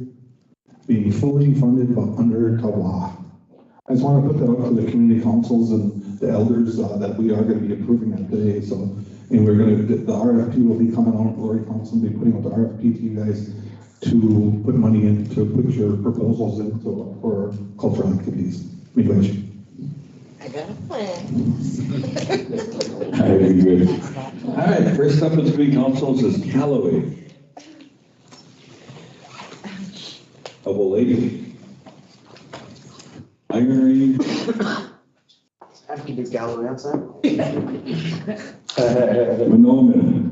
being fully funded under Tawa. I just want to put that up for the community councils and the elders that we are going to be approving that today. So, and we're going to, the RFP will be coming out, Lori Council will be putting out the RFP to you guys to put money in, to put your proposals into for cultural activities. Midwich. I got a plan. Very good. All right, first up in city councils is Callaway. Of a lady. Irene. I can do Galloway outside. Manoman.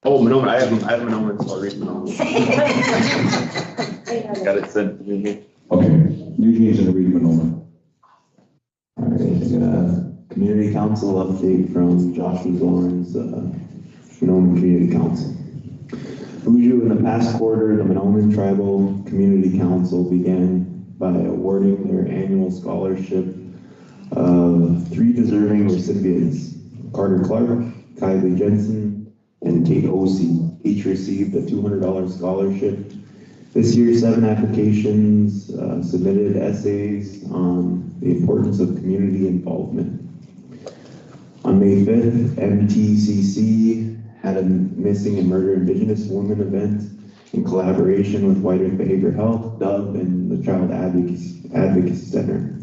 Oh, Monoma, I have Monoma, so I'll read Monoma. Got it sent to me. Okay, Eugene's gonna read Manoman. All right, community council update from Joshua Zorn's, Monoma Community Council. Hoosier, in the past quarter, the Monoma Tribal Community Council began by awarding their annual scholarship of 3 deserving recipients, Carter Clark, Kylie Jensen, and Tate Osey. Each received a $200 scholarship. This year, 7 applications submitted essays on the importance of community involvement. On May 5th, MTCC had a Missing and Murdered Indigenous Women event in collaboration with White Earth Behavioral Health, Dove, and the Child Advocacy Center.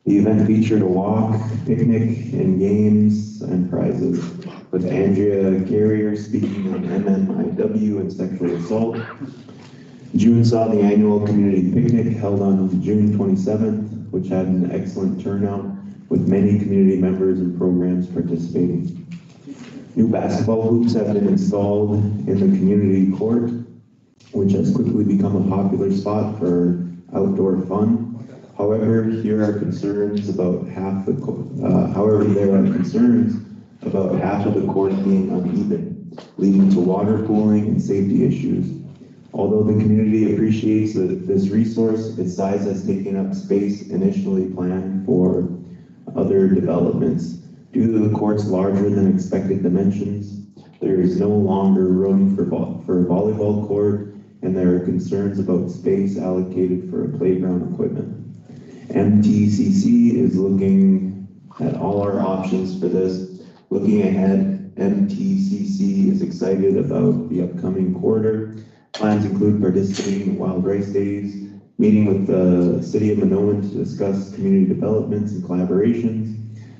The event featured a walk, picnic, and games and prizes, with Andrea Carrier speaking on MMIW and sexual assault. June saw the annual community picnic held on June 27th, which had an excellent turnout, with many community members and programs participating. New basketball hoops have been installed in the community court, which has quickly become a popular spot for outdoor fun. However, there are concerns about half the court being uneven, leading to water pooling and safety issues. Although the community appreciates this resource, its size has taken up space initially planned for other developments. Due to the court's larger than expected dimensions, there is no longer room for a volleyball court, and there are concerns about space allocated for playground equipment. MTCC is looking at all our options for this. Looking ahead, MTCC is excited about the upcoming quarter. Plans include participating in Wild Rice Days, meeting with the City of Monoma to discuss community developments and collaborations,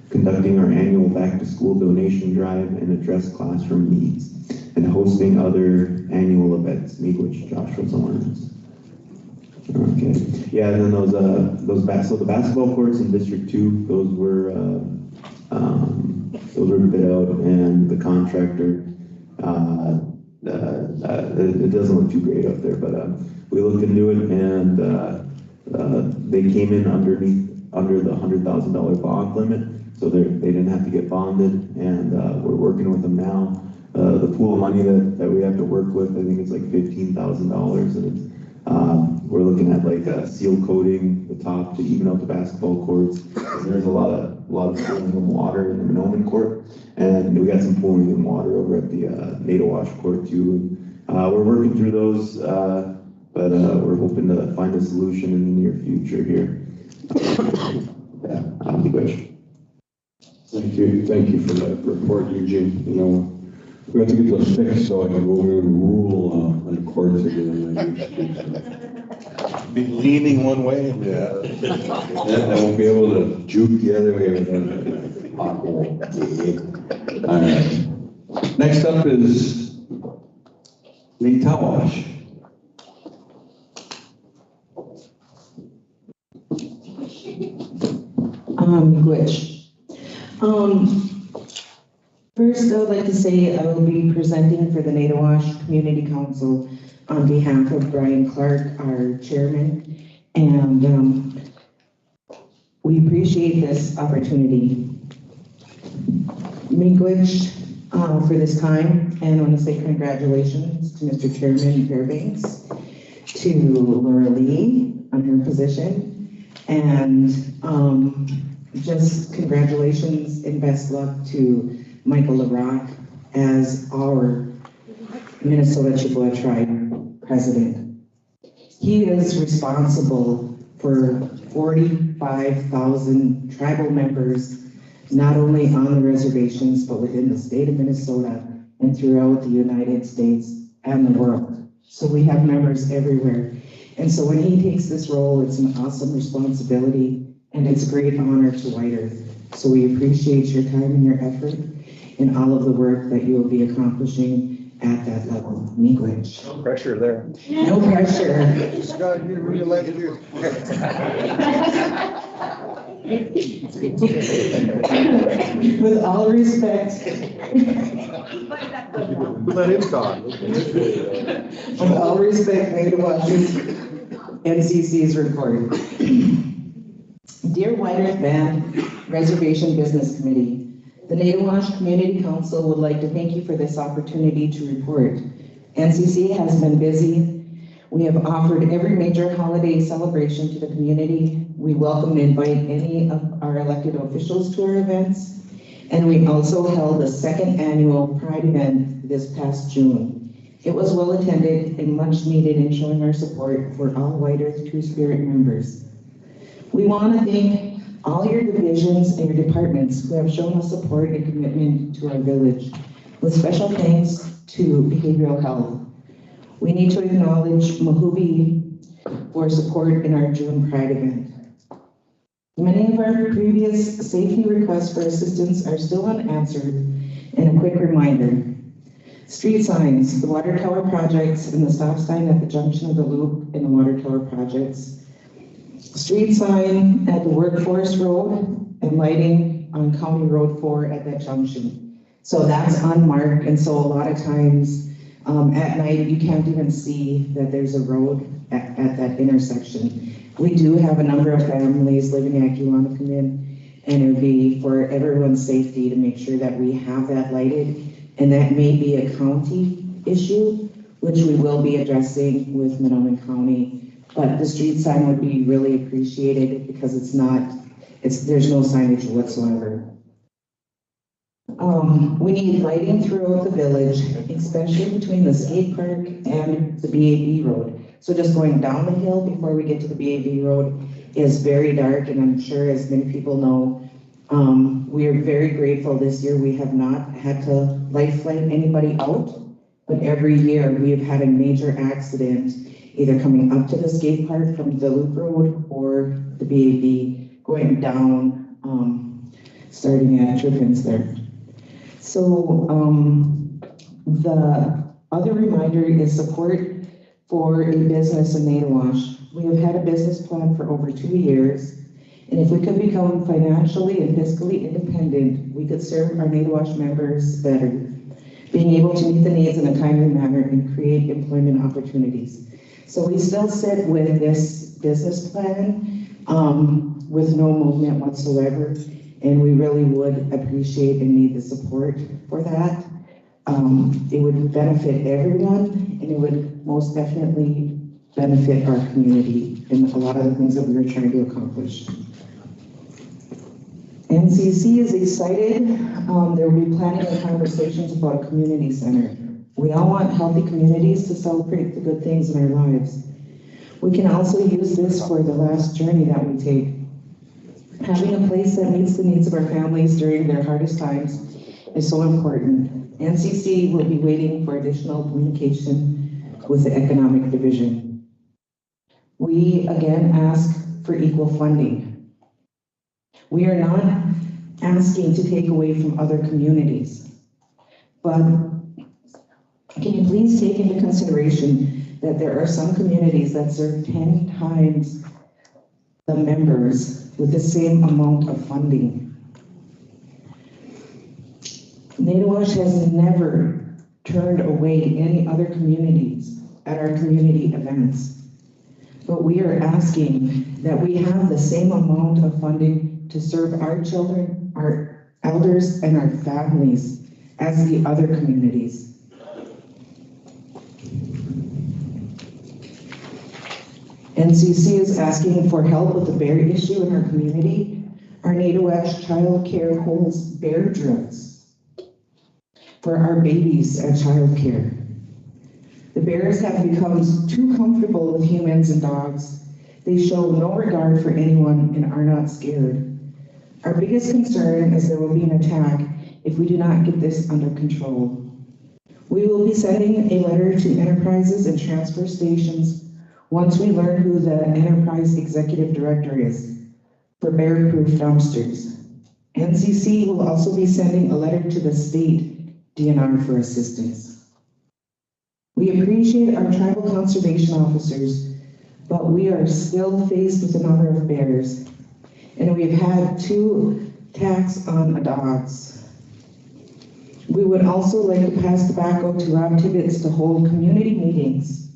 conducting our annual back-to-school donation drive and address classroom needs, and hosting other annual events, which Joshua Zorns. Okay, yeah, and then so the basketball courts in District 2, those were bid out, and the contractor, it doesn't look too great up there, but we looked into it, and they came in under the $100,000 bond limit, so they didn't have to get bonded, and we're working with them now. The pool of money that we have to work with, I think it's like $15,000, and it's we're looking at like seal coating the top to even out the basketball courts. There's a lot of pooling of water in the Monoma court, and we got some pooling in water over at the Nadawash court too. We're working through those, but we're hoping to find a solution in the near future here. Yeah, Thank you for that report, Eugene. You know, we have to get those fixed so I can go over and rule in the courts again. Be leaning one way. Yeah. I won't be able to juke the other way. All right. Next up is Nadawash. Which? First, I would like to say I will be presenting for the Nadawash Community Council on behalf of Brian Clark, our chairman, and we appreciate this opportunity. Miigwech for this time, and I want to say congratulations to Mr. Chairman Fairbanks, to Laura Lee on her position, and just congratulations and best luck to Michael LaRock as our Minnesota Chippewa Tribe president. He is responsible for 45,000 tribal members not only on the reservations, but within the state of Minnesota and throughout the United States and the world. So we have members everywhere. And so when he takes this role, it's an awesome responsibility and it's a great honor to Whiter. So we appreciate your time and your effort and all of the work that you will be accomplishing at that level. Miigwech. No pressure there. No pressure. Just gotta be reelected. With all respect. Let him talk. With all respect, Mayor Washington, NCC's report. Dear Whiter's Band Reservation Business Committee, the Naywash Community Council would like to thank you for this opportunity to report. NCC has been busy. We have offered every major holiday celebration to the community. We welcome and invite any of our elected officials to our events. And we also held the second annual Pride event this past June. It was well attended and much needed in showing our support for all Whiter Two-Spirit members. We want to thank all your divisions and your departments who have shown us support and commitment to our village, with special thanks to behavioral health. We need to acknowledge Mahubi for support in our June Pride event. Many of our previous safety requests for assistance are still unanswered, and a quick reminder. Street signs, the water tower projects, and the stop sign at the junction of the loop and the water tower projects. Street sign at the Workforce Road and lighting on County Road 4 at that junction. So that's unmarked, and so a lot of times at night you can't even see that there's a road at that intersection. We do have a number of families living at Kiwanis, and it would be for everyone's safety to make sure that we have that lighted, and that may be a county issue, which we will be addressing with Minoan County. But the street sign would be really appreciated because there's no signage whatsoever. We need lighting throughout the village, especially between the skate park and the BAB road. So just going down the hill before we get to the BAB road is very dark, and I'm sure as many people know, we are very grateful this year. We have not had to life flight anybody out, but every year we have had a major accident either coming up to the skate park from the loop road or the BAB going down, starting at Trippins there. So the other reminder is support for a business in Naywash. We have had a business plan for over 2 years, and if we could become financially and fiscally independent, we could serve our Naywash members better, being able to meet the needs in a timely manner and create employment opportunities. So we still sit with this business plan with no movement whatsoever, and we really would appreciate and need the support for that. It would benefit everyone, and it would most definitely benefit our community and a lot of the things that we are trying to accomplish. NCC is excited. There will be planning and conversations about a community center. We all want healthy communities to celebrate the good things in our lives. We can also use this for the last journey that we take. Having a place that meets the needs of our families during their hardest times is so important. NCC will be waiting for additional communication with the Economic Division. We again ask for equal funding. We are not asking to take away from other communities, but can you please take into consideration that there are some communities that serve 10 times the members with the same amount of funding? Naywash has never turned away any other communities at our community events, but we are asking that we have the same amount of funding to serve our children, our elders, and our families as the other communities. NCC is asking for help with the bear issue in our community. Our Naywash Child Care holds bear drills for our babies at child care. The bears have become too comfortable with humans and dogs. They show no regard for anyone and are not scared. Our biggest concern is there will be an attack if we do not get this under control. We will be sending a letter to enterprises and transfer stations once we learn who the enterprise executive director is for bear-proof dumpsters. NCC will also be sending a letter to the state DNR for assistance. We appreciate our tribal conservation officers, but we are still faced with a number of bears, and we've had 2 attacks on dogs. We would also like to pass tobacco to Rob Tibbetts to hold community meetings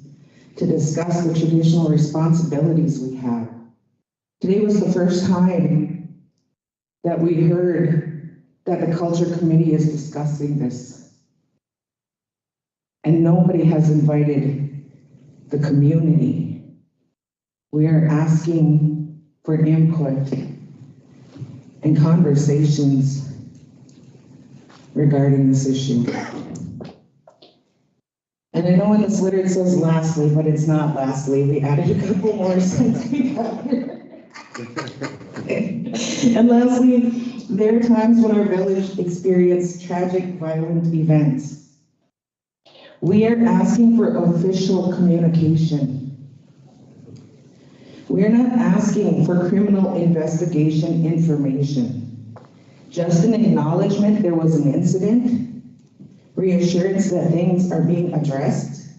to discuss the traditional responsibilities we have. Today was the first time that we heard that the Culture Committee is discussing this. And nobody has invited the community. We are asking for input and conversations regarding this issue. And I know in this letter it says lastly, but it's not lastly. We added a couple more since we got here. And lastly, there are times when our village experienced tragic, violent events. We are asking for official communication. We are not asking for criminal investigation information. Just an acknowledgement there was an incident, reassurance that things are being addressed.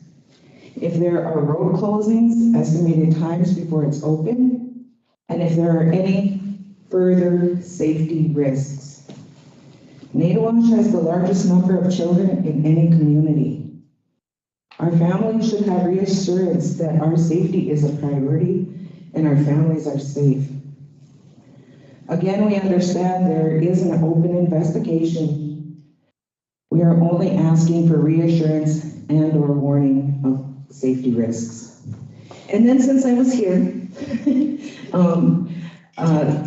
If there are road closings, estimated times before it's open, and if there are any further safety risks. Naywash has the largest number of children in any community. Our families should have reassurance that our safety is a priority and our families are safe. Again, we understand there is an open investigation. We are only asking for reassurance and/or warning of safety risks. And then since I was here,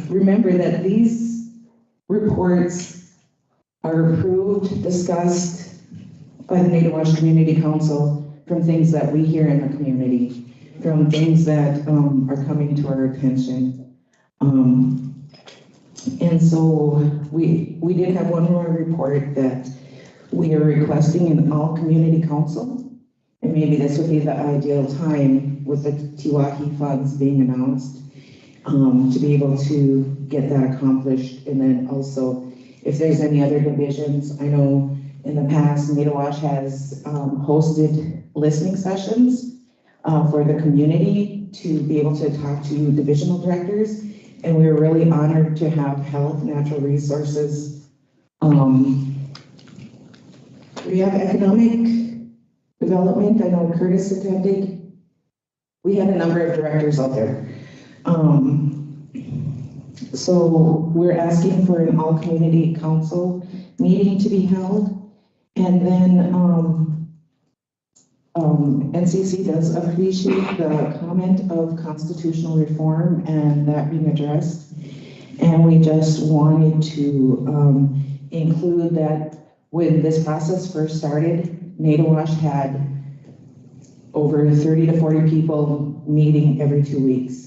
remember that these reports are approved, discussed by the Naywash Community Council from things that we hear in the community, from things that are coming to our attention. And so we did have one more report that we are requesting in all community council, and maybe this would be the ideal time with the Tiwahi funds being announced to be able to get that accomplished. And then also, if there's any other divisions, I know in the past, Naywash has hosted listening sessions for the community to be able to talk to divisional directors. And we were really honored to have health, natural resources. We have economic development. I know Curtis attended. We had a number of directors out there. So we're asking for an all community council meeting to be held. And then NCC does appreciate the comment of constitutional reform and that being addressed. And we just wanted to include that when this process first started, Naywash had over 30 to 40 people meeting every 2 weeks.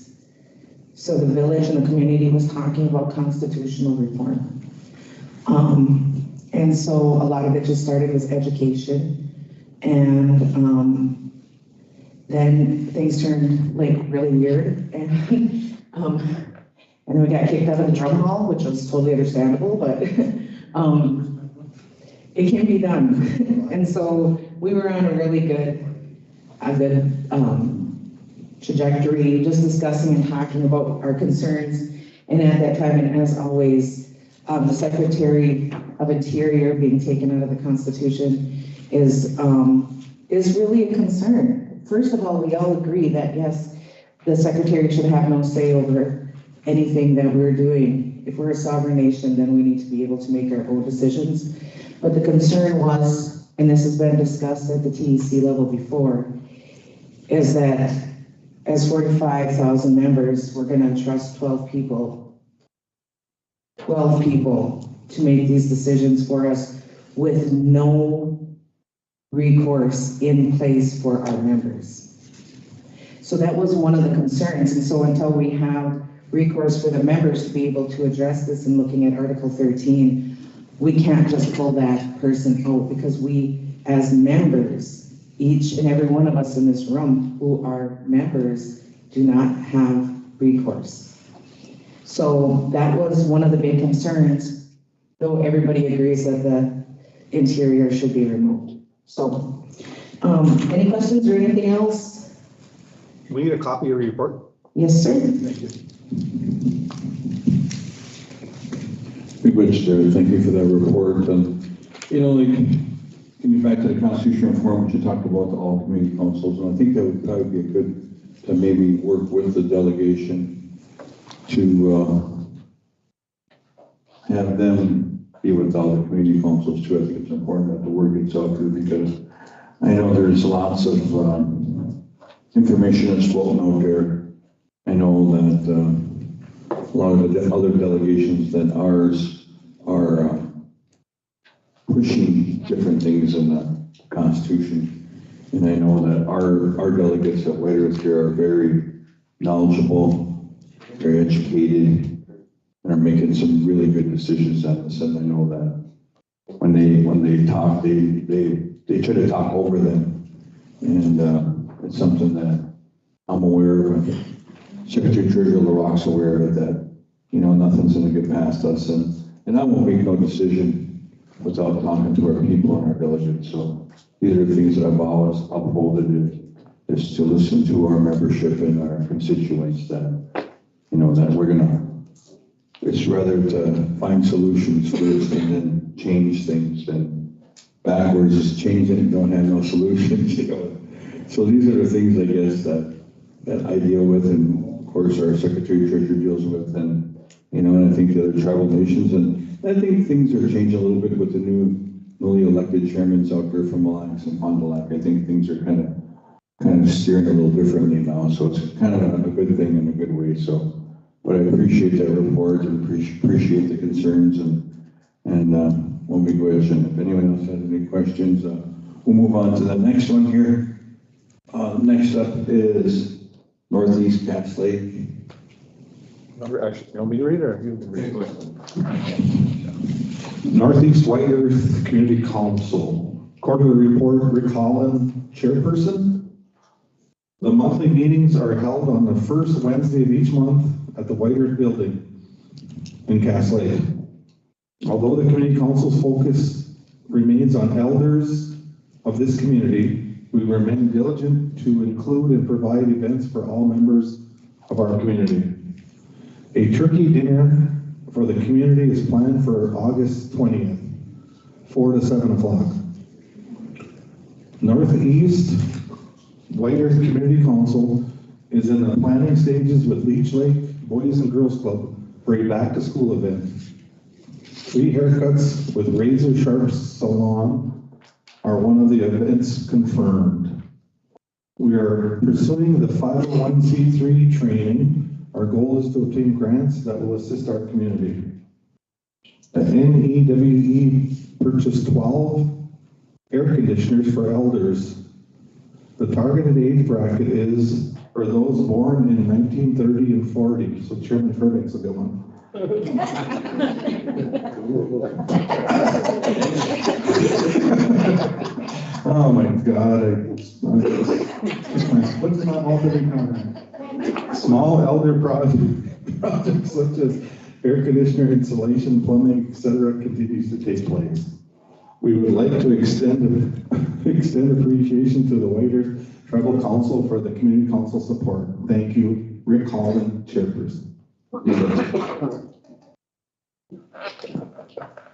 So the village and the community was talking about constitutional reform. And so a lot of it just started with education. And then things turned like really weird. And then we got kicked out of the drum hall, which was totally understandable, but it can be done. And so we were on a really good trajectory, just discussing and talking about our concerns. And at that time, and as always, the Secretary of Interior being taken out of the Constitution is really a concern. First of all, we all agree that yes, the Secretary should have no say over anything that we're doing. If we're a sovereign nation, then we need to be able to make our own decisions. But the concern was, and this has been discussed at the TEC level before, is that as 45,000 members, we're going to trust 12 people to make these decisions for us with no recourse in place for our members. So that was one of the concerns. And so until we have recourse for the members to be able to address this and looking at Article 13, we can't just pull that person out because we, as members, each and every one of us in this room who are members, do not have recourse. So that was one of the big concerns, though everybody agrees that the interior should be removed. So, any questions or anything else? We need a copy of your report. Yes, sir. Thank you. Big Rich there, thank you for that report. And, you know, like, getting back to the constitutional reform, which you talked about, all community councils, and I think that would be a good, to maybe work with the delegation to have them be with all the community councils too. I think it's important that the word gets out there because I know there's lots of information that's floating out there. I know that a lot of the other delegations than ours are pushing different things in the Constitution. And I know that our delegates at Whitehurst here are very knowledgeable, very educated, and are making some really good decisions on this. And I know that when they talk, they try to talk over them. And it's something that I'm aware of. Secretary Treasurer LaRocque's aware of that, you know, nothing's gonna get past us, and I won't make no decision without talking to our people and our delegates. So these are the things that I've always upholded is to listen to our membership and our constituents that, you know, that we're gonna, it's rather to find solutions first and then change things than backwards, just change it and don't have no solutions, you know. So these are the things, I guess, that I deal with, and of course our Secretary Treasurer deals with, and you know, and I think the other tribal nations, and I think things are changing a little bit with the newly elected chairmans out there from Mille Lacs and Fond du Lac. I think things are kind of steering a little differently now, so it's kind of a good thing in a good way. So, but I appreciate that report and appreciate the concerns, and when we go ahead, and if anyone else has any questions, we'll move on to the next one here. Next up is Northeast Cass Lake. Actually, you want me to read it or you can read it? Northeast Whitehurst Community Council. Quarterly report, Rick Holland, chairperson. The monthly meetings are held on the first Wednesday of each month at the Whitehurst building in Cass Lake. Although the community council's focus remains on elders of this community, we remain diligent to include and provide events for all members of our community. A turkey dinner for the community is planned for August 20th, 4 to 7 o'clock. Northeast Whitehurst Community Council is in the planning stages with Leech Lake Boys and Girls Club for a back-to-school event. Free haircuts with razor sharp salon are one of the events confirmed. We are pursuing the 501c3 training. Our goal is to obtain grants that will assist our community. The NEWE purchased 12 air conditioners for elders. The targeted age bracket is for those born in 1930 and 40. So Chairman Furbeck's a good one. Oh my God, what's my alternate comment? Small elder projects such as air conditioner installation, plumbing, etc. continues to take place. We would like to extend appreciation to the Whitehurst Tribal Council for the community council support. Thank you, Rick Holland, chairperson.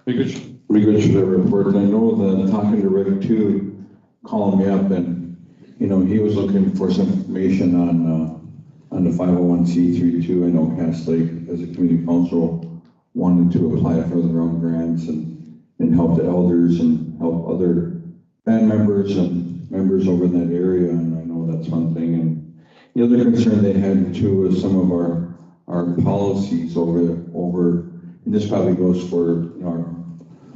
Pretty good for the report. And I know that talking to Rick too, calling me up, and you know, he was looking for some information on the 501c3 too. I know Cass Lake as a community council wanted to apply for their own grants and help the elders and help other band members and members over in that area. And I know that's one thing. And the other concern they had too is some of our policies over, and this probably goes for, you know,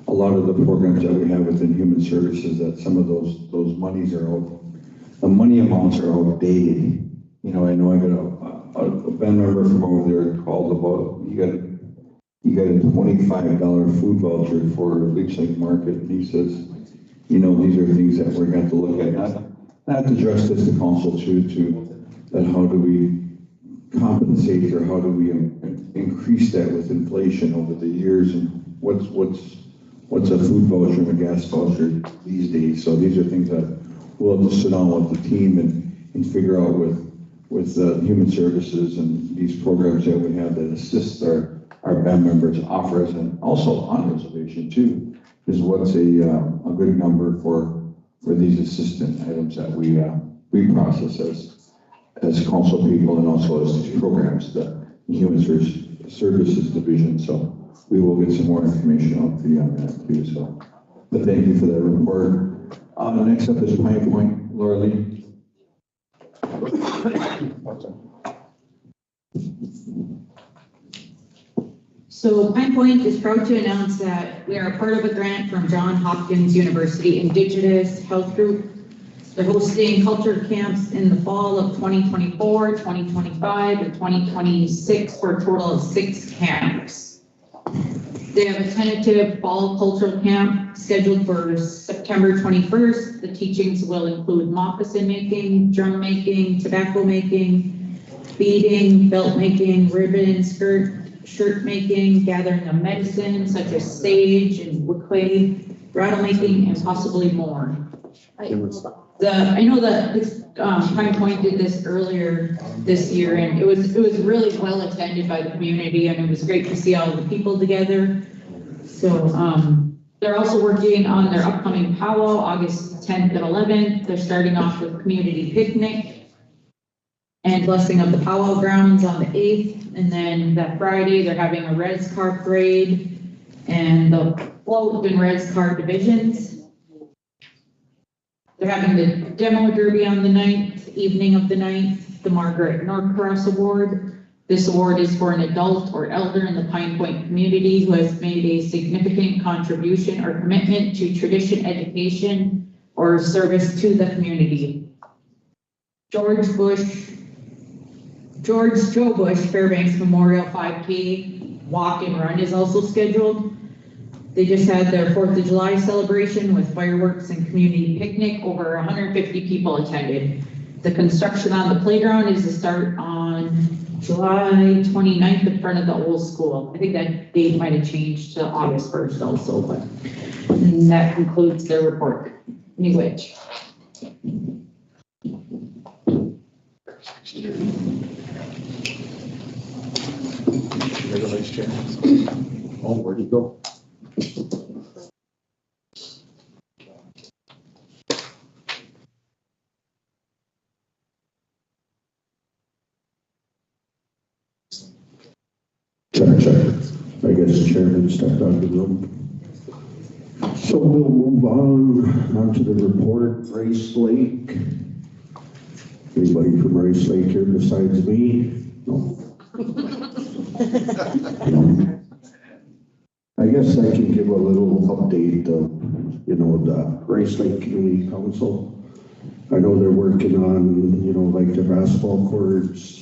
a lot of the programs that we have within human services, that some of those monies are out, the money amounts are outdated. You know, I know I got a band member from over there called about, you got a $25 food voucher for Leech Lake Market, and he says, you know, these are things that we're going to look at, not to address this to council to that how do we compensate or how do we increase that with inflation over the years, and what's a food voucher and a gas voucher these days. So these are things that we'll have to sit down with the team and figure out with human services and these programs that we have that assist our band members offers, and also on reservation too, is what's a good number for these assistant items that we process as council people and also as these programs, the human services division. So we will get some more information out for you on that too. So, but thank you for that report. Next up is Pine Point, Laura Lee. So Pine Point is proud to announce that we are a part of a grant from Johns Hopkins University Indigenous Health Group. They're hosting culture camps in the fall of 2024, 2025, and 2026 for a total of 6 camps. They have a tentative fall cultural camp scheduled for September 21st. The teachings will include moccasin making, drum making, tobacco making, beading, belt making, ribbon, shirt making, gathering of medicine such as sage and woodclay, rattle making, and possibly more. I know that Pine Point did this earlier this year, and it was really well attended by the community, and it was great to see all the people together. So they're also working on their upcoming powwow, August 10th and 11th. They're starting off with community picnic and blessing of the powwow grounds on the 8th, and then that Friday they're having a res car parade and the float and res car divisions. They're having the demo derby on the 9th, evening of the 9th, the Margaret Norcross Award. This award is for an adult or elder in the Pine Point community who has made a significant contribution or commitment to tradition, education, or service to the community. George Joe Bush Fairbanks Memorial 5K Walk and Run is also scheduled. They just had their 4th of July celebration with fireworks and community picnic. Over 150 people attended. The construction on the playground is to start on July 29th in front of the old school. I think that date might have changed to August 1st also, but and that concludes their report. Miigwech. Oh, where'd he go? Check. I guess the chairman stepped out of the room. So we'll move on to the report, Rice Lake. Anybody from Rice Lake here besides me? No. No. I guess I can give a little update of, the Rice Lake Community Council. I know they're working on, like the basketball courts.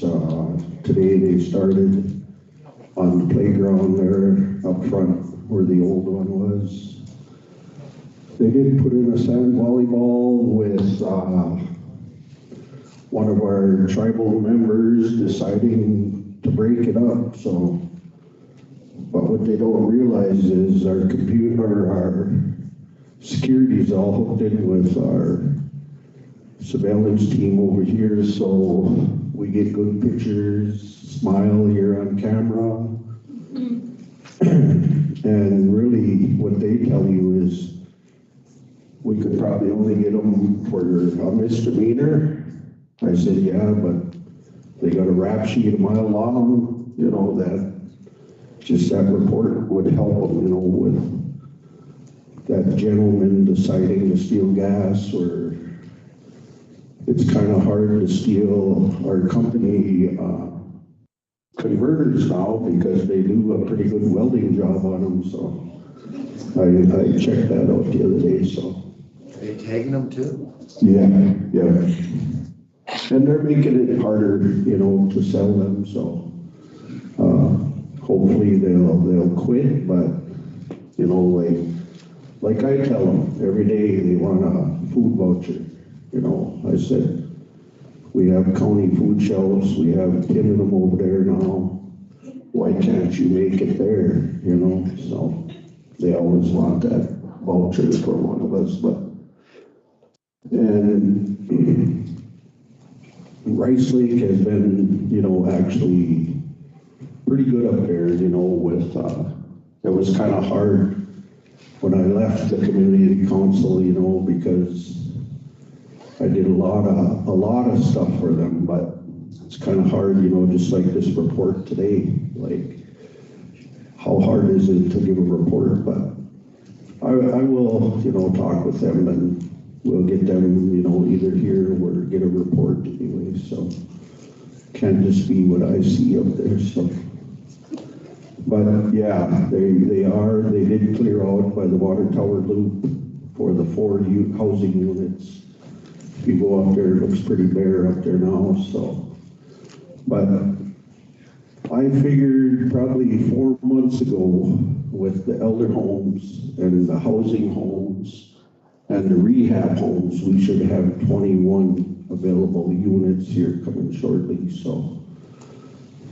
Today they started on the playground there up front where the old one was. They did put in a sand volleyball with one of our tribal members deciding to break it up. So, but what they don't realize is our security's all hooked in with our surveillance team over here, so we get good pictures, smile here on camera. And really what they tell you is we could probably only get them for a misdemeanor. I said, yeah, but they got a rap sheet a mile long, that just that report would help them, with that gentleman deciding to steal gas, or it's kind of hard to steal our company converters now because they do a pretty good welding job on them. So I checked that out the other day. So are they tagging them too? Yeah. And they're making it harder, to sell them, so, hopefully they'll quit, but, like I tell them, every day they want a food voucher, I said, we have county food shelves, we have 10 of them over there now, why can't you make it there, so they always want that voucher for one of us, but, and Rice Lake has been, actually pretty good up there, with, it was kind of hard when I left the community council, because I did a lot of stuff for them, but it's kind of hard, just like this report today, like, how hard is it to give a report, but I will, talk with them and we'll get them, either here or get a report anyway, so can't just be what I see up there, so. But yeah, they did clear out by the water tower loop for the 4 housing units. If you go up there, it looks pretty bare up there now, so. But I figured probably 4 months ago with the elder homes and the housing homes and the rehab homes, we should have 21 available units here coming shortly, so.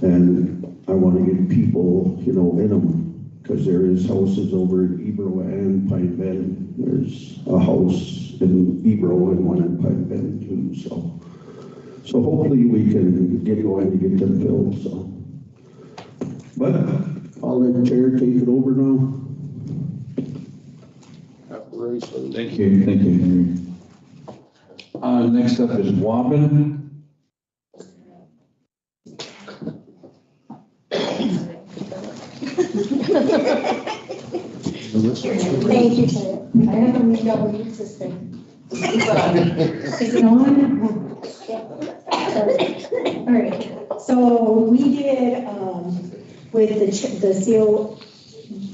And I want to get people, in them, because there is houses over in Ebro and Pine Bend. There's a house in Ebro and one in Pine Bend too, so. So hopefully we can get going to get them filled, so. But I'll let the chair take it over now. Thank you, Henry. Next up is Wobbin. Thank you, Chair. I have a new double system. Is it on? All right, so we did, with the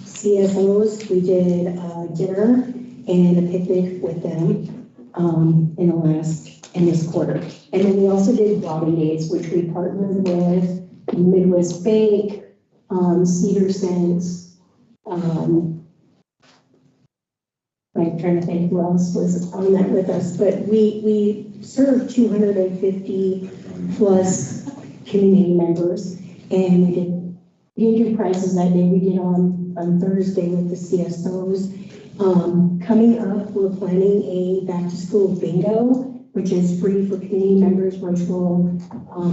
CSOs, we did a dinner and a picnic with them, in this quarter. And then we also did Robin Days, which we partnered with Midwest Bank, Cedar Sense, I'm trying to think who else was on that with us, but we served 250 plus community members, and we didn't do prizes that day. We did on Thursday with the CSOs. Coming up, we're planning a back to school bingo, which is free for community members, which will,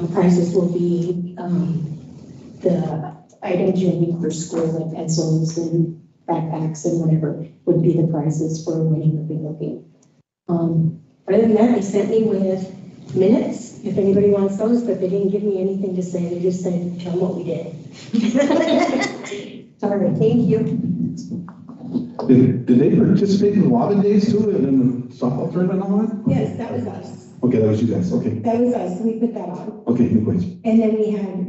the prizes will be the items you need for school, like pencils and backpacks and whatever would be the prizes for winning the bingo game. Other than that, they sent me with minutes, if anybody wants those, but they didn't give me anything to say. They just said, tell them what we did. All right, thank you. Did they participate in the Water Days too, and then the softball tournament and all that? Yes, that was us. Okay, that was you guys, okay. That was us. We put that on. Okay, good question. And then we had,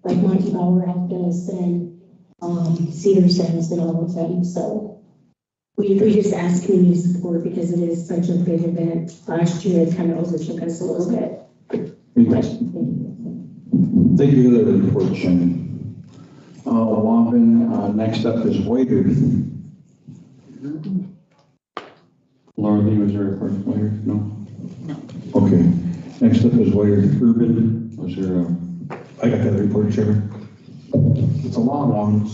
like Monty Bauer helped us and Cedar Sense and all of them. So we just asked community support because it is such a big event. Last year it kind of overtook us a little bit. Thank you for the report, Shannon. Wobbin, next up is Whiteearth. Laura Lee, was there a report from Whiteearth? No? No. Okay. Next up is Whiteearth Urban. Was there I got that report, Chair. It's a long one.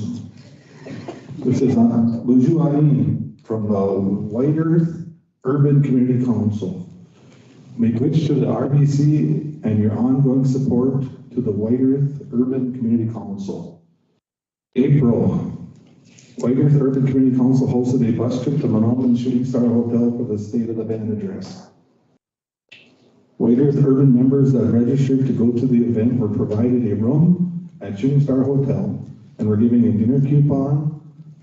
This is Luju Ali from the Whiteearth Urban Community Council. May wish to the RBC and your ongoing support to the Whiteearth Urban Community Council. April, Whiteearth Urban Community Council hosted a bus trip to Monongan Shooting Star Hotel for the State of the Band address. Whiteearth Urban members that registered to go to the event were provided a room at Shooting Star Hotel and were given a dinner coupon.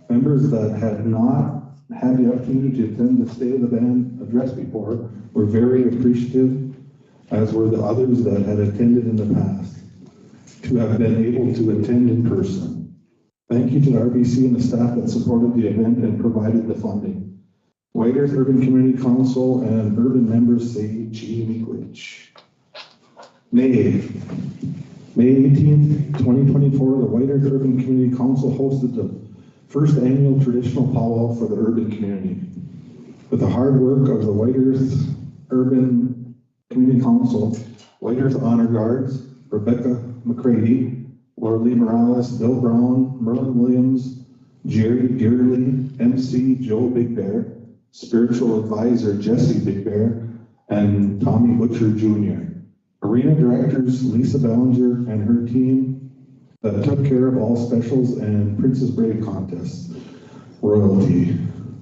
Members that had not had the opportunity to attend the State of the Band address before were very appreciative, as were the others that had attended in the past, to have been able to attend in person. Thank you to the RBC and the staff that supported the event and provided the funding. Whiteearth Urban Community Council and urban members say Gee Miigwech. May 18th, 2024, the White Earth Urban Community Council hosted the first annual traditional powwow for the urban community. With the hard work of the White Earth Urban Community Council, White Earth Honor Guards, Rebecca McCready, Laura Lee Morales, Bill Brown, Merlin Williams, Jerry Dearly, MC Joe Big Bear, spiritual advisor Jesse Big Bear, and Tommy Butcher Jr. Arena directors Lisa Bellinger and her team that took care of all specials and Princess Brave contests. Royalty.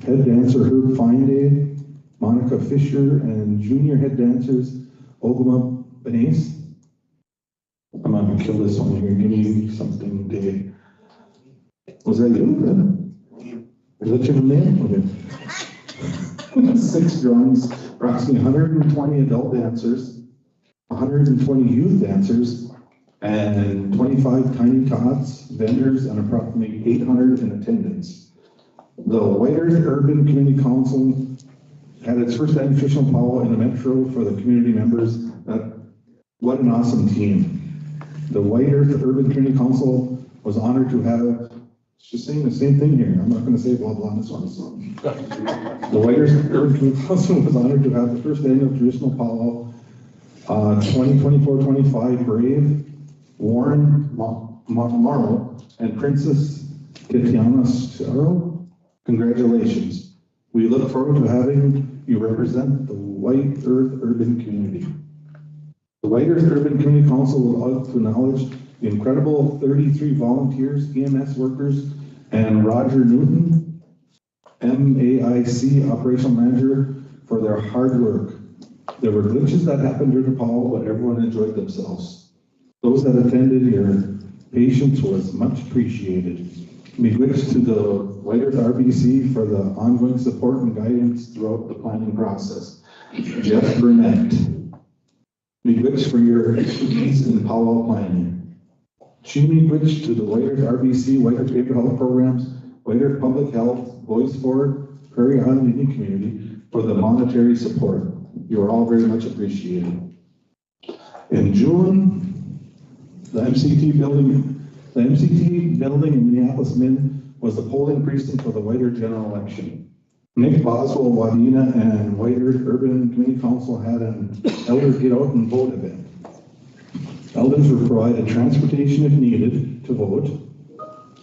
Head dancer Herb Finday, Monica Fisher, and junior head dancers Ogama Benes. I'm gonna kill this one here. Give me something, Dave. Was that you? Is that your name? Okay. 6 drums, approximately 120 adult dancers, 120 youth dancers, and 25 tiny tots, vendors, and approximately 800 in attendance. The White Earth Urban Community Council had its first official powwow in the metro for the community members. What an awesome team. The White Earth Urban Community Council was honored to have, she's saying the same thing here. I'm not going to say blah blah on this one. So. The White Earth Urban Community Council was honored to have the first annual traditional powwow 2024-25 Brave, Warren Morrow, and Princess Katiana Saro. Congratulations. We look forward to having you represent the White Earth Urban Community. The White Earth Urban Community Council would like to acknowledge the incredible 33 volunteers, EMS workers, and Roger Newton, MAIC Operational Manager, for their hard work. There were glitches that happened during the powwow, but everyone enjoyed themselves. Those that attended, your patience was much appreciated. Miigwech to the White Earth RBC for the ongoing support and guidance throughout the planning process. Jeff Burnett. Miigwech for your expertise in powwow planning. Miigwech to the White Earth RBC, White Earth Behavioral Health Programs, White Earth Public Health, Boys Ford, Prairie Island Indian Community for the monetary support. You are all very much appreciated. In June, the MCT building in Minneapolis Min was the polling precinct for the White Earth general election. Nick Boswell, Wadena, and White Earth Urban Community Council had an elders get out and vote event. Elders were provided transportation if needed to vote.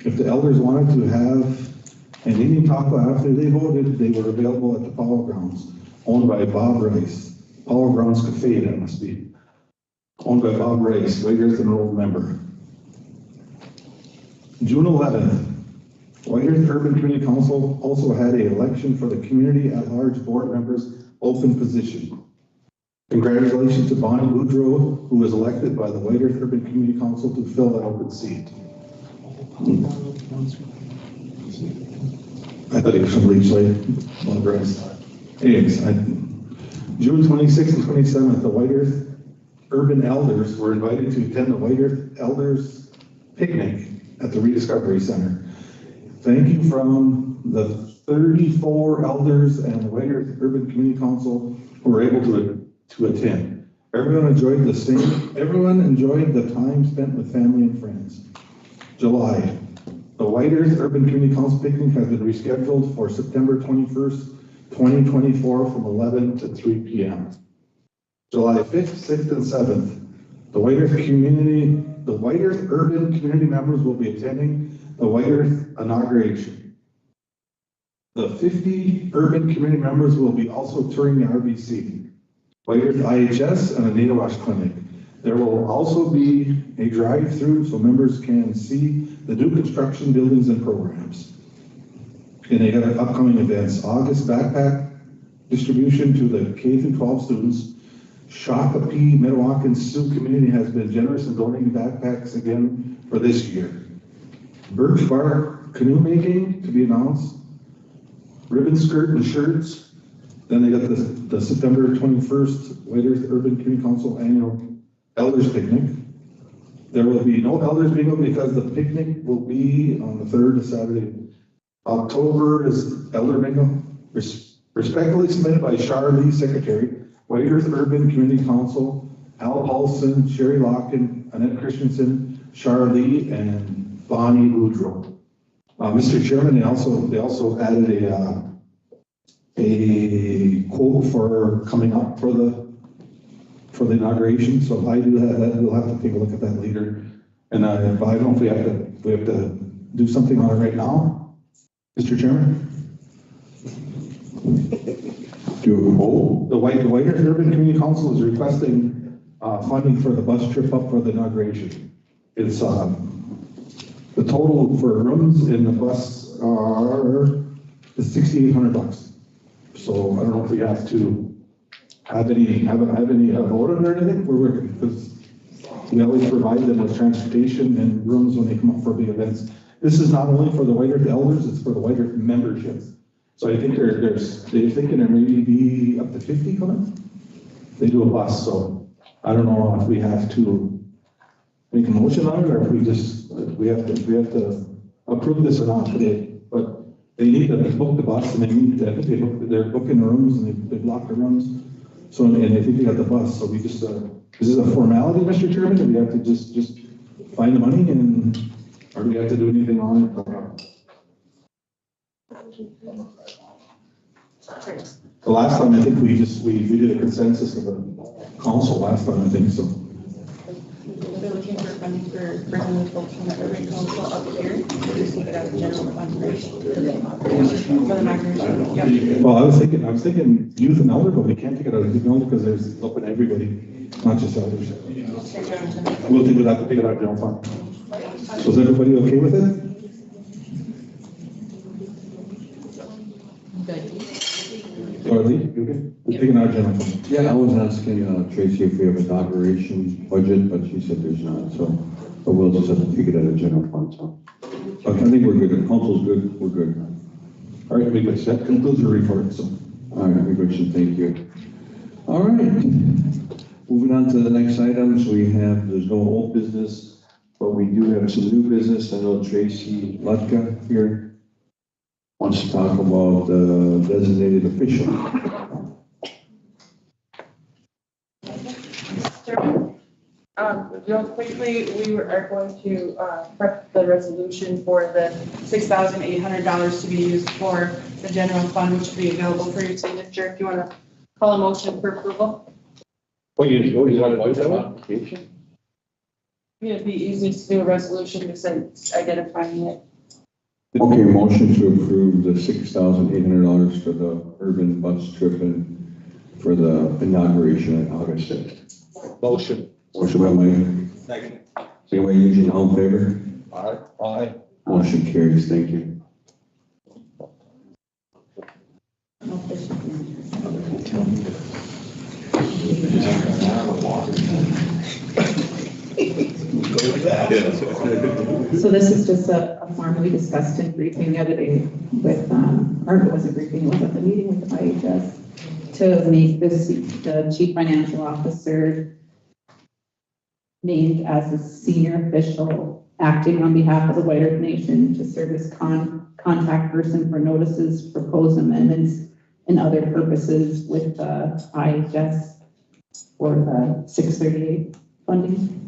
If the elders wanted to have an evening taco after they voted, they were available at the powwow grounds, owned by Bob Rice. Powwow Grounds Cafe, that must be. Owned by Bob Rice, White Earth enrolled member. June 11th, White Earth Urban Community Council also had an election for the community at large board members open position. Congratulations to Bonnie Boudreau, who was elected by the White Earth Urban Community Council to fill that open seat. I thought he was from Leech Lake. Bob Rice. Anyways, June 26th and 27th, the White Earth Urban Elders were invited to attend the White Earth Elders Picnic at the Rediscovery Center. Thank you from the 34 elders and the White Earth Urban Community Council who were able to attend. Everyone enjoyed the time spent with family and friends. July, the White Earth Urban Community Council Picnic has been rescheduled for September 21st, 2024 from 11 to 3 p.m. July 5th, 6th, and 7th, the White Earth Urban Community members will be attending the White Earth inauguration. The 50 urban community members will be also touring the RBC, White Earth IHS, and a Native Wash clinic. There will also be a drive-through so members can see the new construction buildings and programs. And they have upcoming events. August backpack distribution to the K-12 students. Shakopee, Mdewakanton, and Sioux community has been generous in donating backpacks again for this year. Birch bark canoe making to be announced. Ribbon skirt and shirts. Then they got the September 21st White Earth Urban Community Council annual Elders Picnic. There will be no Elders Bingo because the picnic will be on the 3rd of Saturday. October is Elder Bingo, respectfully submitted by Charlie, Secretary, White Earth Urban Community Council, Al Paulson, Sherry Locken, Annette Christensen, Charlie, and Bonnie Boudreau. Mr. Chairman, they also added a quote for coming up for the inauguration, so I do have that, we'll have to take a look at that later. And but I don't know if we have to do something on it right now, Mr. Chairman? The White Earth Urban Community Council is requesting funding for the bus trip up for the inauguration. It's the total for rooms in the bus is $6,800. So I don't know if we have to have any vote on it or anything. We're working because we always provide them with transportation and rooms when they come up for big events. This is not only for the White Earth elders, it's for the White Earth memberships. So I think they're thinking there maybe be up to 50 coming. They do a bus, so I don't know if we have to make a motion on it or if we have to approve this or not today. But they need to book the bus and they're booking the rooms and they block the rooms. So and I think we got the bus. So we just is this a formality, Mr. Chairman? Do we have to just find the money or do we have to do anything on it? The last time, I think we did a consensus of the council last time, I think, so. They're looking for funding for bringing the folks from the urban council up here, just keep it out of the general fund for the inauguration. Yep. Well, I was thinking youth and elder, but we can't take it out of youth and elder because there's open to everybody, not just elders. We'll have to take it out of general fund. So is everybody okay with it? Charlie, you okay? We're taking out general fund. Yeah, I was asking Tracy if we have an inauguration budget, but she said there's not, so, but we'll just have to take it out of general fund, so. Okay, I think we're good, the council's good, we're good. All right, good. That concludes your report, so. All right, good, thank you. All right, moving on to the next items, there's no old business, but we do have some new business. I know Tracy Lutka here wants to talk about designated official. Real quickly, we are going to prep the resolution for the $6,800 to be used for the general fund, which will be available for your signature. If you want to call a motion for approval. What you want to do that application? It'd be easy to do a resolution since identifying it. Okay, motion to approve the $6,800 for the urban bus trip and for the inauguration on August 6th. Motion. Motion by Mike. Second. Second by Eugene, all in favor? Aye. Aye. Motion carries, thank you. So this is just a form we discussed in briefing the other day with, or it wasn't briefing, it wasn't the meeting with the IHS, to make this the chief financial officer named as a senior official acting on behalf of the White Earth Nation to serve as contact person for notices, proposed amendments, and other purposes with the IHS for the 638 funding.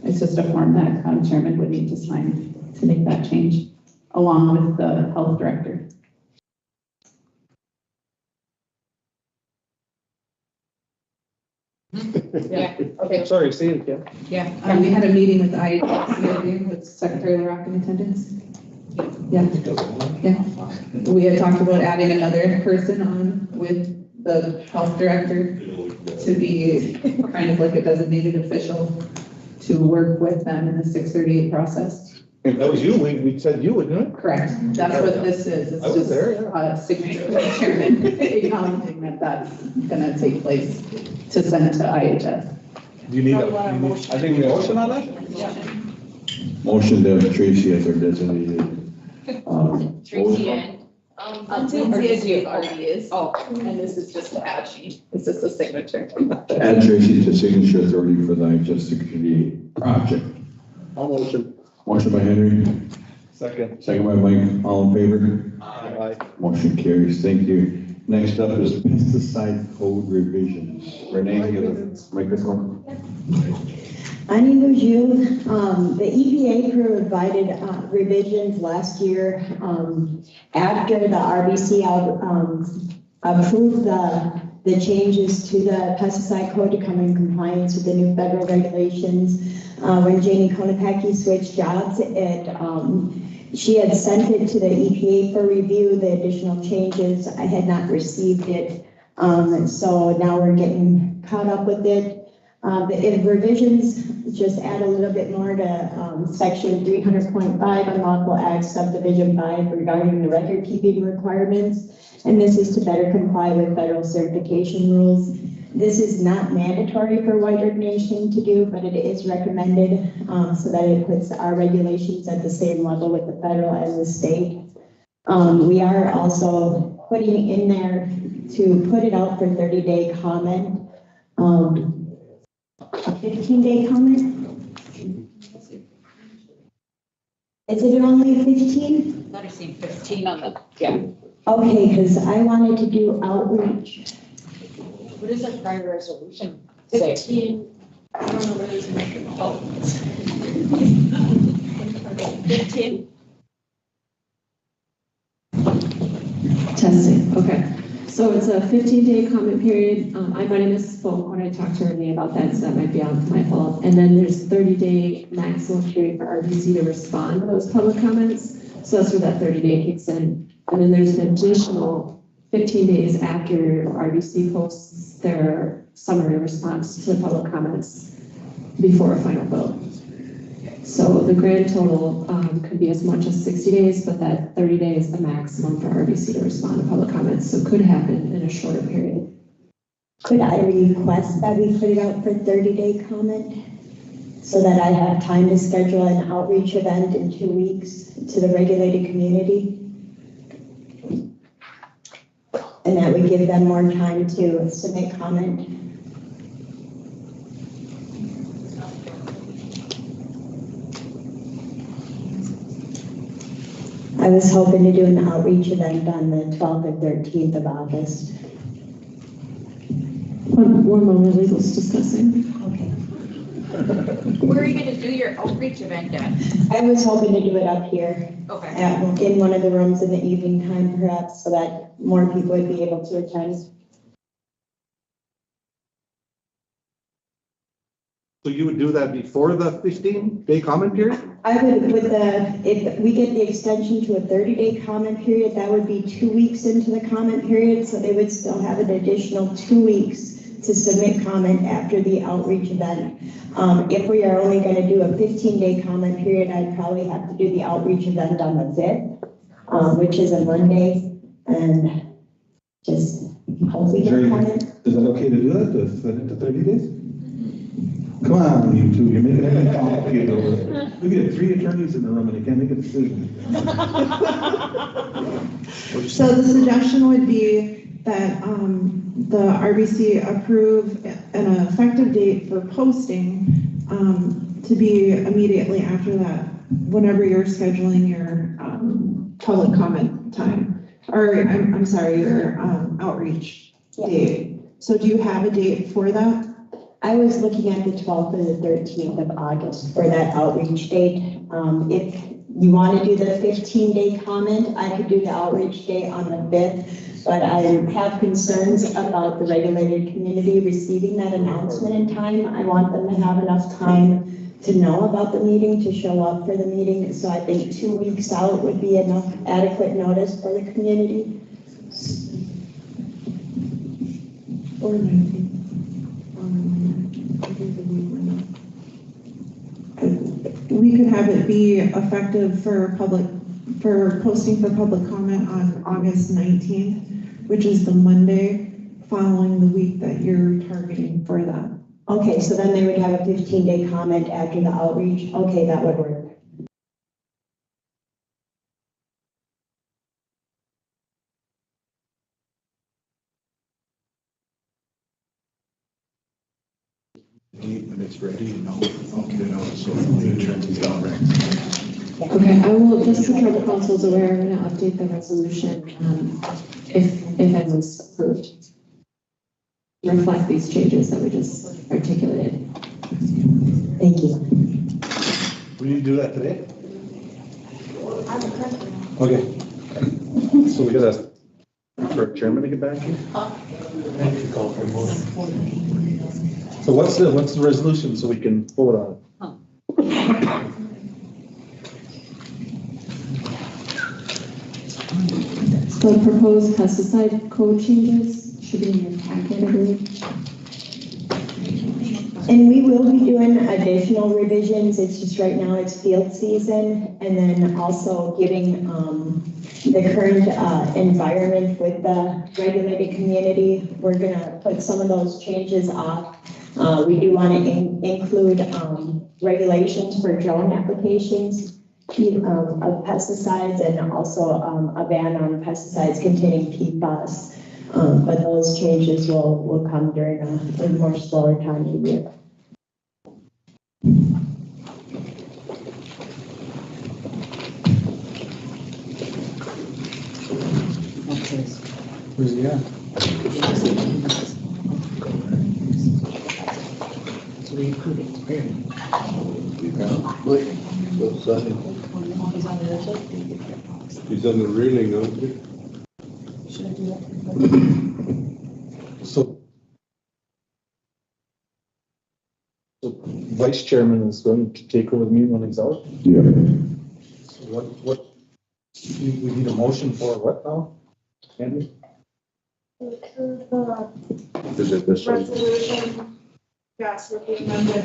It's just a form that chairman would need to sign to make that change, along with the health director. Yeah, okay. Sorry, say it again. Yeah, we had a meeting with the IHS, with Secretary LaRocque in attendance. Yeah, yeah. We had talked about adding another person on with the health director to be kind of like a designated official to work with them in the 638 process. If that was you, we said you would, didn't it? Correct. That's what this is. It's just a signature from the chairman acknowledging that that's gonna take place to send it to IHS. Do you need a motion on that? Yeah. Motion to have Tracy as our designated. Tracy and, RBC already is. Oh, and this is just the add sheet. It's just a signature. Add Tracy to signature authority for the IHS 638 project. I'll motion. Motion by Henry. Second. Second by Mike, all in favor? Aye. Motion carries, thank you. Next up is pesticide code revisions. Renee, you have a microphone? Ani Buju, the EPA provided revisions last year after the RBC approved the changes to the pesticide code to come in compliance with the new federal regulations. When Janie Konopacki switched jobs, she had sent it to the EPA for review, the additional changes. I had not received it. So now we're getting caught up with it. The revisions just add a little bit more to section 300.5 unlawful ag subdivision 5 regarding the record keeping requirements. And this is to better comply with federal certification rules. This is not mandatory for White Earth Nation to do, but it is recommended so that it puts our regulations at the same level with the federal and the state. We are also putting in there to put it out for 30-day comment. A 15-day comment? Is it only 15? I thought I seen 15 on the, yeah. Okay, because I wanted to do outreach. What is a prior resolution? 15, I don't know where these microphones. 15. Testing, okay. So it's a 15-day comment period. I might have misspoke when I talked to Renee about that, so that might be my fault. And then there's 30-day maximum period for RBC to respond to those public comments. So that's where that 30-day kicks in. And then there's an additional 15 days after RBC posts their summary response to the public comments before a final vote. So the grand total could be as much as 60 days, but that 30 days is the maximum for RBC to respond to public comments. So it could happen in a shorter period. Could I request that we put it out for 30-day comment so that I have time to schedule an outreach event in 2 weeks to the regulated community? And that would give them more time to submit comment. I was hoping to do an outreach event on the 12th or 13th of August. One moment, legal's discussing. Okay. Where are you going to do your outreach event at? I was hoping to do it up here. Okay. In one of the rooms in the evening time perhaps, so that more people would be able to attend. So you would do that before the 15-day comment period? I would, if we get the extension to a 30-day comment period, that would be 2 weeks into the comment period, so they would still have an additional 2 weeks to submit comment after the outreach event. If we are only going to do a 15-day comment period, I'd probably have to do the outreach event on the 5th, which is a Monday, and just hopefully get comment. Is that okay to do that, the 30 days? Come on, you two, you're making everything complicated over there. We get 3 attorneys in the room and they can't make a decision. So the suggestion would be that the RBC approve an effective date for posting to be immediately after that, whenever you're scheduling your public comment time, or I'm sorry, your outreach date. So do you have a date for that? I was looking at the 12th or the 13th of August for that outreach date. If you want to do the 15-day comment, I could do the outreach date on the 5th, but I have concerns about the regulated community receiving that announcement in time. I want them to have enough time to know about the meeting, to show up for the meeting. So I think 2 weeks out would be enough adequate notice for the community. Or 19. We could have it be effective for posting for public comment on August 19th, which is the Monday following the week that you're targeting for that. Okay, so then they would have a 15-day comment after the outreach. Okay, that would work. When it's ready, I'll get it out, so the attorney's out right. Okay, I will, just to the council's aware, I'm gonna update the resolution, if it was approved. Reflect these changes that we just articulated. Thank you. We need to do that today? Okay. So we gotta, for a chairman to get back here? So what's the resolution so we can vote on it? The proposed pesticide code changes should be in your packet, I believe. And we will be doing additional revisions. It's just right now it's field season. And then also giving the current environment with the regulated community. We're gonna put some of those changes off. We do want to include regulations for drone applications of pesticides and also a ban on pesticides containing PFAS. But those changes will come during a more slower time of year. Where's he at? So we approve it today. He's on the railing, don't he? Should I do that? So vice chairman is going to take over the meeting when he's out? Yeah. So what, we need a motion for what now? Andy? Is it this one? Resolution, yes, with the amended,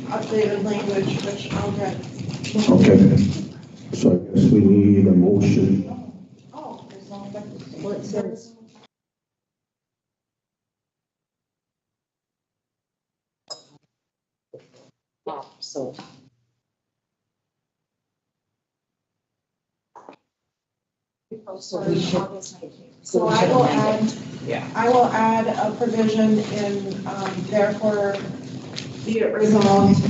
updated language, which I'll get. Okay. So I guess we need a motion. Oh, there's no, Well, it says, So. So we should. So I will add a provision in, therefore, be it resolved,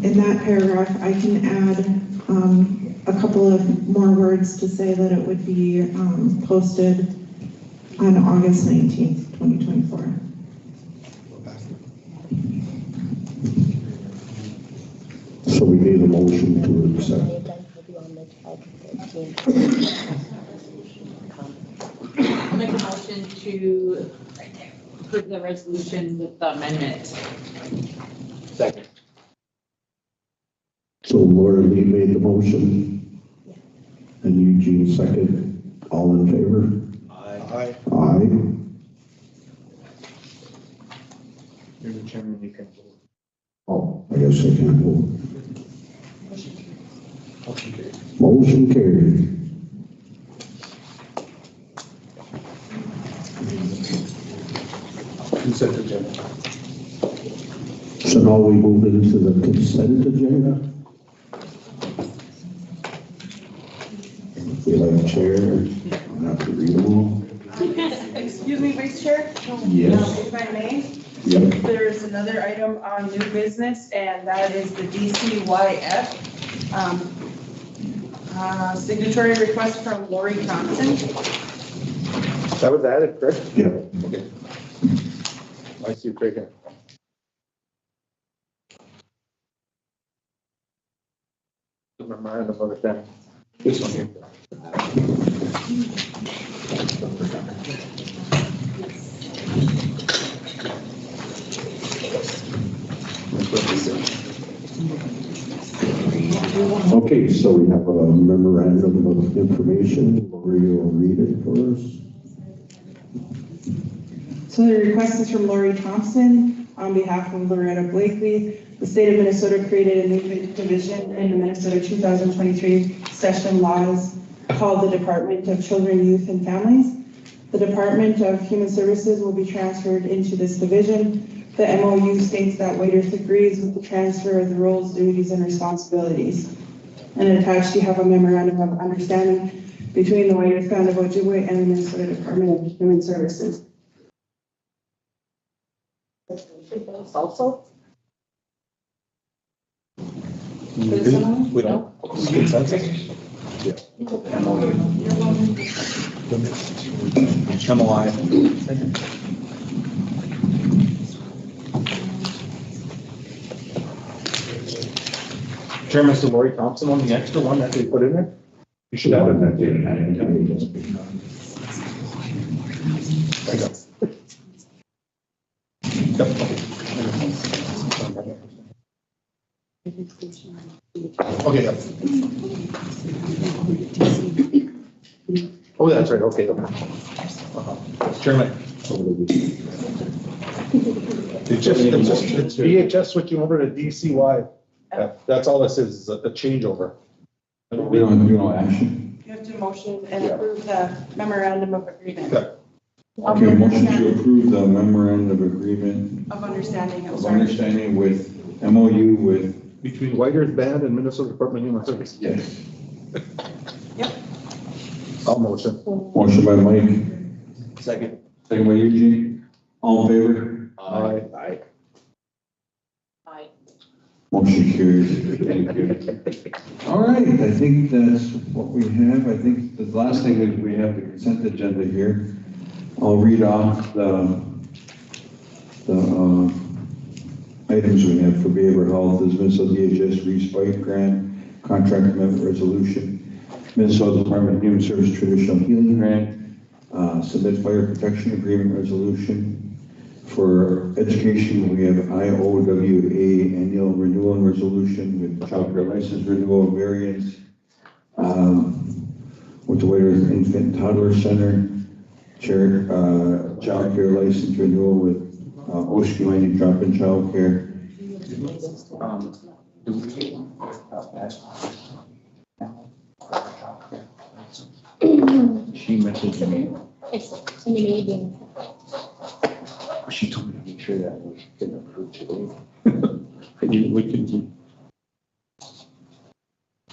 in that paragraph, I can add, a couple of more words to say that it would be, posted on August 19th, 2024. So we need a motion to accept. I'll make a motion to approve the resolution with the amendment. Second. So Laura Lee made the motion. And Eugene second. All in favor? Aye. Aye. You're the chairman, you can vote. Oh, I guess I can't vote. Motion carried. Motion carried. Consent agenda. So now we move into the consent agenda. We like chair, I have to read them all. Excuse me, Vice Chair? Yes. If I may, Yep. there's another item on new business, and that is the DCYF signatory request from Lori Thompson. That was added, correct? Yeah. Okay. I see you breaking. Memorandum of understanding. This one here. Okay, so we have a memorandum of information. Lori will read it for us. So the request is from Lori Thompson on behalf of Loretta Blakely. The state of Minnesota created a new division in the Minnesota 2023 session laws called the Department of Children, Youth, and Families. The Department of Human Services will be transferred into this division. The MOU states that Waiters agrees with the transfer of the roles, duties, and responsibilities. And attached, you have a memorandum of understanding between the Waiters Band of Ojibwe and the Minnesota Department of Human Services. Also? We don't, consensus? MOI. Chairman, is Lori Thompson on the extra one that they put in there? You should have it. There you go. Yep, okay. Okay. Oh, that's right, okay. Chairman. It's VHS switching over to DCY. That's all this is a changeover. We don't do no action. You have to motion and approve the memorandum of agreement. Okay, motion to approve the memorandum of agreement Of understanding. of understanding with MOU with. Between Whiter's Band and Minnesota Department of Human Services. Yes. Yep. I'll motion. Motion by Mike, Second. second by Eugene. All in favor? Aye. Aye. Aye. Motion carries. Thank you. All right, I think that's what we have. I think the last thing is we have the consent agenda here. I'll read off the items we have for behavioral health. Is Minnesota DHS Respite Grant, Contract Amendment Resolution, Minnesota Department of Human Services Traditional Healing Grant, Submit Fire Protection Agreement Resolution. For education, we have IOWA Annual Renewal and Resolution with Child Care License Renewal variance, with the Whiter Infant and Toddler Center, Child Care License Renewal with Oshkosh Drop-in Child Care. She messaged me. In the meeting. She told me to make sure that we can approve today. We can.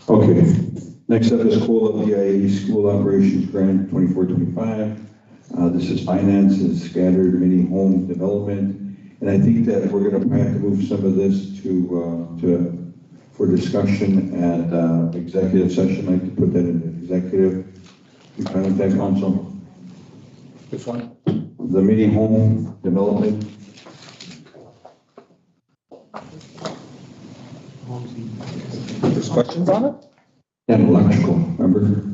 Okay, next up is COLA BIE School Operations Grant 24-25. This is finances, scattered mini home development. And I think that we're gonna have to move some of this for discussion at executive session. I'd like to put that in the executive. You fine with that, council? Which one? The mini home development. There's questions on it? And electrical, remember?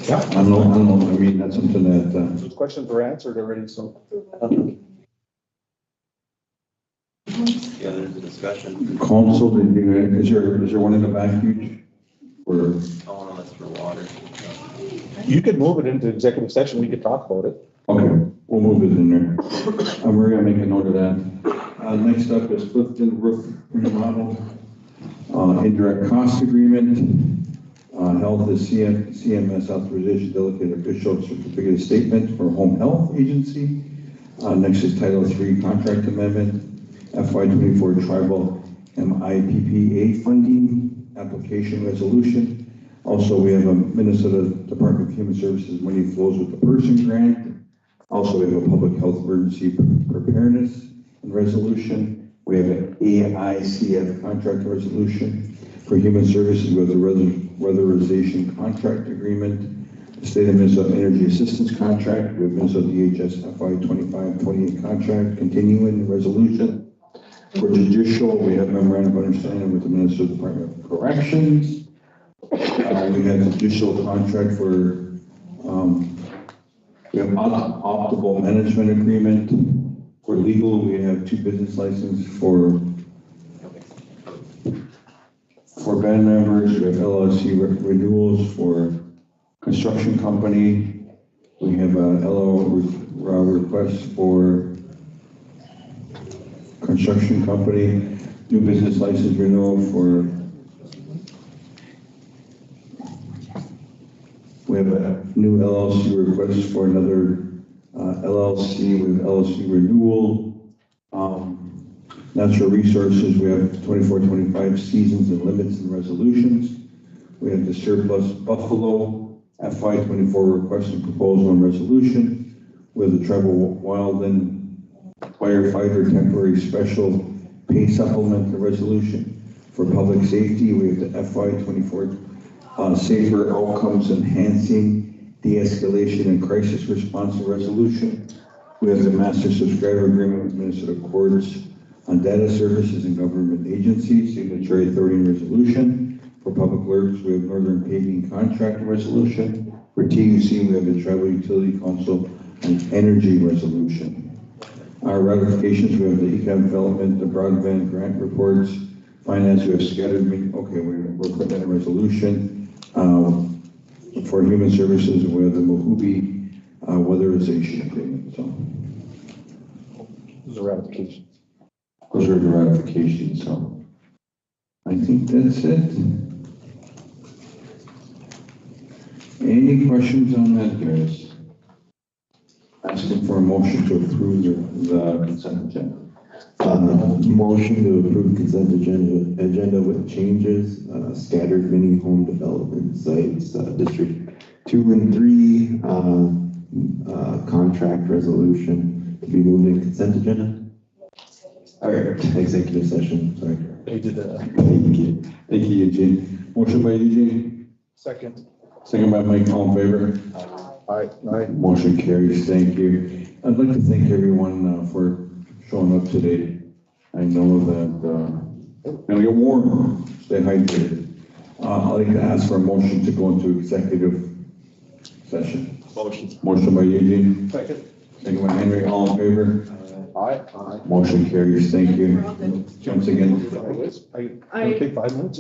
Yeah. I don't know, I mean, that's something that, Those questions were answered already, so. Yeah, there's a discussion. council, is there one in the back huge? Or, Oh, no, that's for water. You could move it into executive session, we could talk about it. okay, we'll move it in there. We're gonna make a note of that. Next up is Clifton Roof Remodel, indirect cost agreement. Health is CMS authorization delegated official certificate of statement for home health agency. Next is Title III contract amendment, FY24 tribal MIPPA funding application resolution. Also, we have a Minnesota Department of Human Services money flows with the person grant. Also, we have a public health emergency preparedness and resolution. We have an AICF contract resolution for human services with a weatherization contract agreement. The state of Minnesota energy assistance contract with Minnesota DHS FY25-28 contract continuing resolution. For judicial, we have memorandum of understanding with the Minnesota Department of Corrections. We have judicial contract for, we have optimal management agreement. For legal, we have 2 business licenses for band members. We have LLC renewals for construction company. We have a LO request for construction company, new business license renewal for, we have a new LLC request for another LLC with LLC renewal. Natural resources, we have 24-25 seasons and limits and resolutions. We have the surplus Buffalo FY24 request and proposal and resolution. We have the tribal wildland firefighter temporary special pay supplement resolution. For public safety, we have the FY 24 safer outcomes enhancing de-escalation and crisis response resolution. We have the master subscriber agreement with Minnesota courts on data services and government agencies, signatory authority and resolution. For public works, we have Northern Paving Contract Resolution. For TUC, we have the Tribal Utility Council and Energy Resolution. Our ratifications, we have the economic development, the broadband grant reports. Finance, we have scattered, okay, we're putting that in resolution. For human services, we have the Mohubi weatherization agreement, so. Those are ratifications. Those are the ratifications, so. I think that's it. Any questions on that, guys? Asking for a motion to approve the consent agenda. Motion to approve consent agenda with changes, scattered mini home development sites, District 2 and 3, contract resolution to be moved in consent agenda. All right, executive session, sorry. They did that. Thank you. Thank you, Eugene. Motion by Eugene. Second. Second by Mike, all in favor? Aye. Aye. Motion carries, thank you. I'd like to thank everyone for showing up today. I know that it's gonna get warm, stay hydrated. I'd like to ask for a motion to go into executive session. Motion. Motion by Eugene. Second. Second by Henry, all in favor? Aye. Aye. Motion carries, thank you. Once again. I take 5 minutes.